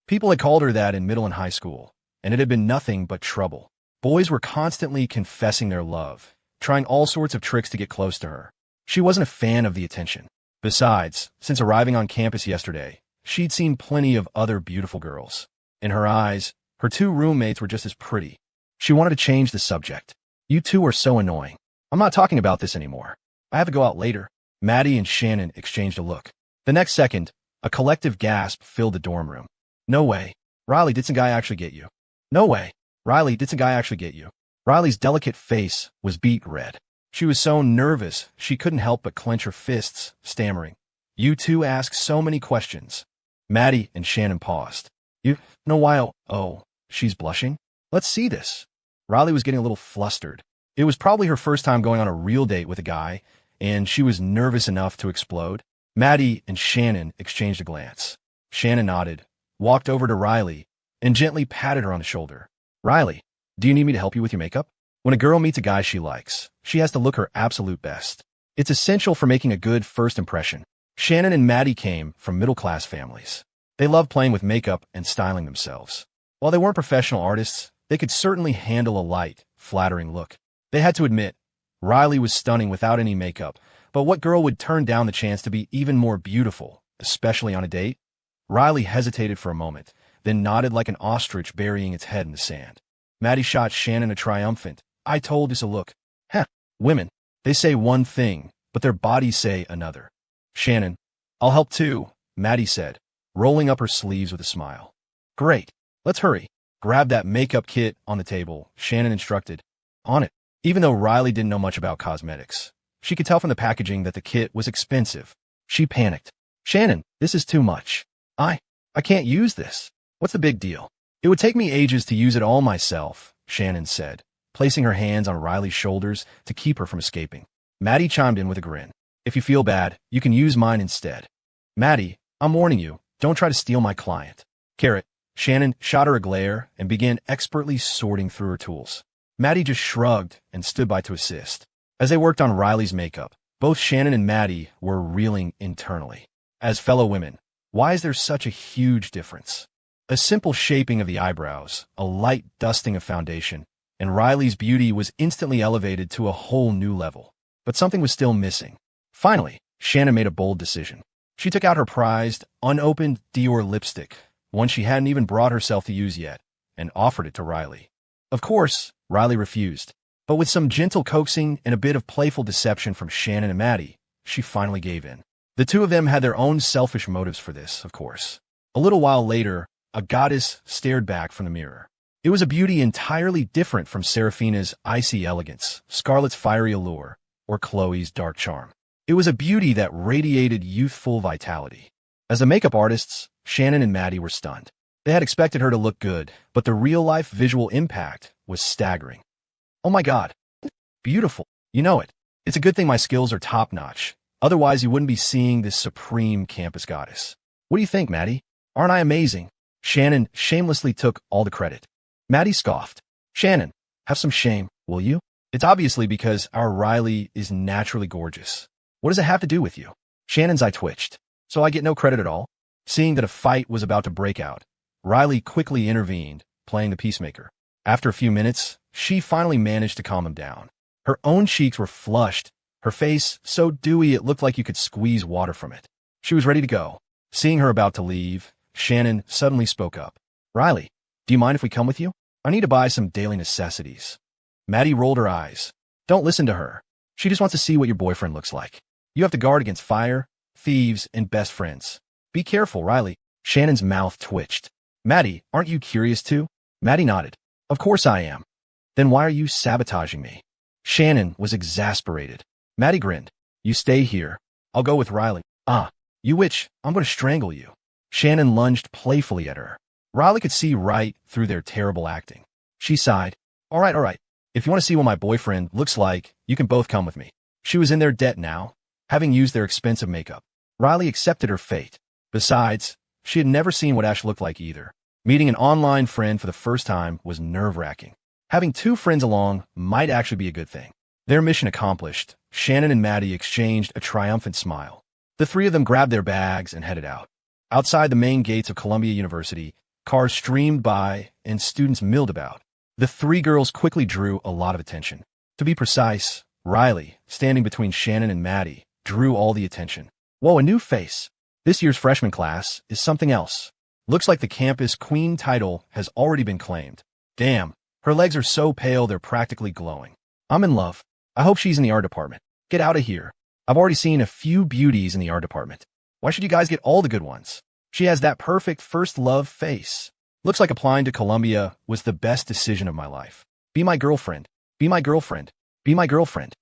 People had called her that in middle and high school, and it had been nothing but trouble. Boys were constantly confessing their love, trying all sorts of tricks to get close to her. She wasn't a fan of the attention. Besides, since arriving on campus yesterday, she'd seen plenty of other beautiful girls. In her eyes, her two roommates were just as pretty. She wanted to change the subject. You two are so annoying. I'm not talking about this anymore. I have to go out later. Maddie and Shannon exchanged a look. The next second, a collective gasp filled the dorm room. No way. Riley, did some guy actually get you? No way. Riley, did some guy actually get you? Riley's delicate face was beet red. She was so nervous, she couldn't help but clench her fists, stammering. You two ask so many questions. Maddie and Shannon paused. You know why? Oh, she's blushing? Let's see this. Riley was getting a little flustered. It was probably her first time going on a real date with a guy, and she was nervous enough to explode. Maddie and Shannon exchanged a glance. Shannon nodded, walked over to Riley, and gently patted her on the shoulder. Riley, do you need me to help you with your makeup? When a girl meets a guy she likes, she has to look her absolute best. It's essential for making a good first impression. Shannon and Maddie came from middle-class families. They loved playing with makeup and styling themselves. While they weren't professional artists, they could certainly handle a light, flattering look. They had to admit, Riley was stunning without any makeup, but what girl would turn down the chance to be even more beautiful, especially on a date? Riley hesitated for a moment, then nodded like an ostrich burying its head in the sand. Maddie shot Shannon a triumphant, "I told you so look." Heh, women. They say one thing, but their bodies say another. Shannon, "I'll help too," Maddie said, rolling up her sleeves with a smile. "Great. Let's hurry. Grab that makeup kit on the table," Shannon instructed. On it. Even though Riley didn't know much about cosmetics, she could tell from the packaging that the kit was expensive. She panicked. "Shannon, this is too much. I can't use this. What's the big deal?" "It would take me ages to use it all myself," Shannon said, placing her hands on Riley's shoulders to keep her from escaping. Maddie chimed in with a grin. "If you feel bad, you can use mine instead." "Maddie, I'm warning you, don't try to steal my client." Carrot. Shannon shot her a glare and began expertly sorting through her tools. Maddie just shrugged and stood by to assist. As they worked on Riley's makeup, both Shannon and Maddie were reeling internally. As fellow women, why is there such a huge difference? A simple shaping of the eyebrows, a light dusting of foundation, and Riley's beauty was instantly elevated to a whole new level. But something was still missing. Finally, Shannon made a bold decision. She took out her prized, unopened Dior lipstick, one she hadn't even brought herself to use yet, and offered it to Riley. Of course, Riley refused, but with some gentle coaxing and a bit of playful deception from Shannon and Maddie, she finally gave in. The two of them had their own selfish motives for this, of course. A little while later, a goddess stared back from the mirror. It was a beauty entirely different from Seraphina's icy elegance, Scarlett's fiery allure, or Chloe's dark charm. It was a beauty that radiated youthful vitality. As the makeup artists, Shannon and Maddie were stunned. They had expected her to look good, but the real-life visual impact was staggering. "Oh my God. Beautiful. You know it. It's a good thing my skills are top-notch. Otherwise, you wouldn't be seeing this supreme campus goddess. What do you think, Maddie? Aren't I amazing?" Shannon shamelessly took all the credit. Maddie scoffed. "Shannon, have some shame, will you? It's obviously because our Riley is naturally gorgeous. What does it have to do with you?" Shannon's eye twitched. "So I get no credit at all?" Seeing that a fight was about to break out, Riley quickly intervened, playing the peacemaker. After a few minutes, she finally managed to calm him down. Her own cheeks were flushed, her face so dewy it looked like you could squeeze water from it. She was ready to go. Seeing her about to leave, Shannon suddenly spoke up. "Riley, do you mind if we come with you? I need to buy some daily necessities." Maddie rolled her eyes. "Don't listen to her. She just wants to see what your boyfriend looks like. You have to guard against fire, thieves, and best friends. Be careful, Riley." Shannon's mouth twitched. "Maddie, aren't you curious too?" Maddie nodded. "Of course I am." "Then why are you sabotaging me?" Shannon was exasperated. Maddie grinned. "You stay here. I'll go with Riley." "Ah, you witch, I'm going to strangle you." Shannon lunged playfully at her. Riley could see right through their terrible acting. She sighed. All right. If you want to see what my boyfriend looks like, you can both come with me." She was in their debt now, having used their expensive makeup. Riley accepted her fate. Besides, she had never seen what Ash looked like either. Meeting an online friend for the first time was nerve-wracking. Having two friends along might actually be a good thing. Their mission accomplished, Shannon and Maddie exchanged a triumphant smile. The three of them grabbed their bags and headed out. Outside the main gates of Columbia University, cars streamed by and students milled about. The three girls quickly drew a lot of attention. To be precise, Riley, standing between Shannon and Maddie, drew all the attention. Whoa, a new face. This year's freshman class is something else. Looks like the campus queen title has already been claimed. Damn, her legs are so pale they're practically glowing. I'm in love. I hope she's in the art department. Get out of here. I've already seen a few beauties in the art department. Why should you guys get all the good ones? She has that perfect first love face. Looks like applying to Columbia was the best decision of my life. Be my girlfriend. Be my girlfriend. Be my girlfriend.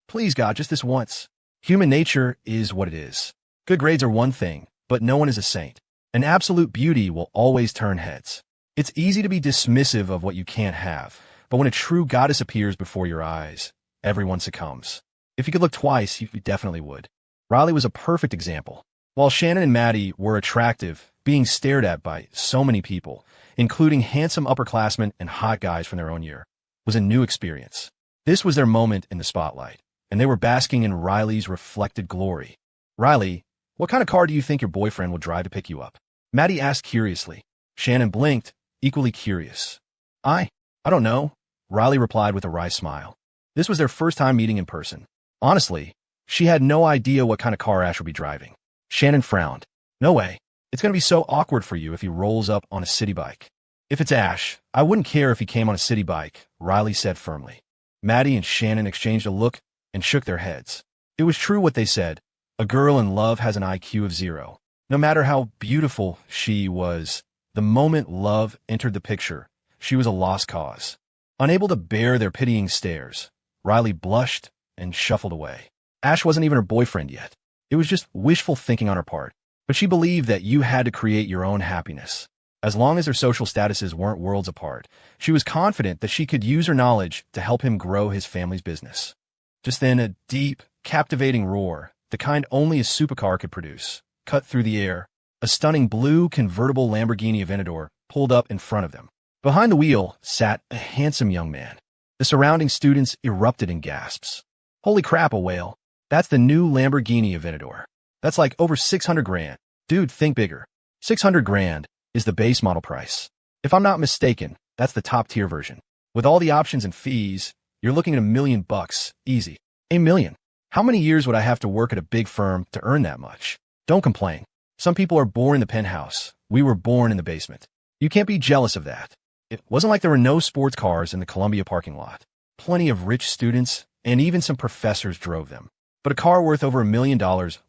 Please, God, just this once. Human nature is what it is. Good grades are one thing, but no one is a saint. An absolute beauty will always turn heads. It's easy to be dismissive of what you can't have, but when a true goddess appears before your eyes, everyone succumbs. If you could look twice, you definitely would. Riley was a perfect example. While Shannon and Maddie were attractive, being stared at by so many people, including handsome upperclassmen and hot guys from their own year, was a new experience. This was their moment in the spotlight, and they were basking in Riley's reflected glory. "Riley, what kind of car do you think your boyfriend will drive to pick you up?" Maddie asked curiously. Shannon blinked, equally curious. I don't know, Riley replied with a wry smile. This was their first time meeting in person. Honestly, she had no idea what kind of car Ash would be driving. Shannon frowned. No way. It's going to be so awkward for you if he rolls up on a city bike. If it's Ash, I wouldn't care if he came on a city bike, Riley said firmly. Maddie and Shannon exchanged a look and shook their heads. It was true what they said. A girl in love has an IQ of 0. No matter how beautiful she was, the moment love entered the picture, she was a lost cause. Unable to bear their pitying stares, Riley blushed and shuffled away. Ash wasn't even her boyfriend yet. It was just wishful thinking on her part. But she believed that you had to create your own happiness. As long as their social statuses weren't worlds apart, she was confident that she could use her knowledge to help him grow his family's business. Just then, a deep, captivating roar, the kind only a supercar could produce, cut through the air. A stunning blue convertible Lamborghini Aventador pulled up in front of them. Behind the wheel sat a handsome young man. The surrounding students erupted in gasps. Holy crap, a whale. That's the new Lamborghini Aventador. That's like over 600 grand. Dude, think bigger. 600 grand is the base model price. If I'm not mistaken, that's the top tier version. With all the options and fees, you're looking at $1 million bucks, easy. $1 million. How many years would I have to work at a big firm to earn that much? Don't complain. Some people are born in the penthouse. We were born in the basement. You can't be jealous of that. It wasn't like there were no sports cars in the Columbia parking lot. Plenty of rich students and even some professors drove them. But a car worth over $1 million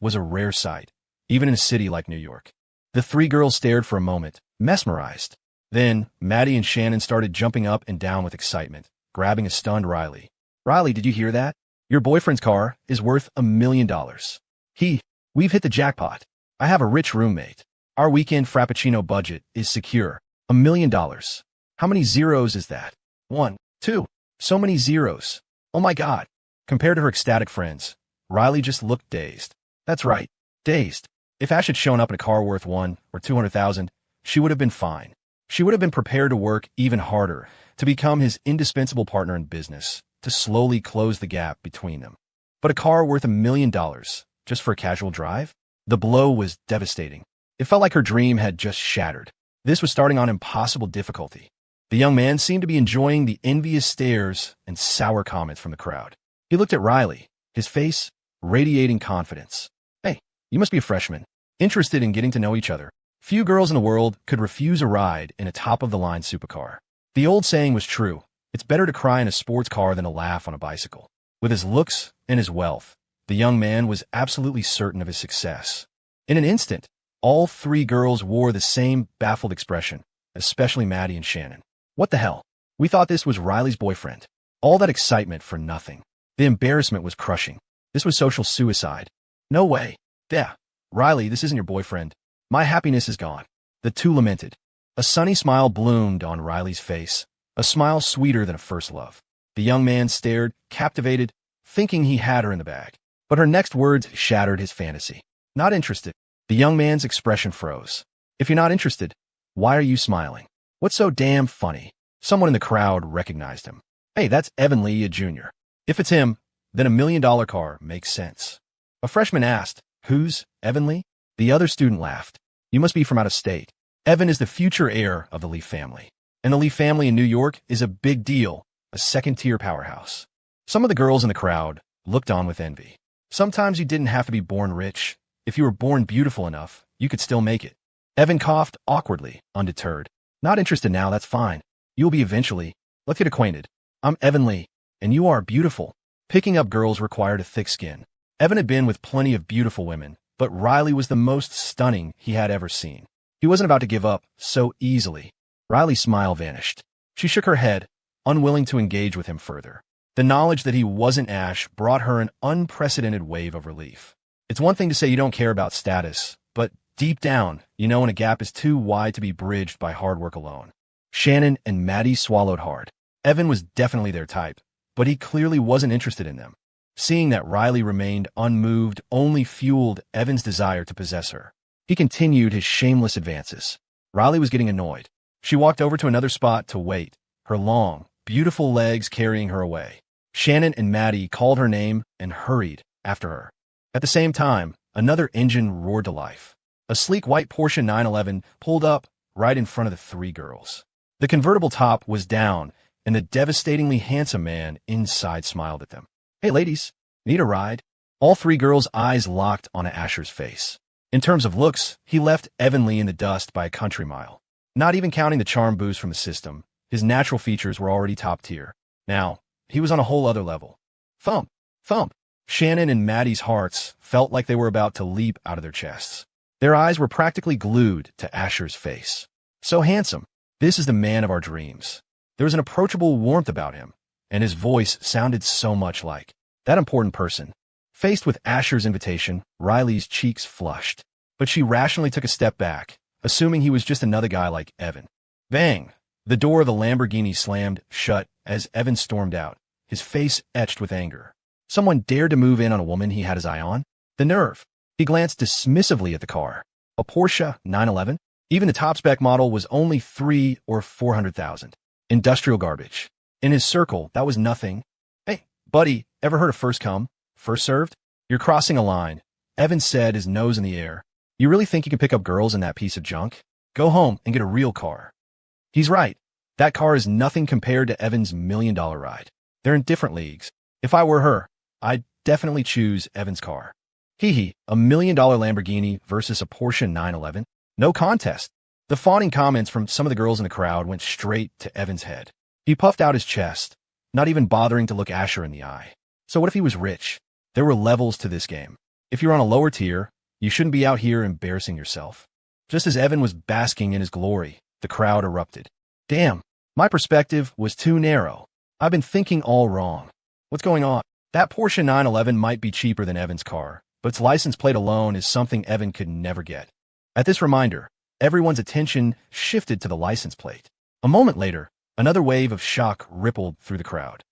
was a rare sight, even in a city like New York. The three girls stared for a moment, mesmerized. Then, Maddie and Shannon started jumping up and down with excitement, grabbing a stunned Riley. Riley, did you hear that? Your boyfriend's car is worth $1 million. We've hit the jackpot. I have a rich roommate. Our weekend Frappuccino budget is secure. $1 million. How many zeros is that? 1, 2. So many zeros. Oh my God. Compared to her ecstatic friends, Riley just looked dazed. That's right, dazed. If Ash had shown up in a car worth 1 or 200,000, she would have been fine. She would have been prepared to work even harder to become his indispensable partner in business, to slowly close the gap between them. But a car worth $1 million, just for a casual drive? The blow was devastating. It felt like her dream had just shattered. This was starting on impossible difficulty. The young man seemed to be enjoying the envious stares and sour comments from the crowd. He looked at Riley, his face radiating confidence. Hey, you must be a freshman, interested in getting to know each other. Few girls in the world could refuse a ride in a top-of-the-line supercar. The old saying was true. It's better to cry in a sports car than to laugh on a bicycle. With his looks and his wealth, the young man was absolutely certain of his success. In an instant, all three girls wore the same baffled expression, especially Maddie and Shannon. What the hell? We thought this was Riley's boyfriend. All that excitement for nothing. The embarrassment was crushing. This was social suicide. No way. Yeah, Riley, this isn't your boyfriend. My happiness is gone. The two lamented. A sunny smile bloomed on Riley's face, a smile sweeter than a first love. The young man stared, captivated, thinking he had her in the bag. But her next words shattered his fantasy. Not interested. The young man's expression froze. If you're not interested, why are you smiling? What's so damn funny? Someone in the crowd recognized him. Hey, that's Evan Lee, Jr. If it's him, then $1 million car makes sense. A freshman asked, who's Evan Lee? The other student laughed. You must be from out of state. Evan is the future heir of the Lee family. And the Lee family in New York is a big deal, a second-tier powerhouse. Some of the girls in the crowd looked on with envy. Sometimes you didn't have to be born rich. If you were born beautiful enough, you could still make it. Evan coughed awkwardly, undeterred. Not interested now, that's fine. You'll be eventually. Let's get acquainted. I'm Evan Lee, and you are beautiful. Picking up girls required a thick skin. Evan had been with plenty of beautiful women, but Riley was the most stunning he had ever seen. He wasn't about to give up so easily. Riley's smile vanished. She shook her head, unwilling to engage with him further. The knowledge that he wasn't Ash brought her an unprecedented wave of relief. It's one thing to say you don't care about status, but deep down, you know when a gap is too wide to be bridged by hard work alone. Shannon and Maddie swallowed hard. Evan was definitely their type, but he clearly wasn't interested in them. Seeing that Riley remained unmoved only fueled Evan's desire to possess her. He continued his shameless advances. Riley was getting annoyed. She walked over to another spot to wait, her long, beautiful legs carrying her away. Shannon and Maddie called her name and hurried after her. At the same time, another engine roared to life. A sleek white Porsche 911 pulled up right in front of the three girls. The convertible top was down, and the devastatingly handsome man inside smiled at them. "Hey, ladies, need a ride?" All three girls' eyes locked on Asher's face. In terms of looks, he left Evanly in the dust by a country mile. Not even counting the charm boost from the system, his natural features were already top tier. Now, he was on a whole other level. Thump, thump. Shannon and Maddie's hearts felt like they were about to leap out of their chests. Their eyes were practically glued to Asher's face. So handsome. This is the man of our dreams. There was an approachable warmth about him, and his voice sounded so much like that important person. Faced with Asher's invitation, Riley's cheeks flushed, but she rationally took a step back, assuming he was just another guy like Evan. Bang! The door of the Lamborghini slammed shut as Evan stormed out, his face etched with anger. Someone dared to move in on a woman he had his eye on? The nerve! He glanced dismissively at the car. A Porsche 911? Even the top-spec model was only $300,000 or $400,000. Industrial garbage. In his circle, that was nothing. "Hey, buddy, ever heard of first come, first served? You're crossing a line," Evan said, his nose in the air. "You really think you can pick up girls in that piece of junk? Go home and get a real car." He's right. That car is nothing compared to Evan's $1 million ride. They're in different leagues. If I were her, I'd definitely choose Evan's car. Hee, $1 million Lamborghini versus a Porsche 911? No contest. The fawning comments from some of the girls in the crowd went straight to Evan's head. He puffed out his chest, not even bothering to look Asher in the eye. So what if he was rich? There were levels to this game. If you're on a lower tier, you shouldn't be out here embarrassing yourself. Just as Evan was basking in his glory, the crowd erupted. Damn, my perspective was too narrow. I've been thinking all wrong. What's going on? That Porsche 911 might be cheaper than Evan's car, but its license plate alone is something Evan could never get. At this reminder, everyone's attention shifted to the license plate. A moment later, another wave of shock rippled through the crowd.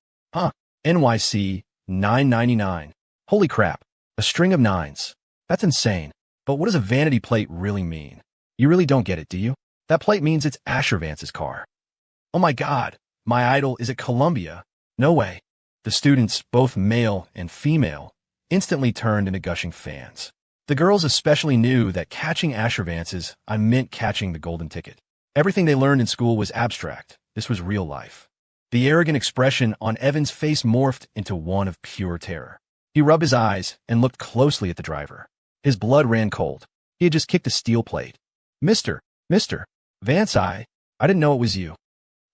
NYC 999. Holy crap, a string of nines. That's insane. But what does a vanity plate really mean? You really don't get it, do you? That plate means it's Asher Vance's car. Oh my God, my idol is at Columbia. No way. The students, both male and female, instantly turned into gushing fans. The girls especially knew that catching Asher Vance's meant catching the golden ticket. Everything they learned in school was abstract. This was real life. The arrogant expression on Evan's face morphed into one of pure terror. He rubbed his eyes and looked closely at the driver. His blood ran cold. He had just kicked a steel plate. Mr. Vance, I didn't know it was you."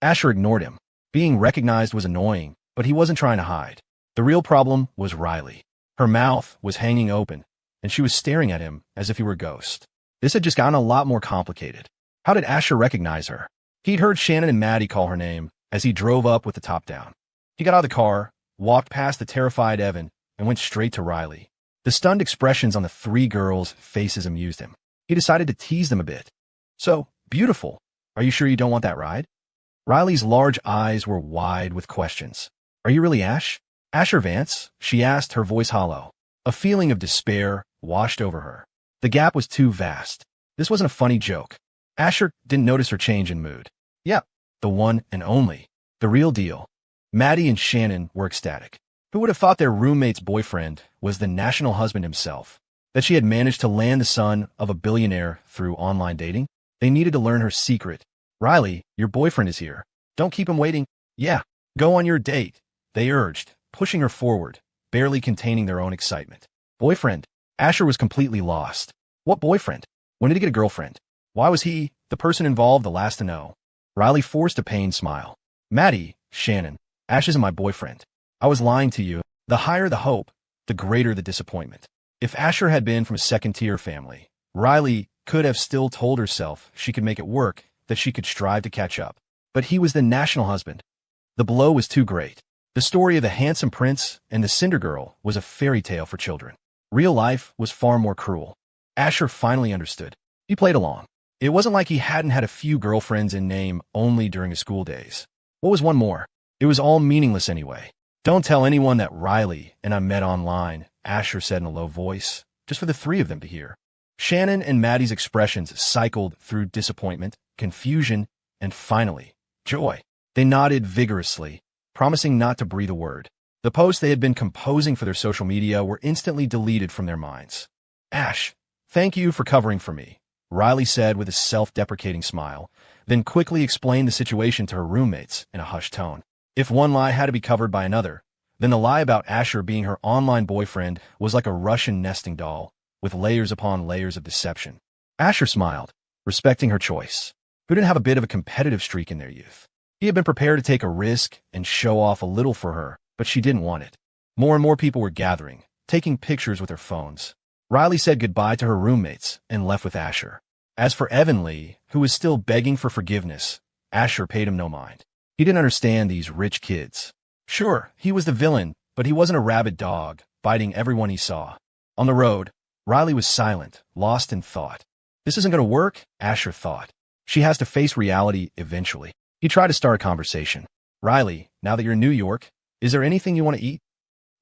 Asher ignored him. Being recognized was annoying, but he wasn't trying to hide. The real problem was Riley. Her mouth was hanging open, and she was staring at him as if he were a ghost. This had just gotten a lot more complicated. How did Asher recognize her? He'd heard Shannon and Maddie call her name as he drove up with the top down. He got out of the car, walked past the terrified Evan, and went straight to Riley. The stunned expressions on the three girls' faces amused him. He decided to tease them a bit. "So, beautiful. Are you sure you don't want that ride?" Riley's large eyes were wide with questions. "Are you really Asher Vance?" she asked, her voice hollow. A feeling of despair washed over her. The gap was too vast. This wasn't a funny joke. Asher didn't notice her change in mood. "Yep, the one and only. The real deal." Maddie and Shannon were ecstatic. Who would have thought their roommate's boyfriend was the national husband himself? That she had managed to land the son of a billionaire through online dating? They needed to learn her secret. "Riley, your boyfriend is here. Don't keep him waiting." "Yeah, go on your date," they urged, pushing her forward, barely containing their own excitement. "Boyfriend?" Asher was completely lost. What boyfriend? When did he get a girlfriend? Why was he, the person involved, the last to know? Riley forced a pained smile. "Maddie, Shannon, Ash isn't my boyfriend. I was lying to you. The higher the hope, the greater the disappointment." If Asher had been from a second-tier family, Riley could have still told herself she could make it work, that she could strive to catch up. But he was the national husband. The blow was too great. The story of the handsome prince and the cinder girl was a fairy tale for children. Real life was far more cruel. Asher finally understood. He played along. It wasn't like he hadn't had a few girlfriends in name only during his school days. What was one more? It was all meaningless anyway. "Don't tell anyone that Riley and I met online," Asher said in a low voice, just for the three of them to hear. Shannon and Maddie's expressions cycled through disappointment, confusion, and finally, joy. They nodded vigorously, promising not to breathe a word. The posts they had been composing for their social media were instantly deleted from their minds. "Ash, Thank you for covering for me, Riley said with a self-deprecating smile, then quickly explained the situation to her roommates in a hushed tone. If one lie had to be covered by another, then the lie about Asher being her online boyfriend was like a Russian nesting doll, with layers upon layers of deception. Asher smiled, respecting her choice. Who didn't have a bit of a competitive streak in their youth? He had been prepared to take a risk and show off a little for her, but she didn't want it. More and more people were gathering, taking pictures with their phones. Riley said goodbye to her roommates and left with Asher. As for Evan Lee, who was still begging for forgiveness, Asher paid him no mind. He didn't understand these rich kids. Sure, he was the villain, but he wasn't a rabid dog, biting everyone he saw. On the road, Riley was silent, lost in thought. This isn't going to work, Asher thought. She has to face reality eventually. He tried to start a conversation. Riley, now that you're in New York, is there anything you want to eat?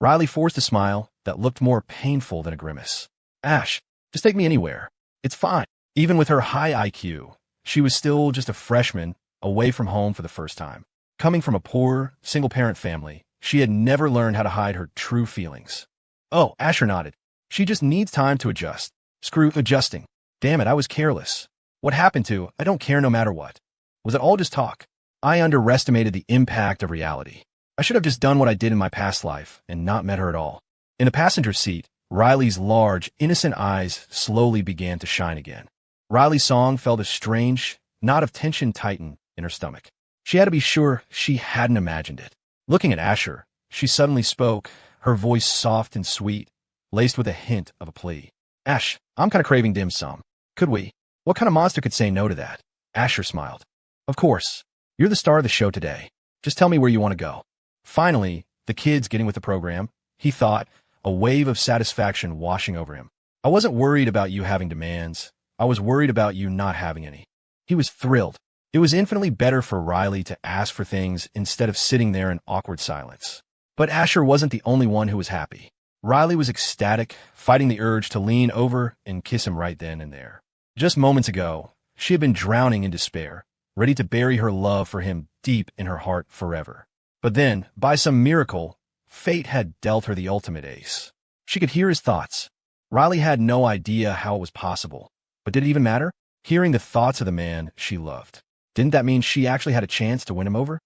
Riley forced a smile that looked more painful than a grimace. Ash, just take me anywhere. It's fine. Even with her high IQ, she was still just a freshman away from home for the first time. Coming from a poor, single-parent family, she had never learned how to hide her true feelings. Oh, Asher nodded. She just needs time to adjust. Screw adjusting. Damn it, I was careless. What happened to, I don't care no matter what. Was it all just talk? I underestimated the impact of reality. I should have just done what I did in my past life and not met her at all. In the passenger seat, Riley's large, innocent eyes slowly began to shine again. Riley's song felt a strange knot of tension tighten in her stomach. She had to be sure she hadn't imagined it. Looking at Asher, she suddenly spoke, her voice soft and sweet, laced with a hint of a plea. Ash, I'm kind of craving dim sum. Could we? What kind of monster could say no to that? Asher smiled. Of course. You're the star of the show today. Just tell me where you want to go. Finally, the kid's getting with the program, he thought, a wave of satisfaction washing over him. I wasn't worried about you having demands. I was worried about you not having any. He was thrilled. It was infinitely better for Riley to ask for things instead of sitting there in awkward silence. But Asher wasn't the only one who was happy. Riley was ecstatic, fighting the urge to lean over and kiss him right then and there. Just moments ago, she had been drowning in despair, ready to bury her love for him deep in her heart forever. But then, by some miracle, fate had dealt her the ultimate ace. She could hear his thoughts. Riley had no idea how it was possible. But did it even matter? Hearing the thoughts of the man she loved. Didn't that mean she actually had a chance to win him over?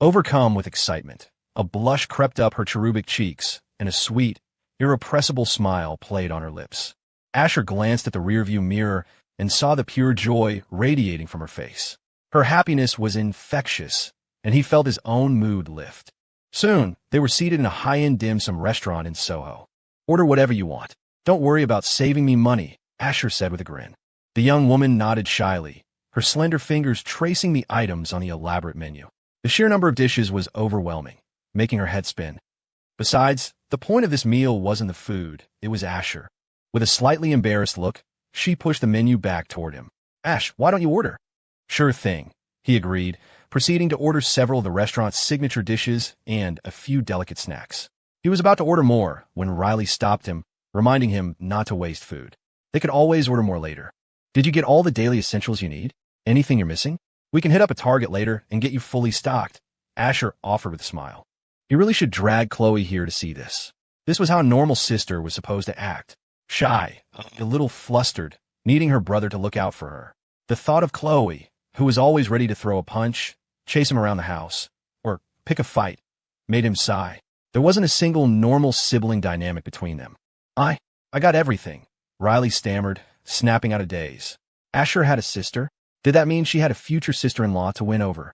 Overcome with excitement, a blush crept up her cherubic cheeks, and a sweet, irrepressible smile played on her lips. Asher glanced at the rearview mirror and saw the pure joy radiating from her face. Her happiness was infectious, and he felt his own mood lift. Soon, they were seated in a high-end dim sum restaurant in Soho. Order whatever you want. Don't worry about saving me money, Asher said with a grin. The young woman nodded shyly, her slender fingers tracing the items on the elaborate menu. The sheer number of dishes was overwhelming, making her head spin. Besides, the point of this meal wasn't the food, it was Asher. With a slightly embarrassed look, she pushed the menu back toward him. Ash, why don't you order? Sure thing, he agreed, proceeding to order several of the restaurant's signature dishes and a few delicate snacks. He was about to order more when Riley stopped him, reminding him not to waste food. They could always order more later. Did you get all the daily essentials you need? Anything you're missing? We can hit up a Target later and get you fully stocked, Asher offered with a smile. You really should drag Chloe here to see this. This was how a normal sister was supposed to act. Shy, a little flustered, needing her brother to look out for her. The thought of Chloe, who was always ready to throw a punch, chase him around the house, or pick a fight, made him sigh. There wasn't a single normal sibling dynamic between them. I got everything, Riley stammered, snapping out a daze. Asher had a sister? Did that mean she had a future sister-in-law to win over?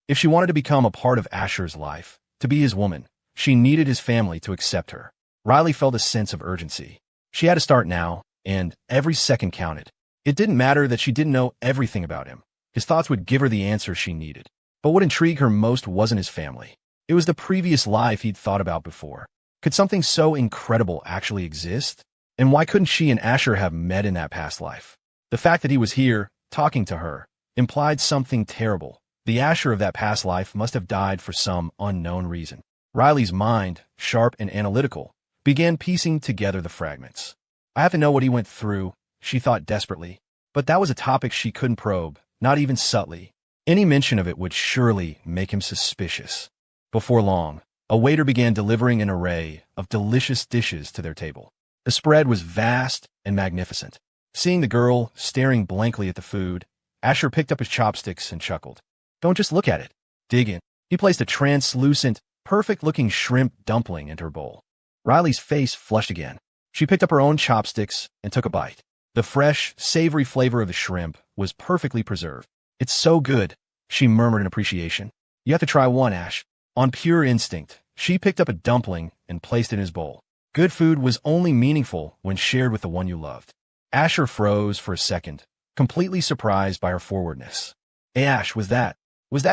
If she wanted to become a part of Asher's life, to be his woman, she needed his family to accept her. Riley felt a sense of urgency. She had to start now, and every second counted. It didn't matter that she didn't know everything about him. His thoughts would give her the answers she needed. But what intrigued her most wasn't his family. It was the previous life he'd thought about before. Could something so incredible actually exist? And why couldn't she and Asher have met in that past life? The fact that he was here, talking to her, implied something terrible. The Asher of that past life must have died for some unknown reason. Riley's mind, sharp and analytical, began piecing together the fragments. I have to know what he went through, she thought desperately. But that was a topic she couldn't probe, not even subtly. Any mention of it would surely make him suspicious. Before long, a waiter began delivering an array of delicious dishes to their table. The spread was vast and magnificent. Seeing the girl staring blankly at the food, Asher picked up his chopsticks and chuckled. Don't just look at it. Dig in. He placed a translucent, perfect-looking shrimp dumpling into her bowl. Riley's face flushed again. She picked up her own chopsticks and took a bite. The fresh, savory flavor of the shrimp was perfectly preserved. It's so good, she murmured in appreciation. You have to try one, Ash. On pure instinct, she picked up a dumpling and placed it in his bowl. Good food was only meaningful when shared with the one you loved. Asher froze for a second, completely surprised by her forwardness. Hey Ash, was that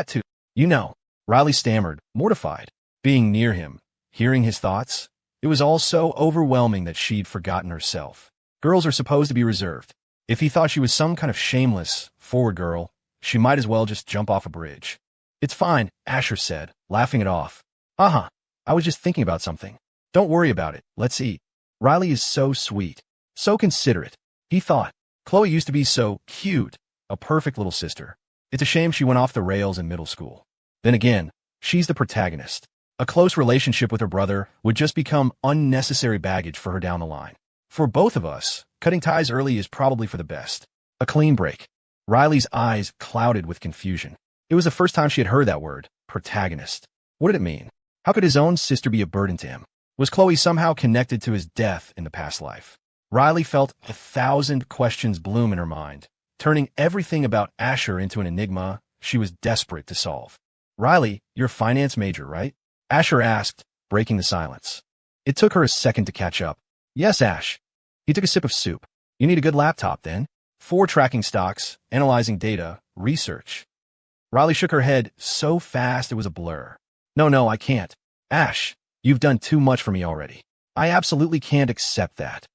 too? You know, Riley stammered, mortified. Being near him, hearing his thoughts, it was all so overwhelming that she'd forgotten herself. Girls are supposed to be reserved. If he thought she was some kind of shameless, forward girl, she might as well just jump off a bridge. It's fine, Asher said, laughing it off. I was just thinking about something. Don't worry about it, let's eat. Riley is so sweet, so considerate. He thought, Chloe used to be so cute, a perfect little sister. It's a shame she went off the rails in middle school. Then again, she's the protagonist. A close relationship with her brother would just become unnecessary baggage for her down the line. For both of us, cutting ties early is probably for the best. A clean break. Riley's eyes clouded with confusion. It was the first time she had heard that word, protagonist. What did it mean? How could his own sister be a burden to him? Was Chloe somehow connected to his death in the past life? Riley felt 1,000 questions bloom in her mind, turning everything about Asher into an enigma she was desperate to solve. Riley, you're a finance major, right? Asher asked, breaking the silence. It took her a second to catch up. Yes, Ash. He took a sip of soup. You need a good laptop, then. 4 tracking stocks, analyzing data, research. Riley shook her head so fast it was a blur. No, I can't. Ash, you've done too much for me already. I absolutely can't accept that.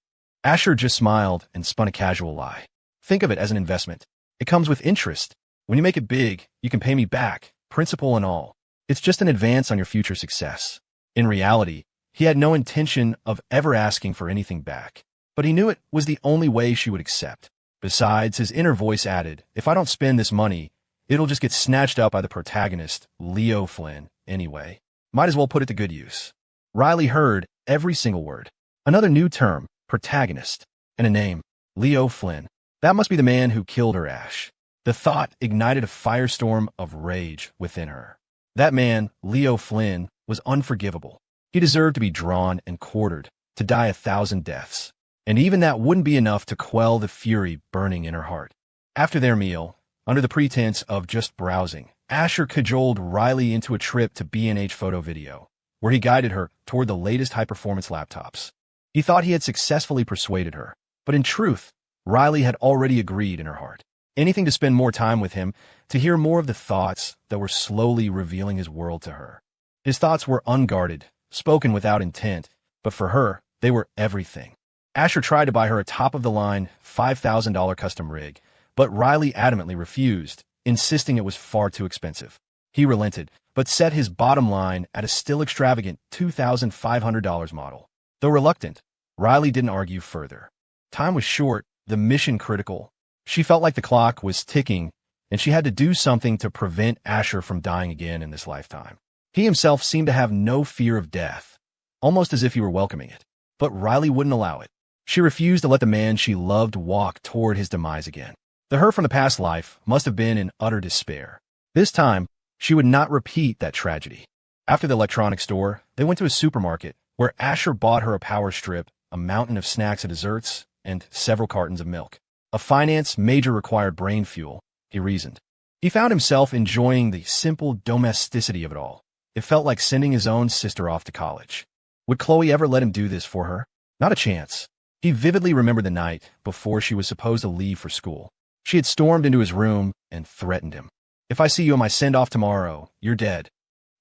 Asher just smiled and spun a casual lie. Think of it as an investment. It comes with interest. When you make it big, you can pay me back, principal and all. It's just an advance on your future success. In reality, he had no intention of ever asking for anything back, but he knew it was the only way she would accept. Besides, his inner voice added, if I don't spend this money, it'll just get snatched up by the protagonist, Leo Flynn, anyway. Might as well put it to good use. Riley heard every single word. Another new term, protagonist, and a name, Leo Flynn. That must be the man who killed her, Ash. The thought ignited a firestorm of rage within her. That man, Leo Flynn, was unforgivable. He deserved to be drawn and quartered, to die 1,000 deaths. And even that wouldn't be enough to quell the fury burning in her heart. After their meal, under the pretense of just browsing, Asher cajoled Riley into a trip to B&H Photo Video, where he guided her toward the latest high-performance laptops. He thought he had successfully persuaded her, but in truth, Riley had already agreed in her heart. Anything to spend more time with him, to hear more of the thoughts that were slowly revealing his world to her. His thoughts were unguarded, spoken without intent, but for her, they were everything. Asher tried to buy her a top-of-the-line $5,000 custom rig, but Riley adamantly refused, insisting it was far too expensive. He relented, but set his bottom line at a still extravagant $2,500 model. Though reluctant, Riley didn't argue further. Time was short, the mission critical. She felt like the clock was ticking, and she had to do something to prevent Asher from dying again in this lifetime. He himself seemed to have no fear of death, almost as if he were welcoming it. But Riley wouldn't allow it. She refused to let the man she loved walk toward his demise again. The her from the past life must have been in utter despair. This time, she would not repeat that tragedy. After the electronics store, they went to a supermarket where Asher bought her a power strip, a mountain of snacks and desserts, and several cartons of milk. A finance major required brain fuel, he reasoned. He found himself enjoying the simple domesticity of it all. It felt like sending his own sister off to college. Would Chloe ever let him do this for her? Not a chance. He vividly remembered the night before she was supposed to leave for school. She had stormed into his room and threatened him. If I see you on my send-off tomorrow, you're dead.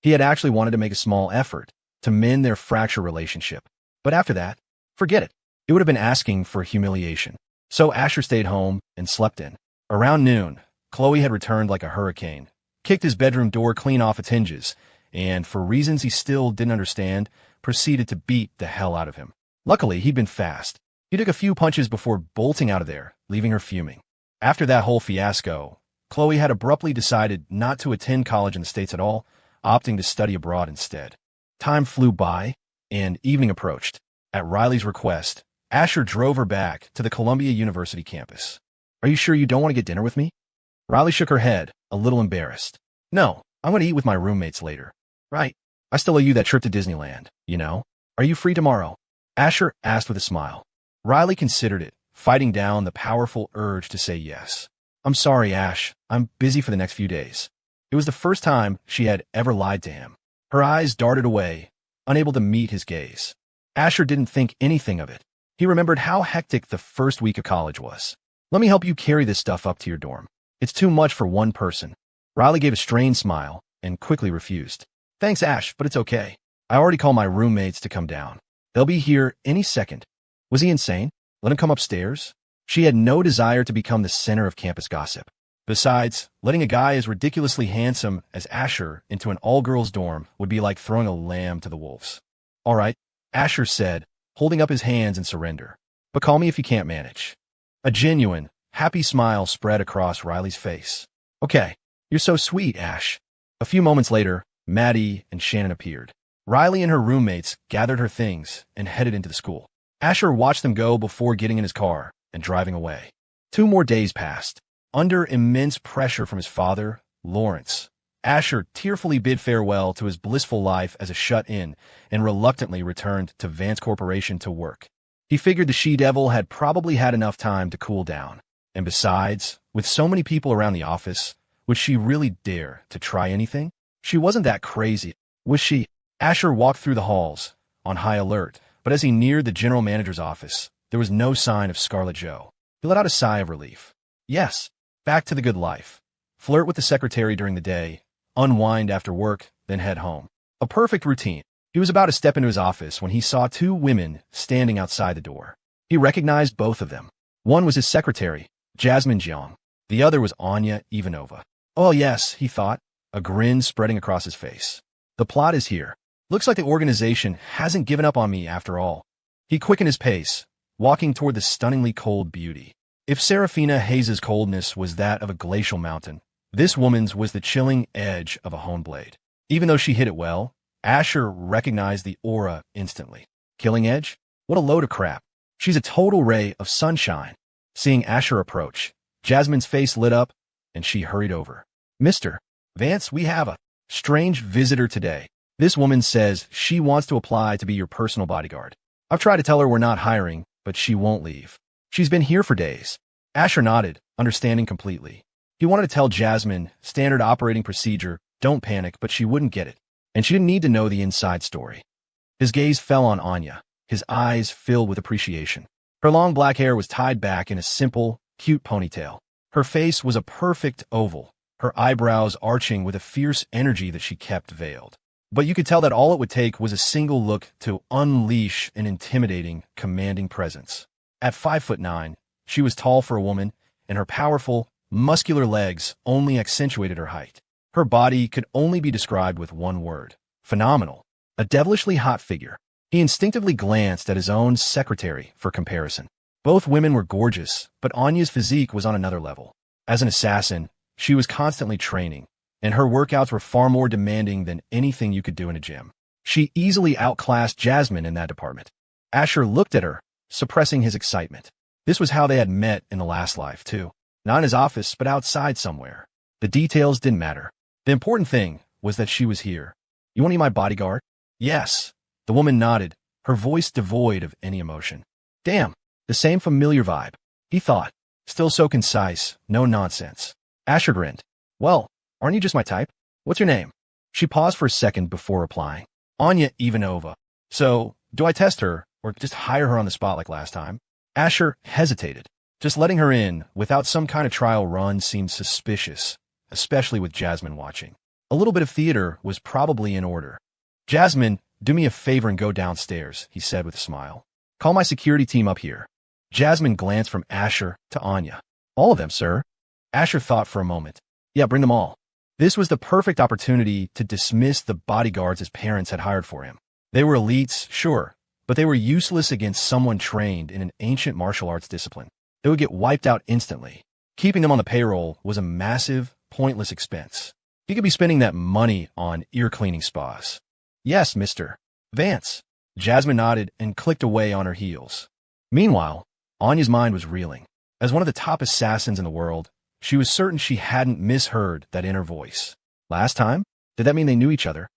He had actually wanted to make a small effort to mend their fractured relationship. But after that, forget it. It would have been asking for humiliation. So Asher stayed home and slept in. Around noon, Chloe had returned like a hurricane, kicked his bedroom door clean off its hinges, and, for reasons he still didn't understand, proceeded to beat the hell out of him. Luckily, he'd been fast. He took a few punches before bolting out of there, leaving her fuming. After that whole fiasco, Chloe had abruptly decided not to attend college in the States at all, opting to study abroad instead. Time flew by, and evening approached. At Riley's request, Asher drove her back to the Columbia University campus. Are you sure you don't want to get dinner with me? Riley shook her head, a little embarrassed. No, I'm going to eat with my roommates later. Right. I still owe you that trip to Disneyland, you know? Are you free tomorrow? Asher asked with a smile. Riley considered it, fighting down the powerful urge to say yes. I'm sorry, Ash. I'm busy for the next few days. It was the first time she had ever lied to him. Her eyes darted away, unable to meet his gaze. Asher didn't think anything of it. He remembered how hectic the first week of college was. Let me help you carry this stuff up to your dorm. It's too much for one person. Riley gave a strained smile and quickly refused. Thanks, Ash, but it's okay. I already called my roommates to come down. They'll be here any second. Was he insane? Let him come upstairs? She had no desire to become the center of campus gossip. Besides, letting a guy as ridiculously handsome as Asher into an all-girls dorm would be like throwing a lamb to the wolves. All right, Asher said, holding up his hands in surrender. But call me if you can't manage. A genuine, happy smile spread across Riley's face. Okay, you're so sweet, Ash. A few moments later, Maddie and Shannon appeared. Riley and her roommates gathered her things and headed into the school. Asher watched them go before getting in his car and driving away. 2 more days passed. Under immense pressure from his father, Lawrence, Asher tearfully bid farewell to his blissful life as a shut-in and reluctantly returned to Vance Corporation to work. He figured the she-devil had probably had enough time to cool down. And besides, with so many people around the office, would she really dare to try anything? She wasn't that crazy, was she? Asher walked through the halls, on high alert, but as he neared the general manager's office, there was no sign of Scarlet Joe. He let out a sigh of relief. Yes, back to the good life. Flirt with the secretary during the day, unwind after work, then head home. A perfect routine. He was about to step into his office when he saw 2 women standing outside the door. He recognized both of them. One was his secretary, Jasmine Jiang. The other was Anya Ivanova. Oh yes, he thought, a grin spreading across his face. The plot is here. Looks like the organization hasn't given up on me after all. He quickened his pace, walking toward the stunningly cold beauty. If Serafina Hayes' coldness was that of a glacial mountain, this woman's was the chilling edge of a honed blade. Even though she hit it well, Asher recognized the aura instantly. Killing edge? What a load of crap. She's a total ray of sunshine. Seeing Asher approach, Jasmine's face lit up, and she hurried over. Mr. Vance, we have a strange visitor today. This woman says she wants to apply to be your personal bodyguard. I've tried to tell her we're not hiring, but she won't leave. She's been here for days. Asher nodded, understanding completely. He wanted to tell Jasmine, standard operating procedure, don't panic, but she wouldn't get it. And she didn't need to know the inside story. His gaze fell on Anya, his eyes filled with appreciation. Her long black hair was tied back in a simple, cute ponytail. Her face was a perfect oval, her eyebrows arching with a fierce energy that she kept veiled. But you could tell that all it would take was a single look to unleash an intimidating, commanding presence. At 5'9", she was tall for a woman, and her powerful, muscular legs only accentuated her height. Her body could only be described with one word: phenomenal. A devilishly hot figure. He instinctively glanced at his own secretary for comparison. Both women were gorgeous, but Anya's physique was on another level. As an assassin, she was constantly training, and her workouts were far more demanding than anything you could do in a gym. She easily outclassed Jasmine in that department. Asher looked at her, suppressing his excitement. This was how they had met in the last life, too. Not in his office, but outside somewhere. The details didn't matter. The important thing was that she was here. You want to be my bodyguard? Yes. The woman nodded, her voice devoid of any emotion. Damn, the same familiar vibe, he thought. Still so concise, no nonsense. Asher grinned. Well, aren't you just my type? What's your name? She paused for a second before replying. Anya Ivanova. So, do I test her, or just hire her on the spot like last time? Asher hesitated. Just letting her in without some kind of trial run seemed suspicious, especially with Jasmine watching. A little bit of theater was probably in order. Jasmine, do me a favor and go downstairs, he said with a smile. Call my security team up here. Jasmine glanced from Asher to Anya. All of them, sir. Asher thought for a moment. Yeah, bring them all. This was the perfect opportunity to dismiss the bodyguards his parents had hired for him. They were elites, sure, but they were useless against someone trained in an ancient martial arts discipline. They would get wiped out instantly. Keeping them on the payroll was a massive, pointless expense. He could be spending that money on ear-cleaning spas. Yes, Mr. Vance. Jasmine nodded and clicked away on her heels. Meanwhile, Anya's mind was reeling. As one of the top assassins in the world, she was certain she hadn't misheard that inner voice. Last time? Did that mean they knew each other?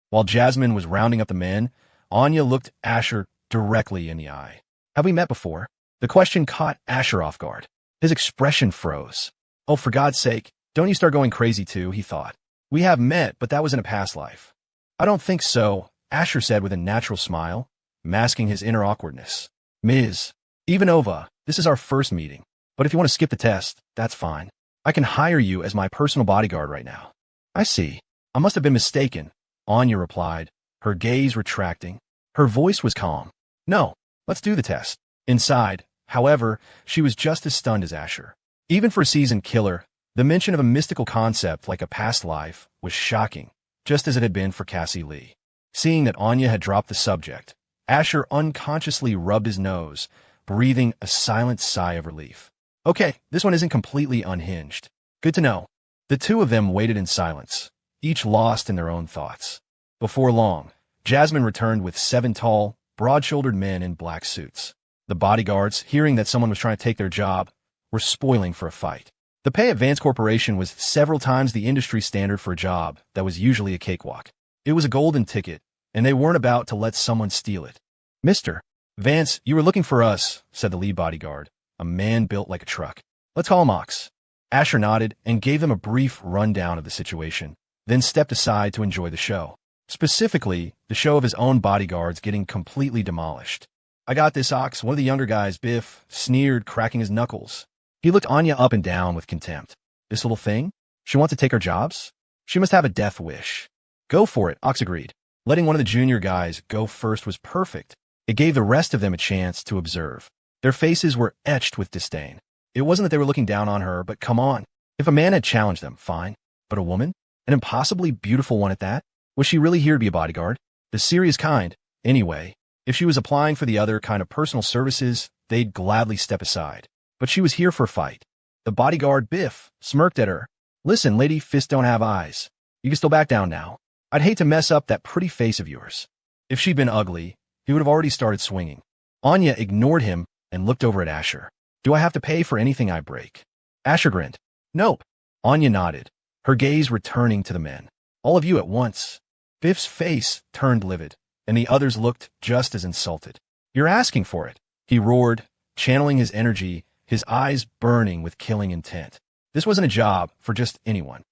While Jasmine was rounding up the men, Anya looked Asher directly in the eye. Have we met before? The question caught Asher off guard. His expression froze. Oh, for God's sake, don't you start going crazy too, he thought. We have met, but that was in a past life. I don't think so, Asher said with a natural smile, masking his inner awkwardness. Ms. Ivanova, this is our first meeting, but if you want to skip the test, that's fine. I can hire you as my personal bodyguard right now. I see. I must have been mistaken, Anya replied, her gaze retracting. Her voice was calm. No, let's do the test. Inside, however, she was just as stunned as Asher. Even for a seasoned killer, the mention of a mystical concept like a past life was shocking, just as it had been for Cassie Lee. Seeing that Anya had dropped the subject, Asher unconsciously rubbed his nose, breathing a silent sigh of relief. Okay, this one isn't completely unhinged. Good to know. The two of them waited in silence, each lost in their own thoughts. Before long, Jasmine returned with 7 tall, broad-shouldered men in black suits. The bodyguards, hearing that someone was trying to take their job, were spoiling for a fight. The pay at Vance Corporation was several times the industry standard for a job that was usually a cakewalk. It was a golden ticket, and they weren't about to let someone steal it. Mr. Vance, you were looking for us, said the lead bodyguard, a man built like a truck. Let's call him Ox. Asher nodded and gave them a brief rundown of the situation, then stepped aside to enjoy the show. Specifically, the show of his own bodyguards getting completely demolished. I got this, Ox, one of the younger guys, Biff, sneered, cracking his knuckles. He looked Anya up and down with contempt. This little thing? She wants to take our jobs? She must have a death wish. Go for it, Ox agreed. Letting one of the junior guys go first was perfect. It gave the rest of them a chance to observe. Their faces were etched with disdain. It wasn't that they were looking down on her, but come on. If a man had challenged them, fine. But a woman? An impossibly beautiful one at that? Was she really here to be a bodyguard? The serious kind, anyway. If she was applying for the other kind of personal services, they'd gladly step aside. But she was here for a fight. The bodyguard, Biff, smirked at her. Listen, lady, fists don't have eyes. You can still back down now. I'd hate to mess up that pretty face of yours. If she'd been ugly, he would have already started swinging. Anya ignored him and looked over at Asher. Do I have to pay for anything I break? Asher grinned. Nope. Anya nodded, her gaze returning to the men. All of you at once. Biff's face turned livid, and the others looked just as insulted. You're asking for it, he roared, channeling his energy, his eyes burning with killing intent. This wasn't a job for just anyone.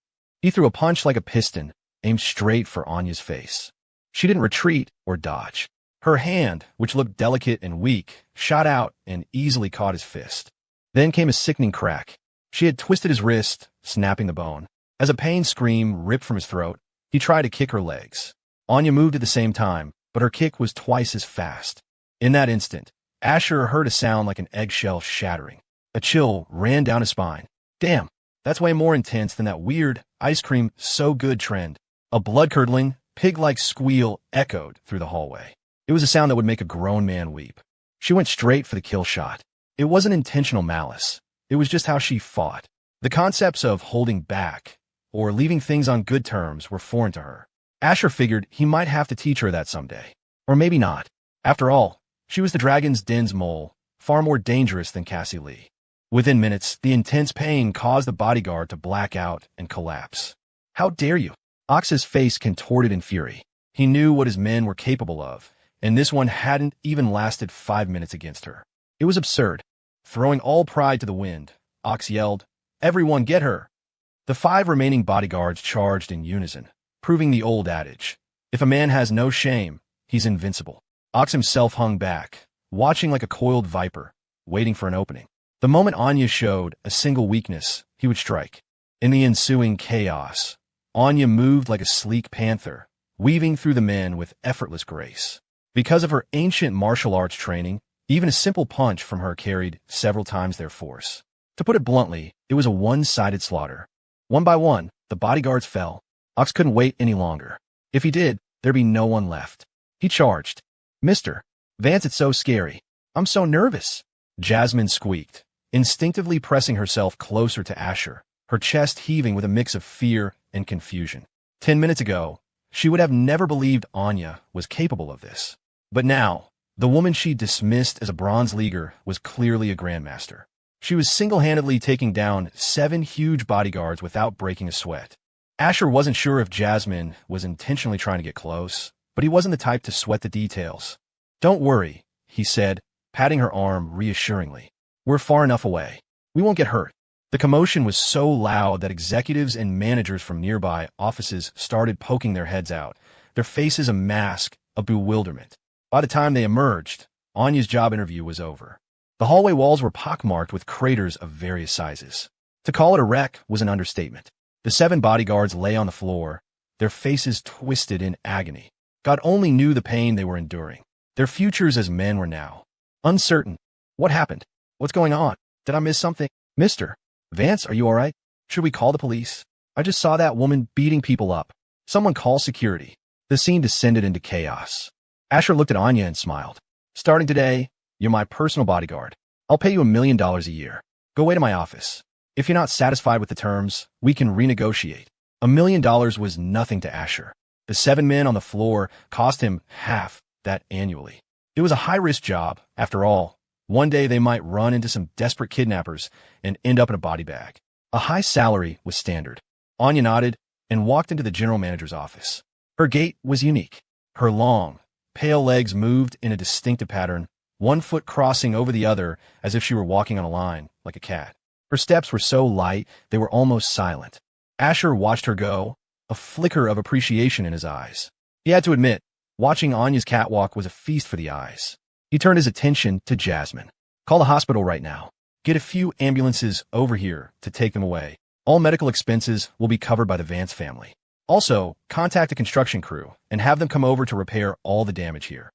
He threw a punch like a piston, aimed straight for Anya's face. She didn't retreat or dodge. Her hand, which looked delicate and weak, shot out and easily caught his fist. Then came a sickening crack. She had twisted his wrist, snapping the bone. As a pain scream ripped from his throat, he tried to kick her legs. Anya moved at the same time, but her kick was twice as fast. In that instant, Asher heard a sound like an eggshell shattering. A chill ran down his spine. Damn, that's way more intense than that weird ice cream so good trend. A blood-curdling, pig-like squeal echoed through the hallway. It was a sound that would make a grown man weep. She went straight for the kill shot. It wasn't intentional malice. It was just how she fought. The concepts of holding back or leaving things on good terms were foreign to her. Asher figured he might have to teach her that someday. Or maybe not. After all, she was the Dragon's Den's mole, far more dangerous than Cassie Lee. Within minutes, the intense pain caused the bodyguard to black out and collapse. How dare you? Ox's face contorted in fury. He knew what his men were capable of, and this one hadn't even lasted 5 minutes against her. It was absurd. Throwing all pride to the wind, Ox yelled, "Everyone get her!" The 5 remaining bodyguards charged in unison, proving the old adage, if a man has no shame, he's invincible. Ox himself hung back, watching like a coiled viper, waiting for an opening. The moment Anya showed a single weakness, he would strike. In the ensuing chaos, Anya moved like a sleek panther, weaving through the men with effortless grace. Because of her ancient martial arts training, even a simple punch from her carried several times their force. To put it bluntly, it was a one-sided slaughter. One by one, the bodyguards fell. Ox couldn't wait any longer. If he did, there'd be no one left. He charged. Mr. Vance, it's so scary. I'm so nervous. Jasmine squeaked, instinctively pressing herself closer to Asher, her chest heaving with a mix of fear and confusion. 10 minutes ago, she would have never believed Anya was capable of this. But now, The woman she dismissed as a bronze leaguer was clearly a grandmaster. She was single-handedly taking down 7 huge bodyguards without breaking a sweat. Asher wasn't sure if Jasmine was intentionally trying to get close, but he wasn't the type to sweat the details. "Don't worry," he said, patting her arm reassuringly. "We're far enough away. We won't get hurt." The commotion was so loud that executives and managers from nearby offices started poking their heads out, their faces a mask of bewilderment. By the time they emerged, Anya's job interview was over. The hallway walls were pockmarked with craters of various sizes. To call it a wreck was an understatement. The 7 bodyguards lay on the floor, their faces twisted in agony. God only knew the pain they were enduring. Their futures as men were now uncertain. "What happened? What's going on? Did I miss something? Mr. Vance, are you all right? Should we call the police? I just saw that woman beating people up. Someone call security." The scene descended into chaos. Asher looked at Anya and smiled. "Starting today, you're my personal bodyguard. I'll pay you $1 million a year. Go away to my office. If you're not satisfied with the terms, we can renegotiate." $1 million was nothing to Asher. The 7 men on the floor cost him half that annually. It was a high-risk job, after all. One day they might run into some desperate kidnappers and end up in a body bag. A high salary was standard. Anya nodded and walked into the general manager's office. Her gait was unique. Her long, pale legs moved in a distinctive pattern, one foot crossing over the other as if she were walking on a line, like a cat. Her steps were so light they were almost silent. Asher watched her go, a flicker of appreciation in his eyes. He had to admit, watching Anya's catwalk was a feast for the eyes. He turned his attention to Jasmine. "Call the hospital right now. Get a few ambulances over here to take them away. All medical expenses will be covered by the Vance family. Also, contact a construction crew and have them come over to repair all the damage here."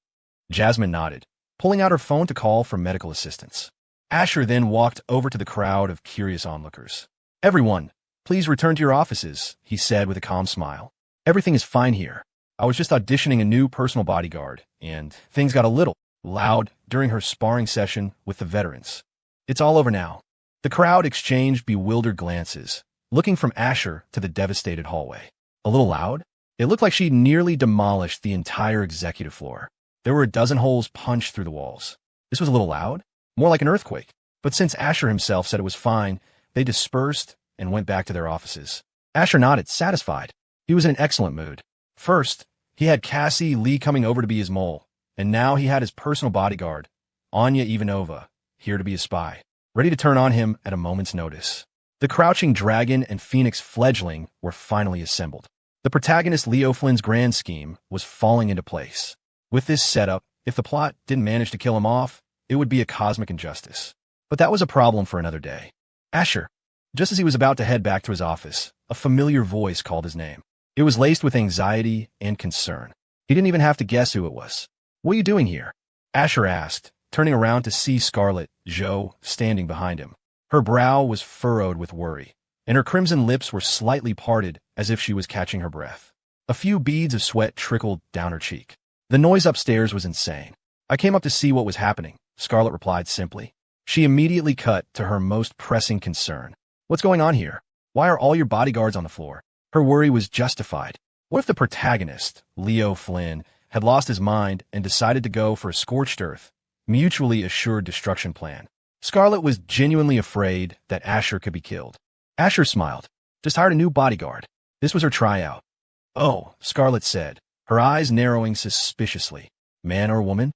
Jasmine nodded, pulling out her phone to call for medical assistance. Asher then walked over to the crowd of curious onlookers. "Everyone, please return to your offices," he said with a calm smile. "Everything is fine here. I was just auditioning a new personal bodyguard, and things got a little loud during her sparring session with the veterans. It's all over now." The crowd exchanged bewildered glances, looking from Asher to the devastated hallway. A little loud? It looked like she'd nearly demolished the entire executive floor. There were a dozen holes punched through the walls. This was a little loud? More like an earthquake. But since Asher himself said it was fine, they dispersed and went back to their offices. Asher nodded, satisfied. He was in an excellent mood. First, he had Cassie Lee coming over to be his mole, and now he had his personal bodyguard, Anya Ivanova, here to be a spy, ready to turn on him at a moment's notice. The crouching dragon and phoenix fledgling were finally assembled. The protagonist Leo Flynn's grand scheme was falling into place. With this setup, if the plot didn't manage to kill him off, it would be a cosmic injustice. But that was a problem for another day. "Asher." Just as he was about to head back to his office, a familiar voice called his name. It was laced with anxiety and concern. He didn't even have to guess who it was. "What are you doing here?" Asher asked, turning around to see Scarlett Jo standing behind him. Her brow was furrowed with worry, and her crimson lips were slightly parted as if she was catching her breath. A few beads of sweat trickled down her cheek. The noise upstairs was insane. "I came up to see what was happening," Scarlett replied simply. She immediately cut to her most pressing concern. "What's going on here? Why are all your bodyguards on the floor?" Her worry was justified. What if the protagonist, Leo Flynn, had lost his mind and decided to go for a scorched earth, mutually assured destruction plan? Scarlett was genuinely afraid that Asher could be killed. Asher smiled. "Just hired a new bodyguard." This was her tryout. "Oh," Scarlett said, her eyes narrowing suspiciously. "Man or woman?"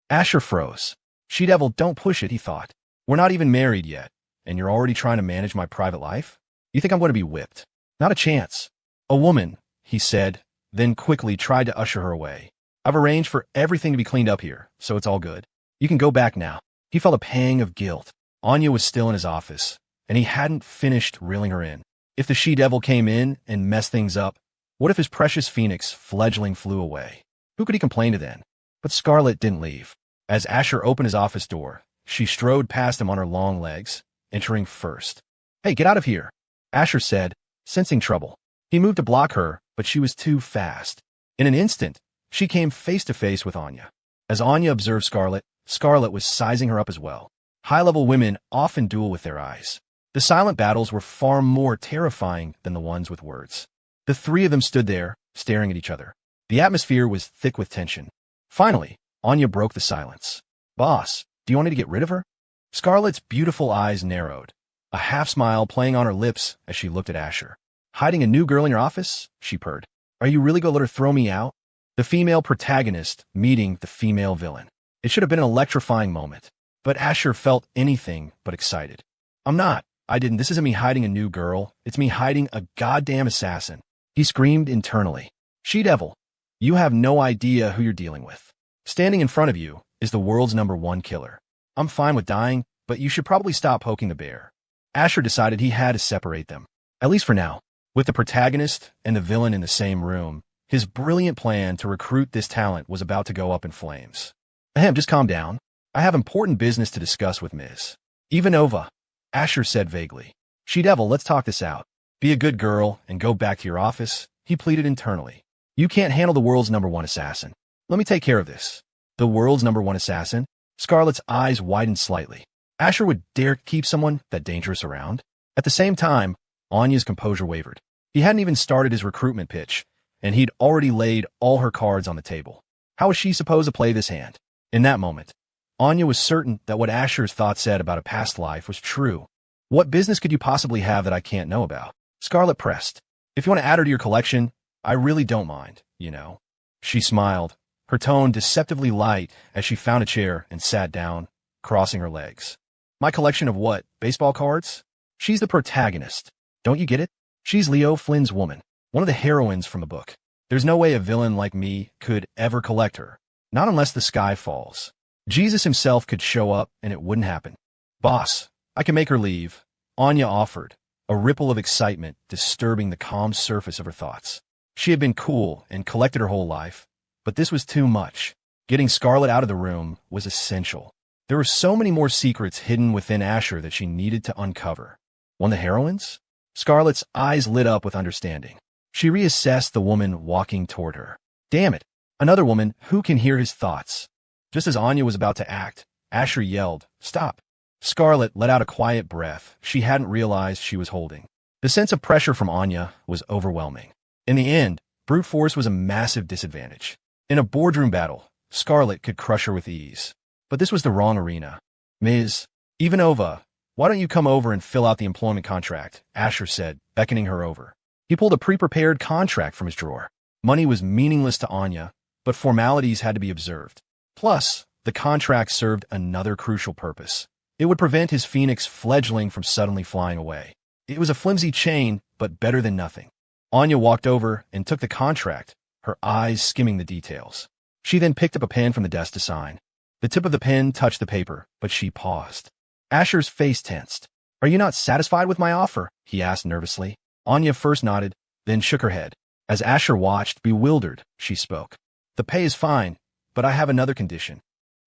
Asher froze. "She-devil, don't push it," he thought. "We're not even married yet, and you're already trying to manage my private life? You think I'm going to be whipped? Not a chance." "A woman," he said, then quickly tried to usher her away. "I've arranged for everything to be cleaned up here, so it's all good. You can go back now." He felt a pang of guilt. Anya was still in his office, and he hadn't finished reeling her in. If the she-devil came in and messed things up, what if his precious phoenix fledgling flew away? Who could he complain to then? But Scarlett didn't leave. As Asher opened his office door, she strode past him on her long legs, entering first. "Hey, get out of here," Asher said, sensing trouble. He moved to block her, but she was too fast. In an instant, she came face to face with Anya. As Anya observed Scarlett, Scarlett was sizing her up as well. High-level women often duel with their eyes. The silent battles were far more terrifying than the ones with words. The three of them stood there, staring at each other. The atmosphere was thick with tension. Finally, Anya broke the silence. Boss, do you want me to get rid of her? Scarlett's beautiful eyes narrowed, a half-smile playing on her lips as she looked at Asher. Hiding a new girl in your office? She purred. Are you really going to let her throw me out? The female protagonist meeting the female villain. It should have been an electrifying moment. But Asher felt anything but excited. I didn't. This isn't me hiding a new girl. It's me hiding a goddamn assassin. He screamed internally. She-Devil, you have no idea who you're dealing with. Standing in front of you is the world's #1 killer. I'm fine with dying, but you should probably stop poking the bear. Asher decided he had to separate them, at least for now. With the protagonist and the villain in the same room, his brilliant plan to recruit this talent was about to go up in flames. Ahem, just calm down. I have important business to discuss with Ms. Ivanova, Asher said vaguely. She-Devil, let's talk this out. Be a good girl and go back to your office, he pleaded internally. You can't handle the world's #1 assassin. Let me take care of this. The world's #1 assassin? Scarlett's eyes widened slightly. Asher would dare keep someone that dangerous around? At the same time, Anya's composure wavered. He hadn't even started his recruitment pitch, and he'd already laid all her cards on the table. How was she supposed to play this hand? In that moment, Anya was certain that what Asher's thought said about a past life was true. What business could you possibly have that I can't know about? Scarlett pressed. If you want to add her to your collection, I really don't mind, you know. She smiled, her tone deceptively light as she found a chair and sat down, crossing her legs. My collection of what? Baseball cards? She's the protagonist. Don't you get it? She's Leo Flynn's woman, one of the heroines from the book. There's no way a villain like me could ever collect her. Not unless the sky falls. Jesus himself could show up and it wouldn't happen. Boss, I can make her leave, Anya offered, a ripple of excitement disturbing the calm surface of her thoughts. She had been cool and collected her whole life, but this was too much. Getting Scarlett out of the room was essential. There were so many more secrets hidden within Asher that she needed to uncover. One of the heroines? Scarlett's eyes lit up with understanding. She reassessed the woman walking toward her. Damn it, another woman who can hear his thoughts. Just as Anya was about to act, Asher yelled, Stop. Scarlett let out a quiet breath she hadn't realized she was holding. The sense of pressure from Anya was overwhelming. In the end, brute force was a massive disadvantage. In a boardroom battle, Scarlett could crush her with ease. But this was the wrong arena. Ms. Ivanova, why don't you come over and fill out the employment contract, Asher said, beckoning her over. He pulled a pre-prepared contract from his drawer. Money was meaningless to Anya, but formalities had to be observed. Plus, the contract served another crucial purpose. It would prevent his phoenix fledgling from suddenly flying away. It was a flimsy chain, but better than nothing. Anya walked over and took the contract, her eyes skimming the details. She then picked up a pen from the desk to sign. The tip of the pen touched the paper, but she paused. Asher's face tensed. Are you not satisfied with my offer? He asked nervously. Anya first nodded, then shook her head. As Asher watched, bewildered, she spoke. The pay is fine, but I have another condition.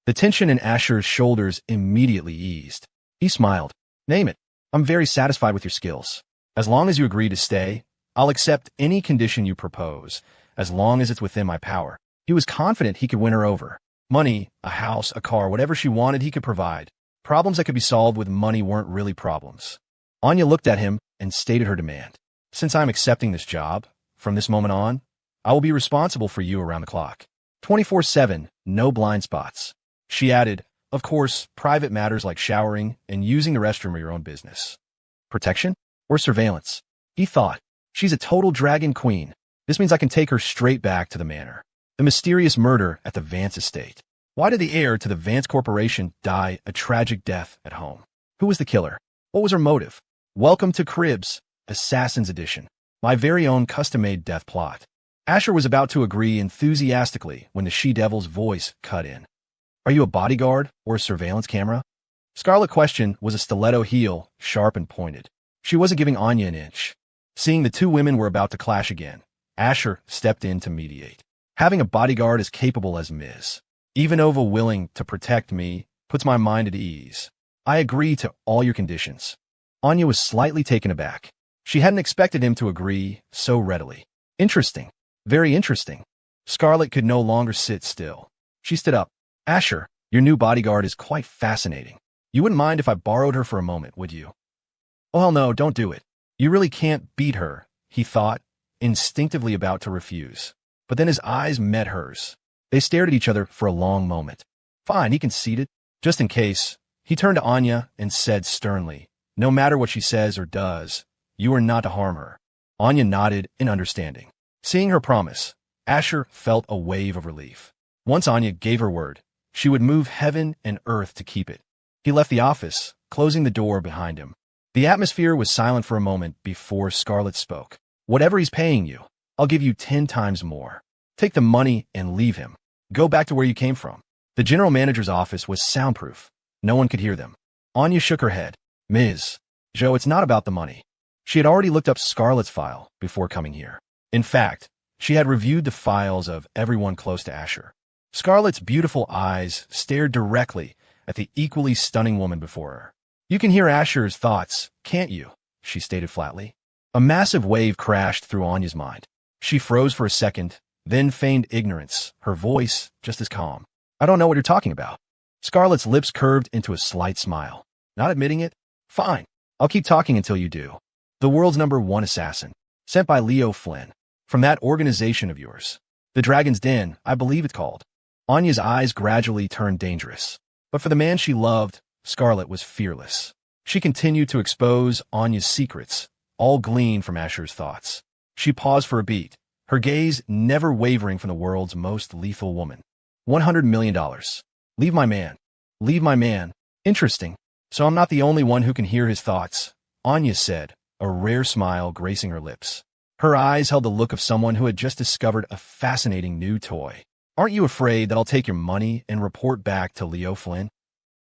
The tension in Asher's shoulders immediately eased. He smiled. Name it. I'm very satisfied with your skills. As long as you agree to stay, I'll accept any condition you propose, as long as it's within my power. He was confident he could win her over. Money, a house, a car, whatever she wanted he could provide. Problems that could be solved with money weren't really problems. Anya looked at him and stated her demand. Since I'm accepting this job, from this moment on, I will be responsible for you around the clock. 24/7, no blind spots. She added, of course, private matters like showering and using the restroom are your own business. Protection? Or surveillance? He thought. She's a total dragon queen. This means I can take her straight back to the manor. The mysterious murder at the Vance estate. Why did the heir to the Vance Corporation die a tragic death at home? Who was the killer? What was her motive? Welcome to Cribs, Assassin's Edition. My very own custom-made death plot. Asher was about to agree enthusiastically when the she-devil's voice cut in. Are you a bodyguard or a surveillance camera? Scarlett's question was a stiletto heel, sharp and pointed. She wasn't giving Anya an inch. Seeing the two women were about to clash again, Asher stepped in to mediate. Having a bodyguard as capable as Ms. Ivanova willing to protect me puts my mind at ease. I agree to all your conditions. Anya was slightly taken aback. She hadn't expected him to agree so readily. Interesting. Very interesting. Scarlett could no longer sit still. She stood up. Asher, your new bodyguard is quite fascinating. You wouldn't mind if I borrowed her for a moment, would you? Oh, hell no, don't do it. You really can't beat her, he thought, instinctively about to refuse. But then his eyes met hers. They stared at each other for a long moment. Fine, he conceded. Just in case, he turned to Anya and said sternly, no matter what she says or does, you are not to harm her. Anya nodded in understanding. Seeing her promise, Asher felt a wave of relief. Once Anya gave her word, she would move heaven and earth to keep it. He left the office, closing the door behind him. The atmosphere was silent for a moment before Scarlett spoke. Whatever he's paying you, I'll give you 10 times more. Take the money and leave him. Go back to where you came from. The general manager's office was soundproof. No one could hear them. Anya shook her head. Ms. Joe, it's not about the money. She had already looked up Scarlett's file before coming here. In fact, she had reviewed the files of everyone close to Asher. Scarlett's beautiful eyes stared directly at the equally stunning woman before her. You can hear Asher's thoughts, can't you? She stated flatly. A massive wave crashed through Anya's mind. She froze for a second, then feigned ignorance, her voice just as calm. I don't know what you're talking about. Scarlett's lips curved into a slight smile. Not admitting it? Fine. I'll keep talking until you do. The world's #1 assassin, sent by Leo Flynn, from that organization of yours. The Dragon's Den, I believe it's called. Anya's eyes gradually turned dangerous. But for the man she loved, Scarlett was fearless. She continued to expose Anya's secrets, all gleaned from Asher's thoughts. She paused for a beat, her gaze never wavering from the world's most lethal woman. $100 million. Leave my man. Leave my man. Interesting. So I'm not the only one who can hear his thoughts, Anya said, a rare smile gracing her lips. Her eyes held the look of someone who had just discovered a fascinating new toy. Aren't you afraid that I'll take your money and report back to Leo Flynn?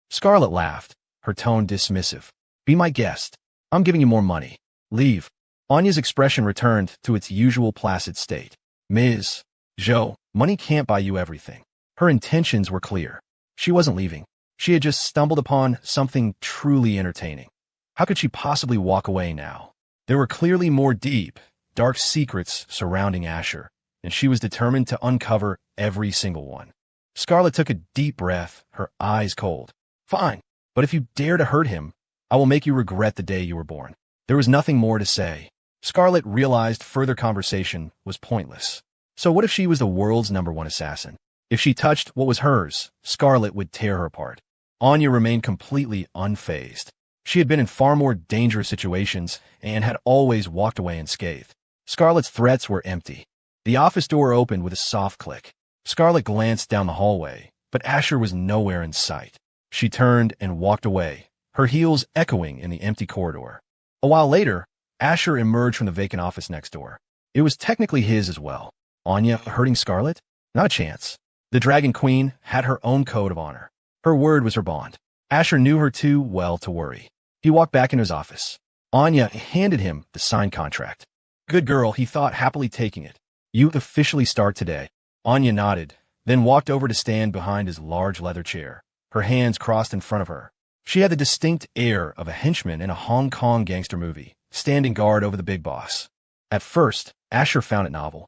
Scarlett laughed, her tone dismissive. Be my guest. I'm giving you more money. Leave. Anya's expression returned to its usual placid state. Ms. Joe, money can't buy you everything. Her intentions were clear. She wasn't leaving. She had just stumbled upon something truly entertaining. How could she possibly walk away now? There were clearly more deep, dark secrets surrounding Asher, and she was determined to uncover every single one. Scarlett took a deep breath, her eyes cold. Fine, but if you dare to hurt him, I will make you regret the day you were born. There was nothing more to say. Scarlett realized further conversation was pointless. So what if she was the world's #1 assassin? If she touched what was hers, Scarlett would tear her apart. Anya remained completely unfazed. She had been in far more dangerous situations and had always walked away unscathed. Scarlett's threats were empty. The office door opened with a soft click. Scarlett glanced down the hallway, but Asher was nowhere in sight. She turned and walked away, her heels echoing in the empty corridor. A while later, Asher emerged from the vacant office next door. It was technically his as well. Anya hurting Scarlett? Not a chance. The Dragon Queen had her own code of honor. Her word was her bond. Asher knew her too well to worry. He walked back into his office. Anya handed him the signed contract. Good girl, he thought, happily taking it. You officially start today. Anya nodded, then walked over to stand behind his large leather chair, her hands crossed in front of her. She had the distinct air of a henchman in a Hong Kong gangster movie, standing guard over the big boss. At first, Asher found it novel.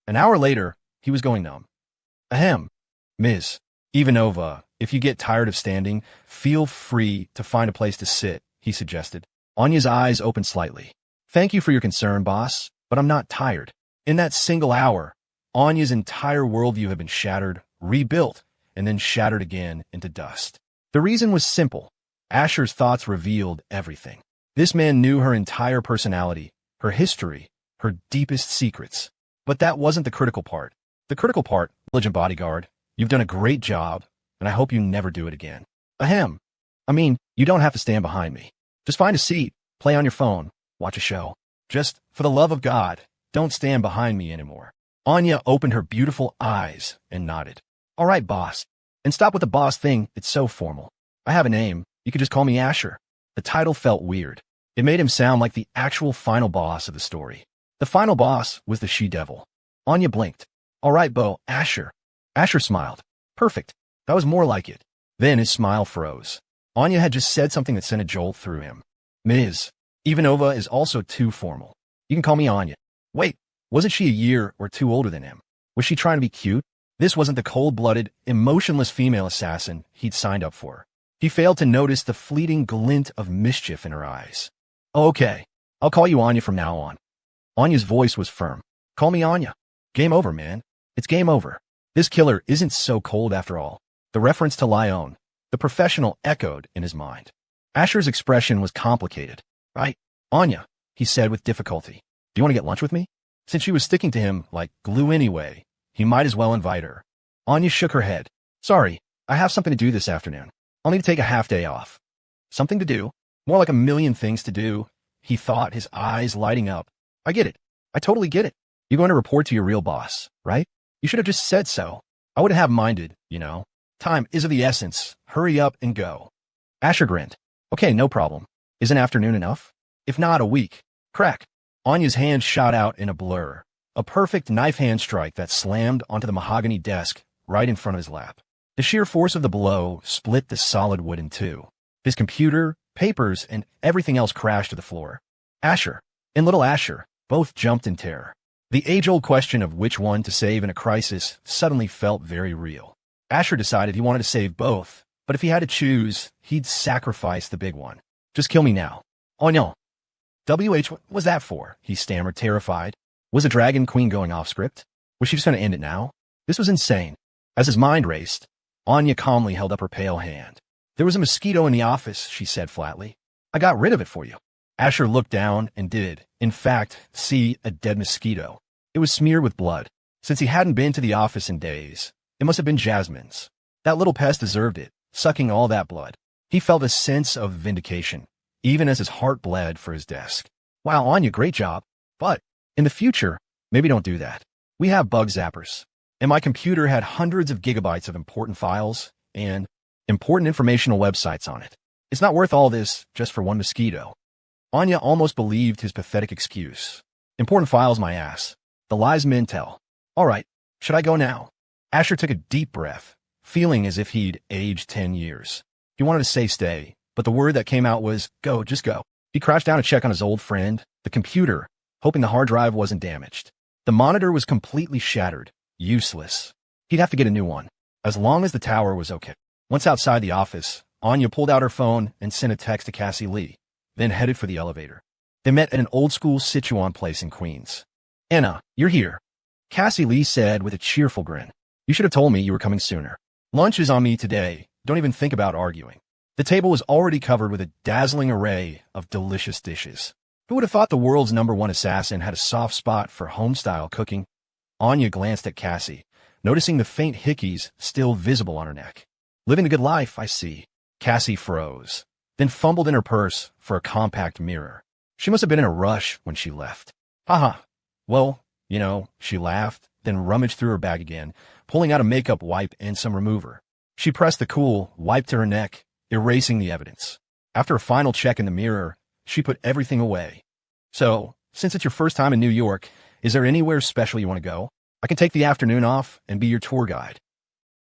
An hour later, he was going numb. Ahem. Ms. Ivanova, if you get tired of standing, feel free to find a place to sit, he suggested. Anya's eyes opened slightly. Thank you for your concern, boss, but I'm not tired. In that single hour, Anya's entire worldview had been shattered, rebuilt, and then shattered again into dust. The reason was simple. Asher's thoughts revealed everything. This man knew her entire personality, her history, her deepest secrets. But that wasn't the critical part. The critical part, Legend Bodyguard, you've done a great job, and I hope you never do it again. Ahem. I mean, you don't have to stand behind me. Just find a seat, play on your phone, watch a show. Just, for the love of God, don't stand behind me anymore. Anya opened her beautiful eyes and nodded. All right, boss. And stop with the boss thing, it's so formal. I have a name, you could just call me Asher. The title felt weird. It made him sound like the actual final boss of the story. The final boss was the she-devil. Anya blinked. All right, Bo, Asher. Asher smiled. Perfect. That was more like it. Then his smile froze. Anya had just said something that sent a jolt through him. Ms. Ivanova is also too formal. You can call me Anya. Wait, wasn't she a year or two older than him? Was she trying to be cute? This wasn't the cold-blooded, emotionless female assassin he'd signed up for. He failed to notice the fleeting glint of mischief in her eyes. Oh, okay. I'll call you Anya from now on. Anya's voice was firm. Call me Anya. Game over, man. It's game over. This killer isn't so cold after all. The reference to Lyon, the professional, echoed in his mind. Asher's expression was complicated. Right, Anya, he said with difficulty. Do you want to get lunch with me? Since she was sticking to him like glue anyway, he might as well invite her. Anya shook her head. Sorry, I have something to do this afternoon. I'll need to take a half day off. Something to do? More like a million things to do, he thought, his eyes lighting up. I get it. I totally get it. You're going to report to your real boss, right? You should have just said so. I wouldn't have minded, you know. Time is of the essence. Hurry up and go. Asher grinned. Okay, no problem. Is an afternoon enough? If not, a week. Crack. Anya's hand shot out in a blur. A perfect knife hand strike that slammed onto the mahogany desk right in front of his lap. The sheer force of the blow split the solid wood in two. His computer, papers, and everything else crashed to the floor. Asher and little Asher both jumped in terror. The age-old question of which one to save in a crisis suddenly felt very real. Asher decided he wanted to save both, but if he had to choose, he'd sacrifice the big one. Just kill me now. Oh no. What was that for? He stammered, terrified. Was the Dragon Queen going off script? Was she just going to end it now? This was insane. As his mind raced, Anya calmly held up her pale hand. There was a mosquito in the office, she said flatly. I got rid of it for you. Asher looked down and did, in fact, see a dead mosquito. It was smeared with blood. Since he hadn't been to the office in days, it must have been Jasmine's. That little pest deserved it, sucking all that blood. He felt a sense of vindication, even as his heart bled for his desk. Wow, Anya, great job. But in the future, maybe don't do that. We have bug zappers. And my computer had hundreds of gigabytes of important files and important informational websites on it. It's not worth all this just for one mosquito. Anya almost believed his pathetic excuse. Important files, my ass. The lies men tell. All right, should I go now? Asher took a deep breath, feeling as if he'd aged 10 years. He wanted to say stay, but the word that came out was, go, just go. He crouched down to check on his old friend, the computer, hoping the hard drive wasn't damaged. The monitor was completely shattered, useless. He'd have to get a new one, as long as the tower was okay. Once outside the office, Anya pulled out her phone and sent a text to Cassie Lee, then headed for the elevator. They met at an old-school Sichuan place in Queens. Anna, you're here, Cassie Lee said with a cheerful grin. You should have told me you were coming sooner. Lunch is on me today. Don't even think about arguing. The table was already covered with a dazzling array of delicious dishes. Who would have thought the world's #1 assassin had a soft spot for home-style cooking? Anya glanced at Cassie, noticing the faint hickeys still visible on her neck. Living the good life, I see. Cassie froze, then fumbled in her purse for a compact mirror. She must have been in a rush when she left. Haha. Well, you know, she laughed, then rummaged through her bag again, pulling out a makeup wipe and some remover. She pressed the cool wipe to her neck, erasing the evidence. After a final check in the mirror, she put everything away. So, since it's your first time in New York, is there anywhere special you want to go? I can take the afternoon off and be your tour guide.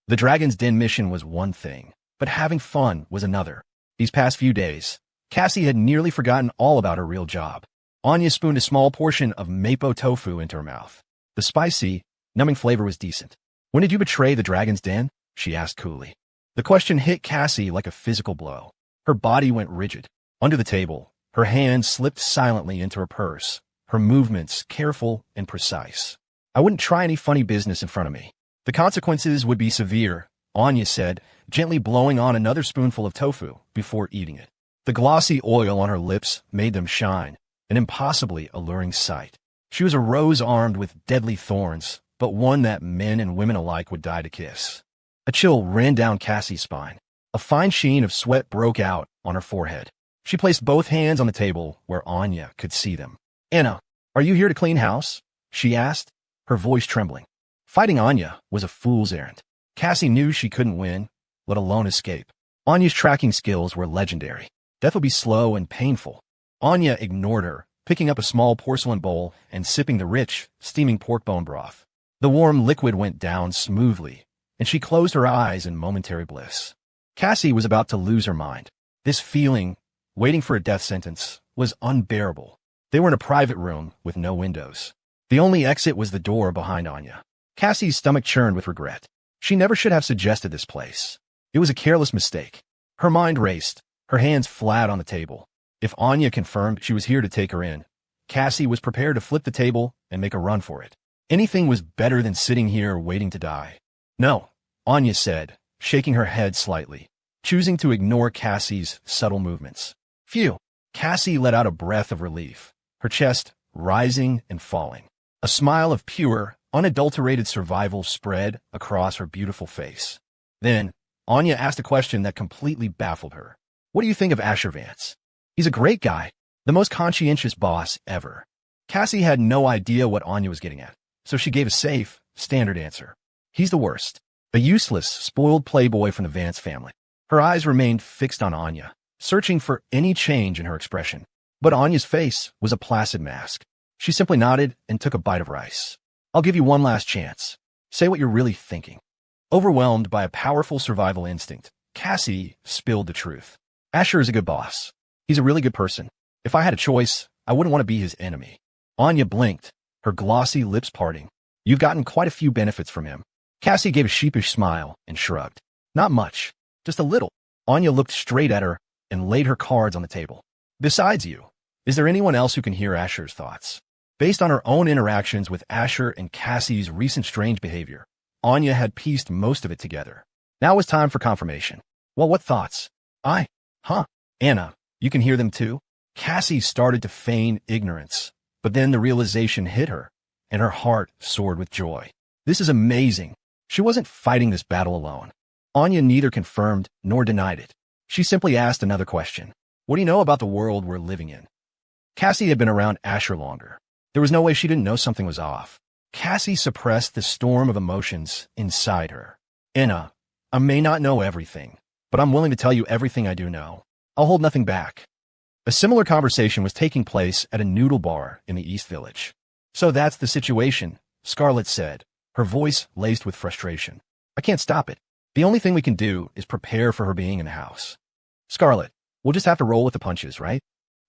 The Dragon's Den mission was one thing, but having fun was another. These past few days, Cassie had nearly forgotten all about her real job. Anya spooned a small portion of mapo tofu into her mouth. The spicy, numbing flavor was decent. When did you betray the Dragon's Den? She asked coolly. The question hit Cassie like a physical blow. Her body went rigid. Under the table, her hand slipped silently into her purse, her movements careful and precise. I wouldn't try any funny business in front of me. The consequences would be severe, Anya said, gently blowing on another spoonful of tofu before eating it. The glossy oil on her lips made them shine, an impossibly alluring sight. She was a rose armed with deadly thorns, but one that men and women alike would die to kiss. A chill ran down Cassie's spine. A fine sheen of sweat broke out on her forehead. She placed both hands on the table where Anya could see them. Anna, are you here to clean house? She asked, her voice trembling. Fighting Anya was a fool's errand. Cassie knew she couldn't win, let alone escape. Anya's tracking skills were legendary. Death would be slow and painful. Anya ignored her, picking up a small porcelain bowl and sipping the rich, steaming pork bone broth. The warm liquid went down smoothly, and she closed her eyes in momentary bliss. Cassie was about to lose her mind. This feeling, waiting for a death sentence, was unbearable. They were in a private room with no windows. The only exit was the door behind Anya. Cassie's stomach churned with regret. She never should have suggested this place. It was a careless mistake. Her mind raced, her hands flat on the table. If Anya confirmed she was here to take her in, Cassie was prepared to flip the table and make a run for it. Anything was better than sitting here waiting to die. No, Anya said, shaking her head slightly, choosing to ignore Cassie's subtle movements. Phew. Cassie let out a breath of relief, her chest rising and falling. A smile of pure, unadulterated survival spread across her beautiful face. Then, Anya asked a question that completely baffled her. What do you think of Asher Vance? He's a great guy, the most conscientious boss ever. Cassie had no idea what Anya was getting at, so she gave a safe, standard answer. He's the worst. A useless, spoiled playboy from the Vance family. Her eyes remained fixed on Anya, searching for any change in her expression. But Anya's face was a placid mask. She simply nodded and took a bite of rice. I'll give you one last chance. Say what you're really thinking. Overwhelmed by a powerful survival instinct, Cassie spilled the truth. Asher is a good boss. He's a really good person. If I had a choice, I wouldn't want to be his enemy. Anya blinked, her glossy lips parting. You've gotten quite a few benefits from him. Cassie gave a sheepish smile and shrugged. Not much, just a little. Anya looked straight at her and laid her cards on the table. Besides you, is there anyone else who can hear Asher's thoughts? Based on her own interactions with Asher and Cassie's recent strange behavior, Anya had pieced most of it together. Now it was time for confirmation. Well, what thoughts? Anna, you can hear them too? Cassie started to feign ignorance, but then the realization hit her, and her heart soared with joy. This is amazing. She wasn't fighting this battle alone. Anya neither confirmed nor denied it. She simply asked another question. What do you know about the world we're living in? Cassie had been around Asher longer. There was no way she didn't know something was off. Cassie suppressed the storm of emotions inside her. Anna, I may not know everything, but I'm willing to tell you everything I do know. I'll hold nothing back. A similar conversation was taking place at a noodle bar in the East Village. So that's the situation, Scarlett said, her voice laced with frustration. I can't stop it. The only thing we can do is prepare for her being in the house. Scarlett, we'll just have to roll with the punches, right?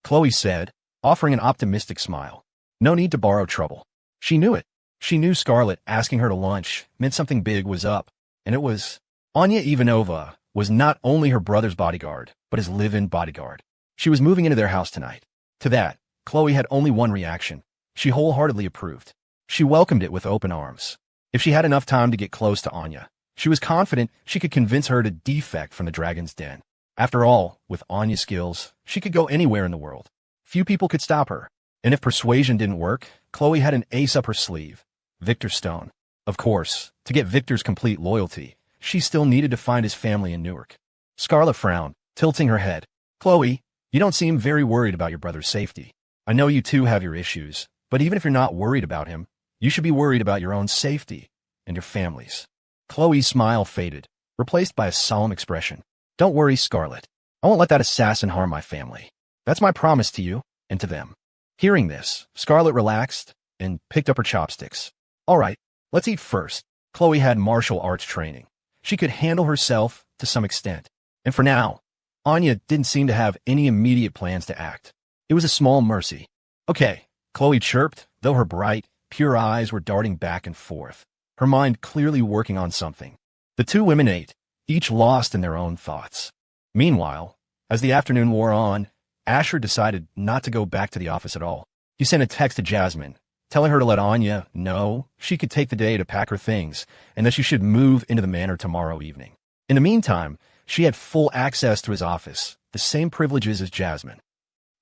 Chloe said, offering an optimistic smile. No need to borrow trouble. She knew it. She knew Scarlett asking her to lunch meant something big was up, and it was. Anya Ivanova was not only her brother's bodyguard, but his live-in bodyguard. She was moving into their house tonight. To that, Chloe had only one reaction. She wholeheartedly approved. She welcomed it with open arms. If she had enough time to get close to Anya, she was confident she could convince her to defect from the Dragon's Den. After all, with Anya's skills, she could go anywhere in the world. Few people could stop her. And if persuasion didn't work, Chloe had an ace up her sleeve. Victor Stone. Of course, to get Victor's complete loyalty, she still needed to find his family in Newark. Scarlett frowned, tilting her head. Chloe, you don't seem very worried about your brother's safety. I know you two have your issues, but even if you're not worried about him, you should be worried about your own safety and your family's. Chloe's smile faded, replaced by a solemn expression. Don't worry, Scarlett. I won't let that assassin harm my family. That's my promise to you and to them. Hearing this, Scarlett relaxed and picked up her chopsticks. All right, let's eat first. Chloe had martial arts training. She could handle herself to some extent. And for now, Anya didn't seem to have any immediate plans to act. It was a small mercy. Okay, Chloe chirped, though her bright, pure eyes were darting back and forth, her mind clearly working on something. The two women ate, each lost in their own thoughts. Meanwhile, as the afternoon wore on, Asher decided not to go back to the office at all. He sent a text to Jasmine, telling her to let Anya know she could take the day to pack her things and that she should move into the manor tomorrow evening. In the meantime, she had full access to his office, the same privileges as Jasmine.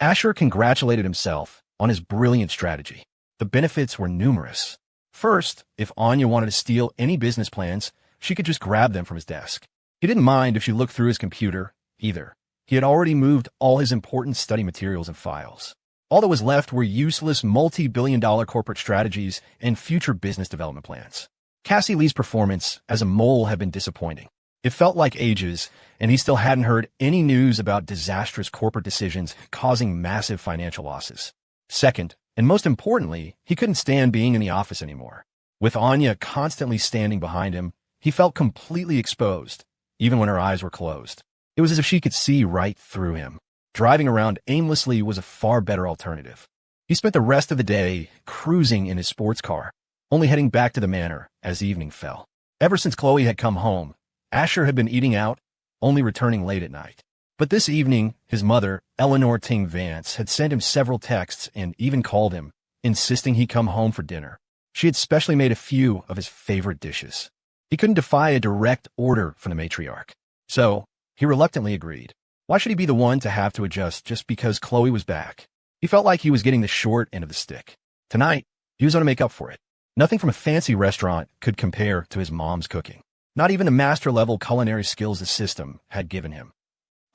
Asher congratulated himself on his brilliant strategy. The benefits were numerous. First, if Anya wanted to steal any business plans, she could just grab them from his desk. He didn't mind if she looked through his computer, either. He had already moved all his important study materials and files. All that was left were useless multi-billion-dollar corporate strategies and future business development plans. Cassie Lee's performance as a mole had been disappointing. It felt like ages, and he still hadn't heard any news about disastrous corporate decisions causing massive financial losses. Second, and most importantly, he couldn't stand being in the office anymore. With Anya constantly standing behind him, he felt completely exposed, even when her eyes were closed. It was as if she could see right through him. Driving around aimlessly was a far better alternative. He spent the rest of the day cruising in his sports car, only heading back to the manor as evening fell. Ever since Chloe had come home, Asher had been eating out, only returning late at night. But this evening, his mother, Eleanor Ting Vance, had sent him several texts and even called him, insisting he come home for dinner. She had specially made a few of his favorite dishes. He couldn't defy a direct order from the matriarch. So, he reluctantly agreed. Why should he be the one to have to adjust just because Chloe was back? He felt like he was getting the short end of the stick. Tonight, he was going to make up for it. Nothing from a fancy restaurant could compare to his mom's cooking. Not even the master-level culinary skills the system had given him.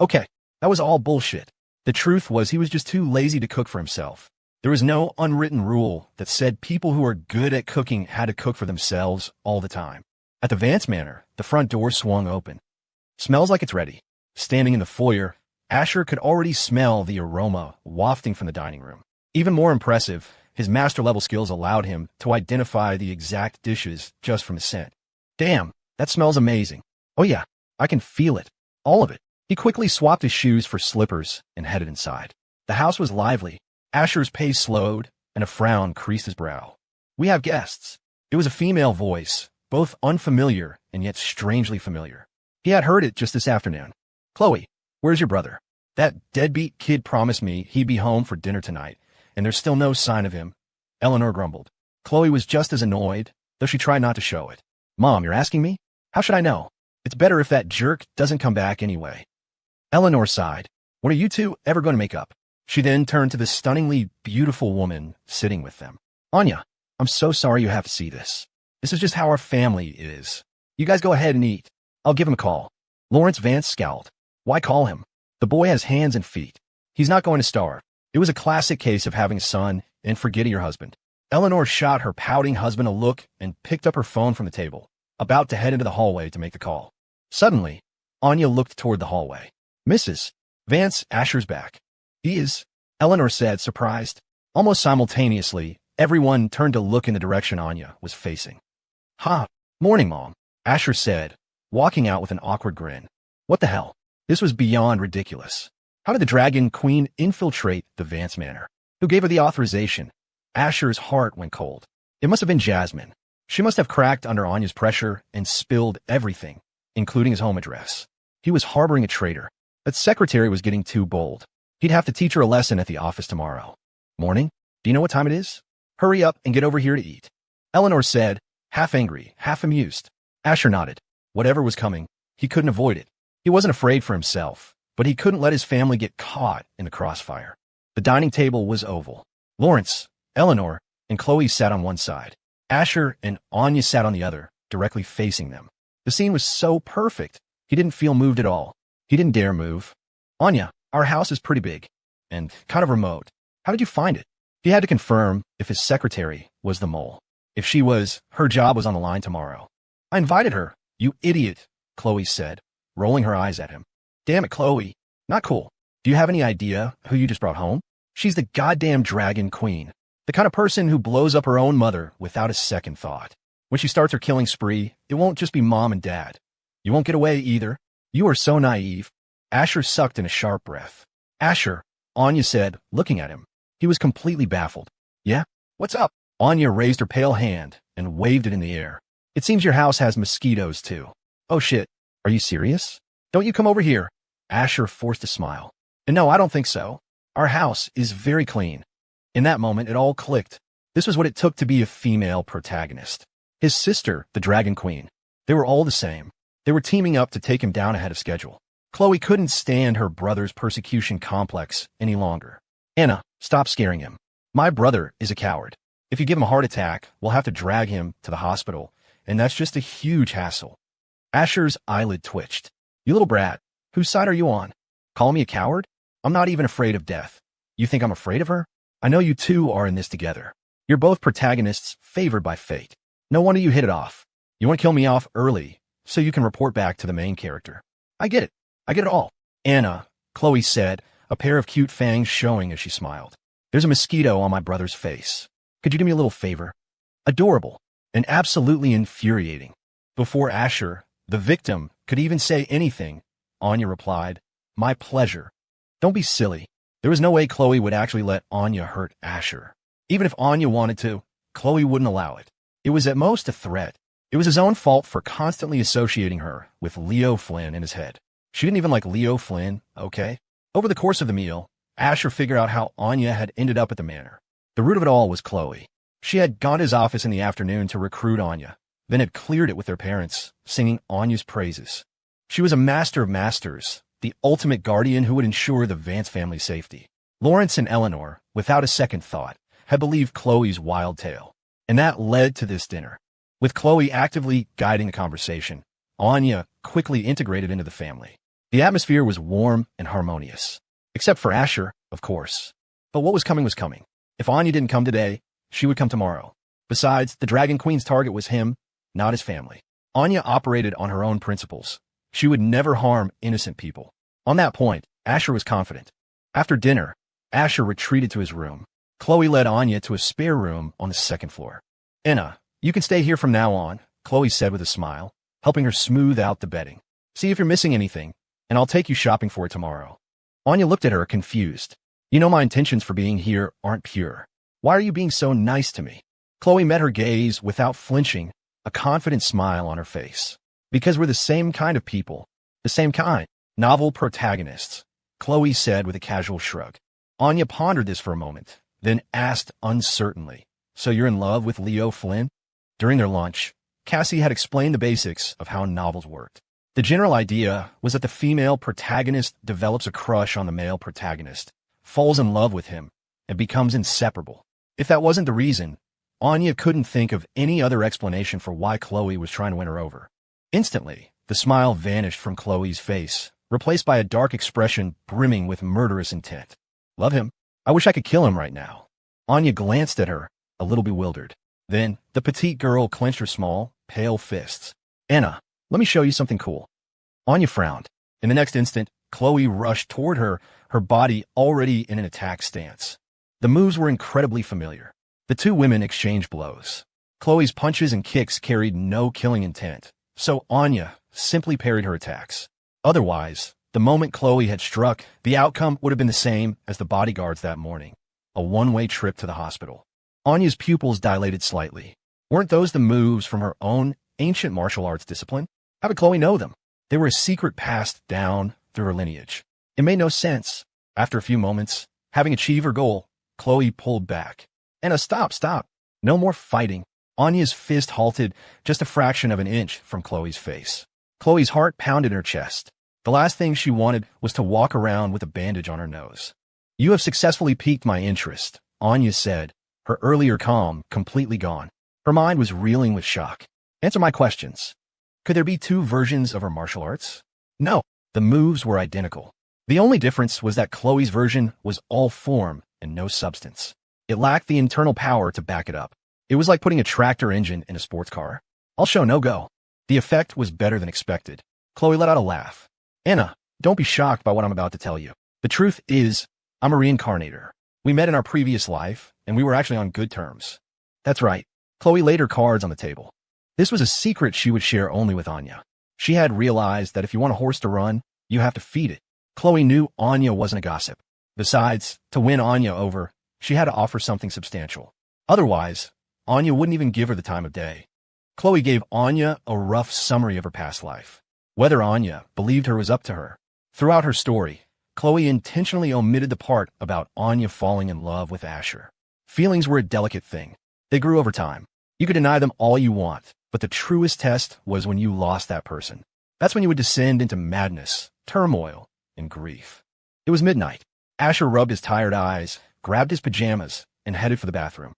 Okay, that was all bullshit. The truth was he was just too lazy to cook for himself. There was no unwritten rule that said people who are good at cooking had to cook for themselves all the time. At the Vance Manor, the front door swung open. Smells like it's ready. Standing in the foyer, Asher could already smell the aroma wafting from the dining room. Even more impressive, his master-level skills allowed him to identify the exact dishes just from the scent. Damn, that smells amazing. Oh yeah, I can feel it. All of it. He quickly swapped his shoes for slippers and headed inside. The house was lively. Asher's pace slowed, and a frown creased his brow. We have guests. It was a female voice, both unfamiliar and yet strangely familiar. He had heard it just this afternoon. Chloe, where's your brother? That deadbeat kid promised me he'd be home for dinner tonight, and there's still no sign of him. Eleanor grumbled. Chloe was just as annoyed, though she tried not to show it. Mom, you're asking me? How should I know? It's better if that jerk doesn't come back anyway. Eleanor sighed. When are you two ever going to make up? She then turned to the stunningly beautiful woman sitting with them. Anya, I'm so sorry you have to see this. This is just how our family is. You guys go ahead and eat. I'll give him a call. Lawrence Vance scowled. Why call him? The boy has hands and feet. He's not going to starve. It was a classic case of having a son and forgetting your husband. Eleanor shot her pouting husband a look and picked up her phone from the table, about to head into the hallway to make the call. Suddenly, Anya looked toward the hallway. Mrs. Vance, Asher's back. He is, Eleanor said, surprised. Almost simultaneously, everyone turned to look in the direction Anya was facing. Morning, Mom, Asher said, walking out with an awkward grin. What the hell? This was beyond ridiculous. How did the Dragon Queen infiltrate the Vance Manor? Who gave her the authorization? Asher's heart went cold. It must have been Jasmine. She must have cracked under Anya's pressure and spilled everything, including his home address. He was harboring a traitor. That secretary was getting too bold. He'd have to teach her a lesson at the office tomorrow. Morning? Do you know what time it is? Hurry up and get over here to eat. Eleanor said, half angry, half amused. Asher nodded. Whatever was coming, he couldn't avoid it. He wasn't afraid for himself, but he couldn't let his family get caught in the crossfire. The dining table was oval. Lawrence, Eleanor, and Chloe sat on one side. Asher and Anya sat on the other, directly facing them. The scene was so perfect, he didn't feel moved at all. He didn't dare move. Anya, our house is pretty big and kind of remote. How did you find it? He had to confirm if his secretary was the mole. If she was, her job was on the line tomorrow. I invited her, you idiot, Chloe said, rolling her eyes at him. Damn it, Chloe. Not cool. Do you have any idea who you just brought home? She's the goddamn Dragon Queen. The kind of person who blows up her own mother without a second thought. When she starts her killing spree, it won't just be Mom and Dad. You won't get away either. You are so naive. Asher sucked in a sharp breath. Asher, Anya said, looking at him. He was completely baffled. Yeah? What's up? Anya raised her pale hand and waved it in the air. It seems your house has mosquitoes, too. Oh shit. Are you serious? Don't you come over here. Asher forced a smile. And no, I don't think so. Our house is very clean. In that moment, it all clicked. This was what it took to be a female protagonist. His sister, the Dragon Queen. They were all the same. They were teaming up to take him down ahead of schedule. Chloe couldn't stand her brother's persecution complex any longer. Anna, stop scaring him. My brother is a coward. If you give him a heart attack, we'll have to drag him to the hospital, and that's just a huge hassle. Asher's eyelid twitched. You little brat, whose side are you on? Call me a coward? I'm not even afraid of death. You think I'm afraid of her? I know you two are in this together. You're both protagonists favored by fate. No wonder you hit it off. You want to kill me off early, so you can report back to the main character. I get it. I get it all. Anna, Chloe said, a pair of cute fangs showing as she smiled. There's a mosquito on my brother's face. Could you do me a little favor? Adorable and absolutely infuriating. Before Asher, the victim, could even say anything, Anya replied, my pleasure. Don't be silly. There was no way Chloe would actually let Anya hurt Asher. Even if Anya wanted to, Chloe wouldn't allow it. It was at most a threat. It was his own fault for constantly associating her with Leo Flynn in his head. She didn't even like Leo Flynn, okay? Over the course of the meal, Asher figured out how Anya had ended up at the manor. The root of it all was Chloe. She had gone to his office in the afternoon to recruit Anya, then had cleared it with their parents, singing Anya's praises. She was a master of masters, the ultimate guardian who would ensure the Vance family's safety. Lawrence and Eleanor, without a second thought, had believed Chloe's wild tale, and that led to this dinner. With Chloe actively guiding the conversation, Anya quickly integrated into the family. The atmosphere was warm and harmonious. Except for Asher, of course. But what was coming was coming. If Anya didn't come today, she would come tomorrow. Besides, the Dragon Queen's target was him, not his family. Anya operated on her own principles. She would never harm innocent people. On that point, Asher was confident. After dinner, Asher retreated to his room. Chloe led Anya to a spare room on the second floor. "Enna, you can stay here from now on," Chloe said with a smile, helping her smooth out the bedding. "See if you're missing anything, and I'll take you shopping for it tomorrow." Anya looked at her, confused. "You know my intentions for being here aren't pure. Why are you being so nice to me?" Chloe met her gaze without flinching, a confident smile on her face. "Because we're the same kind of people. The same kind. Novel protagonists," Chloe said with a casual shrug. Anya pondered this for a moment, then asked uncertainly, "So you're in love with Leo Flynn?" During their lunch, Cassie had explained the basics of how novels worked. The general idea was that the female protagonist develops a crush on the male protagonist, falls in love with him, and becomes inseparable. If that wasn't the reason, Anya couldn't think of any other explanation for why Chloe was trying to win her over. Instantly, the smile vanished from Chloe's face, replaced by a dark expression brimming with murderous intent. "Love him? I wish I could kill him right now." Anya glanced at her, a little bewildered. Then, the petite girl clenched her small, pale fists. "Enna, let me show you something cool." Anya frowned. In the next instant, Chloe rushed toward her, her body already in an attack stance. The moves were incredibly familiar. The two women exchanged blows. Chloe's punches and kicks carried no killing intent, so Anya simply parried her attacks. Otherwise, the moment Chloe had struck, the outcome would have been the same as the bodyguards that morning. A one-way trip to the hospital. Anya's pupils dilated slightly. Weren't those the moves from her own ancient martial arts discipline? How did Chloe know them? They were a secret passed down through her lineage. It made no sense. After a few moments, having achieved her goal, Chloe pulled back. "Enna, stop. No more fighting." Anya's fist halted just a fraction of an inch from Chloe's face. Chloe's heart pounded in her chest. The last thing she wanted was to walk around with a bandage on her nose. "You have successfully piqued my interest," Anya said, her earlier calm completely gone. Her mind was reeling with shock. "Answer my questions. Could there be two versions of her martial arts?" No, the moves were identical. The only difference was that Chloe's version was all form and no substance. It lacked the internal power to back it up. It was like putting a tractor engine in a sports car. "I'll show no go." The effect was better than expected. Chloe let out a laugh. "Enna, don't be shocked by what I'm about to tell you. The truth is, I'm a reincarnator. We met in our previous life, and we were actually on good terms." "That's right." Chloe laid her cards on the table. This was a secret she would share only with Anya. She had realized that if you want a horse to run, you have to feed it. Chloe knew Anya wasn't a gossip. Besides, to win Anya over, she had to offer something substantial. Otherwise, Anya wouldn't even give her the time of day. Chloe gave Anya a rough summary of her past life. Whether Anya believed her was up to her. Throughout her story, Chloe intentionally omitted the part about Anya falling in love with Asher. Feelings were a delicate thing. They grew over time. You could deny them all you want, but the truest test was when you lost that person. That's when you would descend into madness, turmoil, and grief. It was midnight. Asher rubbed his tired eyes, grabbed his pajamas, and headed for the bathroom.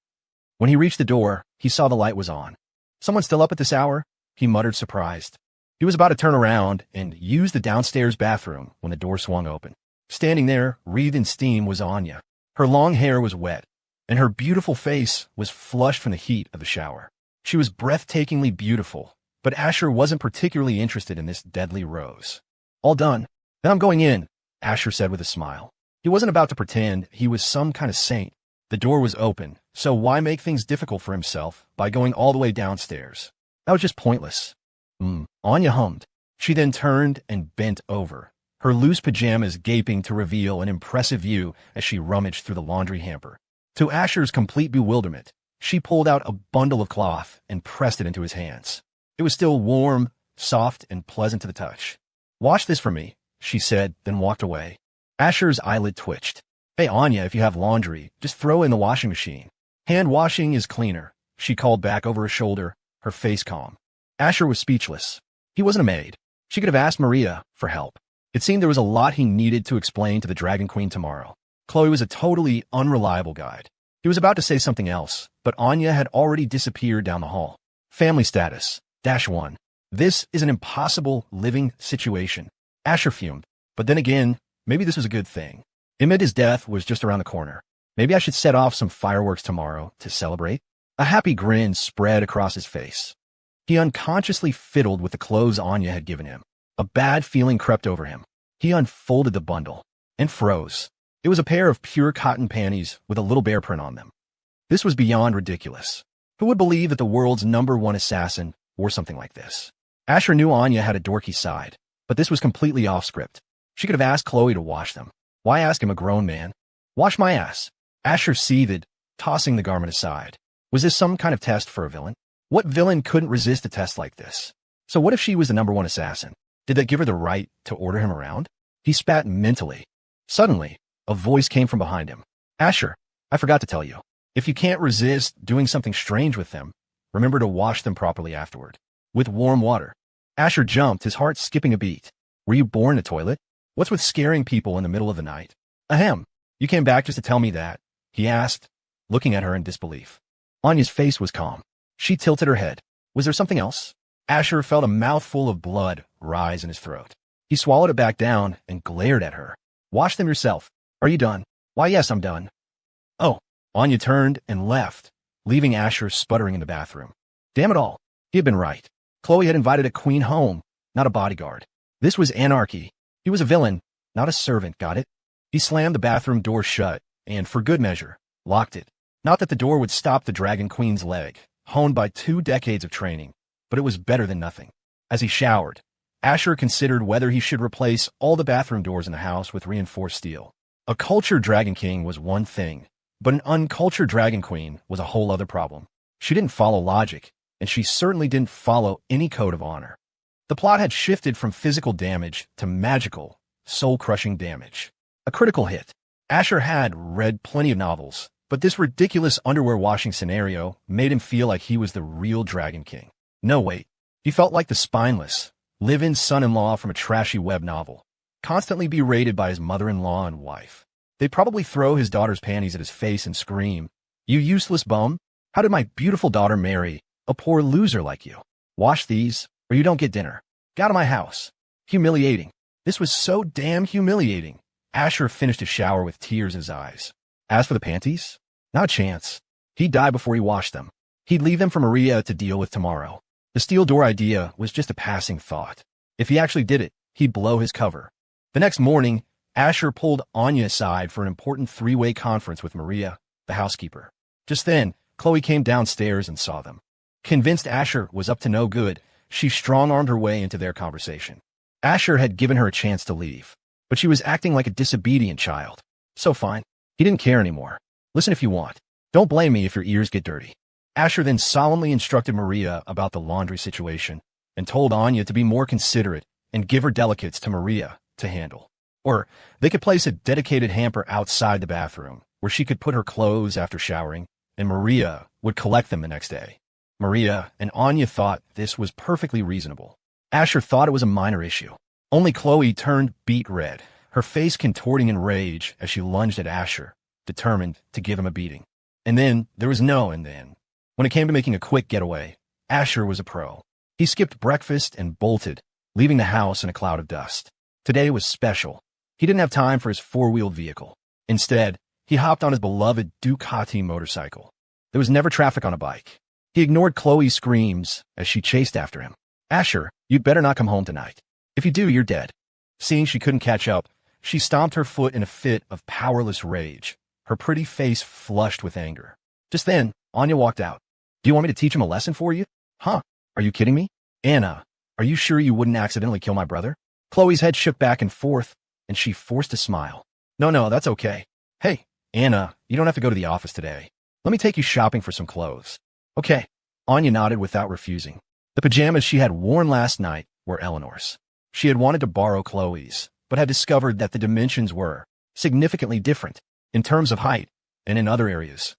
When he reached the door, he saw the light was on. "Someone still up at this hour?" he muttered, surprised. He was about to turn around and use the downstairs bathroom when the door swung open. Standing there, wreathed in steam, was Anya. Her long hair was wet, and her beautiful face was flushed from the heat of the shower. She was breathtakingly beautiful, but Asher wasn't particularly interested in this deadly rose. "All done. Then I'm going in," Asher said with a smile. He wasn't about to pretend he was some kind of saint. The door was open, so why make things difficult for himself by going all the way downstairs? That was just pointless. Anya hummed. She then turned and bent over, her loose pajamas gaping to reveal an impressive view as she rummaged through the laundry hamper. To Asher's complete bewilderment, she pulled out a bundle of cloth and pressed it into his hands. It was still warm, soft, and pleasant to the touch. "Wash this for me," she said, then walked away. Asher's eyelid twitched. "Hey, Anya, if you have laundry, just throw it in the washing machine. Hand washing is cleaner," she called back over her shoulder, her face calm. Asher was speechless. He wasn't a maid. She could have asked Maria for help. It seemed there was a lot he needed to explain to the Dragon Queen tomorrow. Chloe was a totally unreliable guide. He was about to say something else, but Anya had already disappeared down the hall. Family status, -1. This is an impossible living situation. Asher fumed. But then again, maybe this was a good thing. Emmett death was just around the corner. Maybe I should set off some fireworks tomorrow to celebrate. A happy grin spread across his face. He unconsciously fiddled with the clothes Anya had given him. A bad feeling crept over him. He unfolded the bundle and froze. It was a pair of pure cotton panties with a little bear print on them. This was beyond ridiculous. Who would believe that the world's #1 assassin wore something like this? Asher knew Anya had a dorky side, but this was completely off script. She could have asked Chloe to wash them. Why ask him, a grown man? Wash my ass. Asher seethed, tossing the garment aside. Was this some kind of test for a villain? What villain couldn't resist a test like this? So what if she was the #1 assassin? Did that give her the right to order him around? He spat mentally. Suddenly, a voice came from behind him. Asher, I forgot to tell you. If you can't resist doing something strange with them, remember to wash them properly afterward. With warm water. Asher jumped, his heart skipping a beat. Were you born in a toilet? What's with scaring people in the middle of the night? Ahem. You came back just to tell me that? He asked, looking at her in disbelief. Anya's face was calm. She tilted her head. Was there something else? Asher felt a mouthful of blood rise in his throat. He swallowed it back down and glared at her. Wash them yourself. Are you done? Why, yes, I'm done. Oh. Anya turned and left, leaving Asher sputtering in the bathroom. Damn it all. He had been right. Chloe had invited a queen home, not a bodyguard. This was anarchy. He was a villain, not a servant, got it? He slammed the bathroom door shut and, for good measure, locked it. Not that the door would stop the Dragon Queen's leg, honed by 2 decades of training, but it was better than nothing. As he showered, Asher considered whether he should replace all the bathroom doors in the house with reinforced steel. A cultured Dragon King was one thing, but an uncultured Dragon Queen was a whole other problem. She didn't follow logic, and she certainly didn't follow any code of honor. The plot had shifted from physical damage to magical, soul-crushing damage. A critical hit. Asher had read plenty of novels, but this ridiculous underwear washing scenario made him feel like he was the real Dragon King. No, wait. He felt like the spineless, live-in son-in-law from a trashy web novel, constantly berated by his mother-in-law and wife. They'd probably throw his daughter's panties at his face and scream, "You useless bum! How did my beautiful daughter marry a poor loser like you? Wash these, or you don't get dinner. Get out of my house." Humiliating. This was so damn humiliating. Asher finished his shower with tears in his eyes. As for the panties, not a chance. He'd die before he washed them. He'd leave them for Maria to deal with tomorrow. The steel door idea was just a passing thought. If he actually did it, he'd blow his cover. The next morning, Asher pulled Anya aside for an important 3-way conference with Maria, the housekeeper. Just then, Chloe came downstairs and saw them. Convinced Asher was up to no good, she strong-armed her way into their conversation. Asher had given her a chance to leave, but she was acting like a disobedient child. So fine. He didn't care anymore. Listen if you want. Don't blame me if your ears get dirty. Asher then solemnly instructed Maria about the laundry situation and told Anya to be more considerate and give her delicates to Maria to handle. Or they could place a dedicated hamper outside the bathroom where she could put her clothes after showering, and Maria would collect them the next day. Maria and Anya thought this was perfectly reasonable. Asher thought it was a minor issue. Only Chloe turned beet red, her face contorting in rage as she lunged at Asher, determined to give him a beating. And then there was no and then. When it came to making a quick getaway, Asher was a pro. He skipped breakfast and bolted, leaving the house in a cloud of dust. Today was special. He didn't have time for his 4-wheeled vehicle. Instead, he hopped on his beloved Ducati motorcycle. There was never traffic on a bike. He ignored Chloe's screams as she chased after him. Asher, you'd better not come home tonight. If you do, you're dead. Seeing she couldn't catch up, she stomped her foot in a fit of powerless rage, her pretty face flushed with anger. Just then, Anya walked out. Do you want me to teach him a lesson for you? Huh? Are you kidding me? Anna, are you sure you wouldn't accidentally kill my brother? Chloe's head shook back and forth, and she forced a smile. No, that's okay. Hey, Anna, you don't have to go to the office today. Let me take you shopping for some clothes. Okay. Anya nodded without refusing. The pajamas she had worn last night were Eleanor's. She had wanted to borrow Chloe's, but had discovered that the dimensions were significantly different in terms of height and in other areas.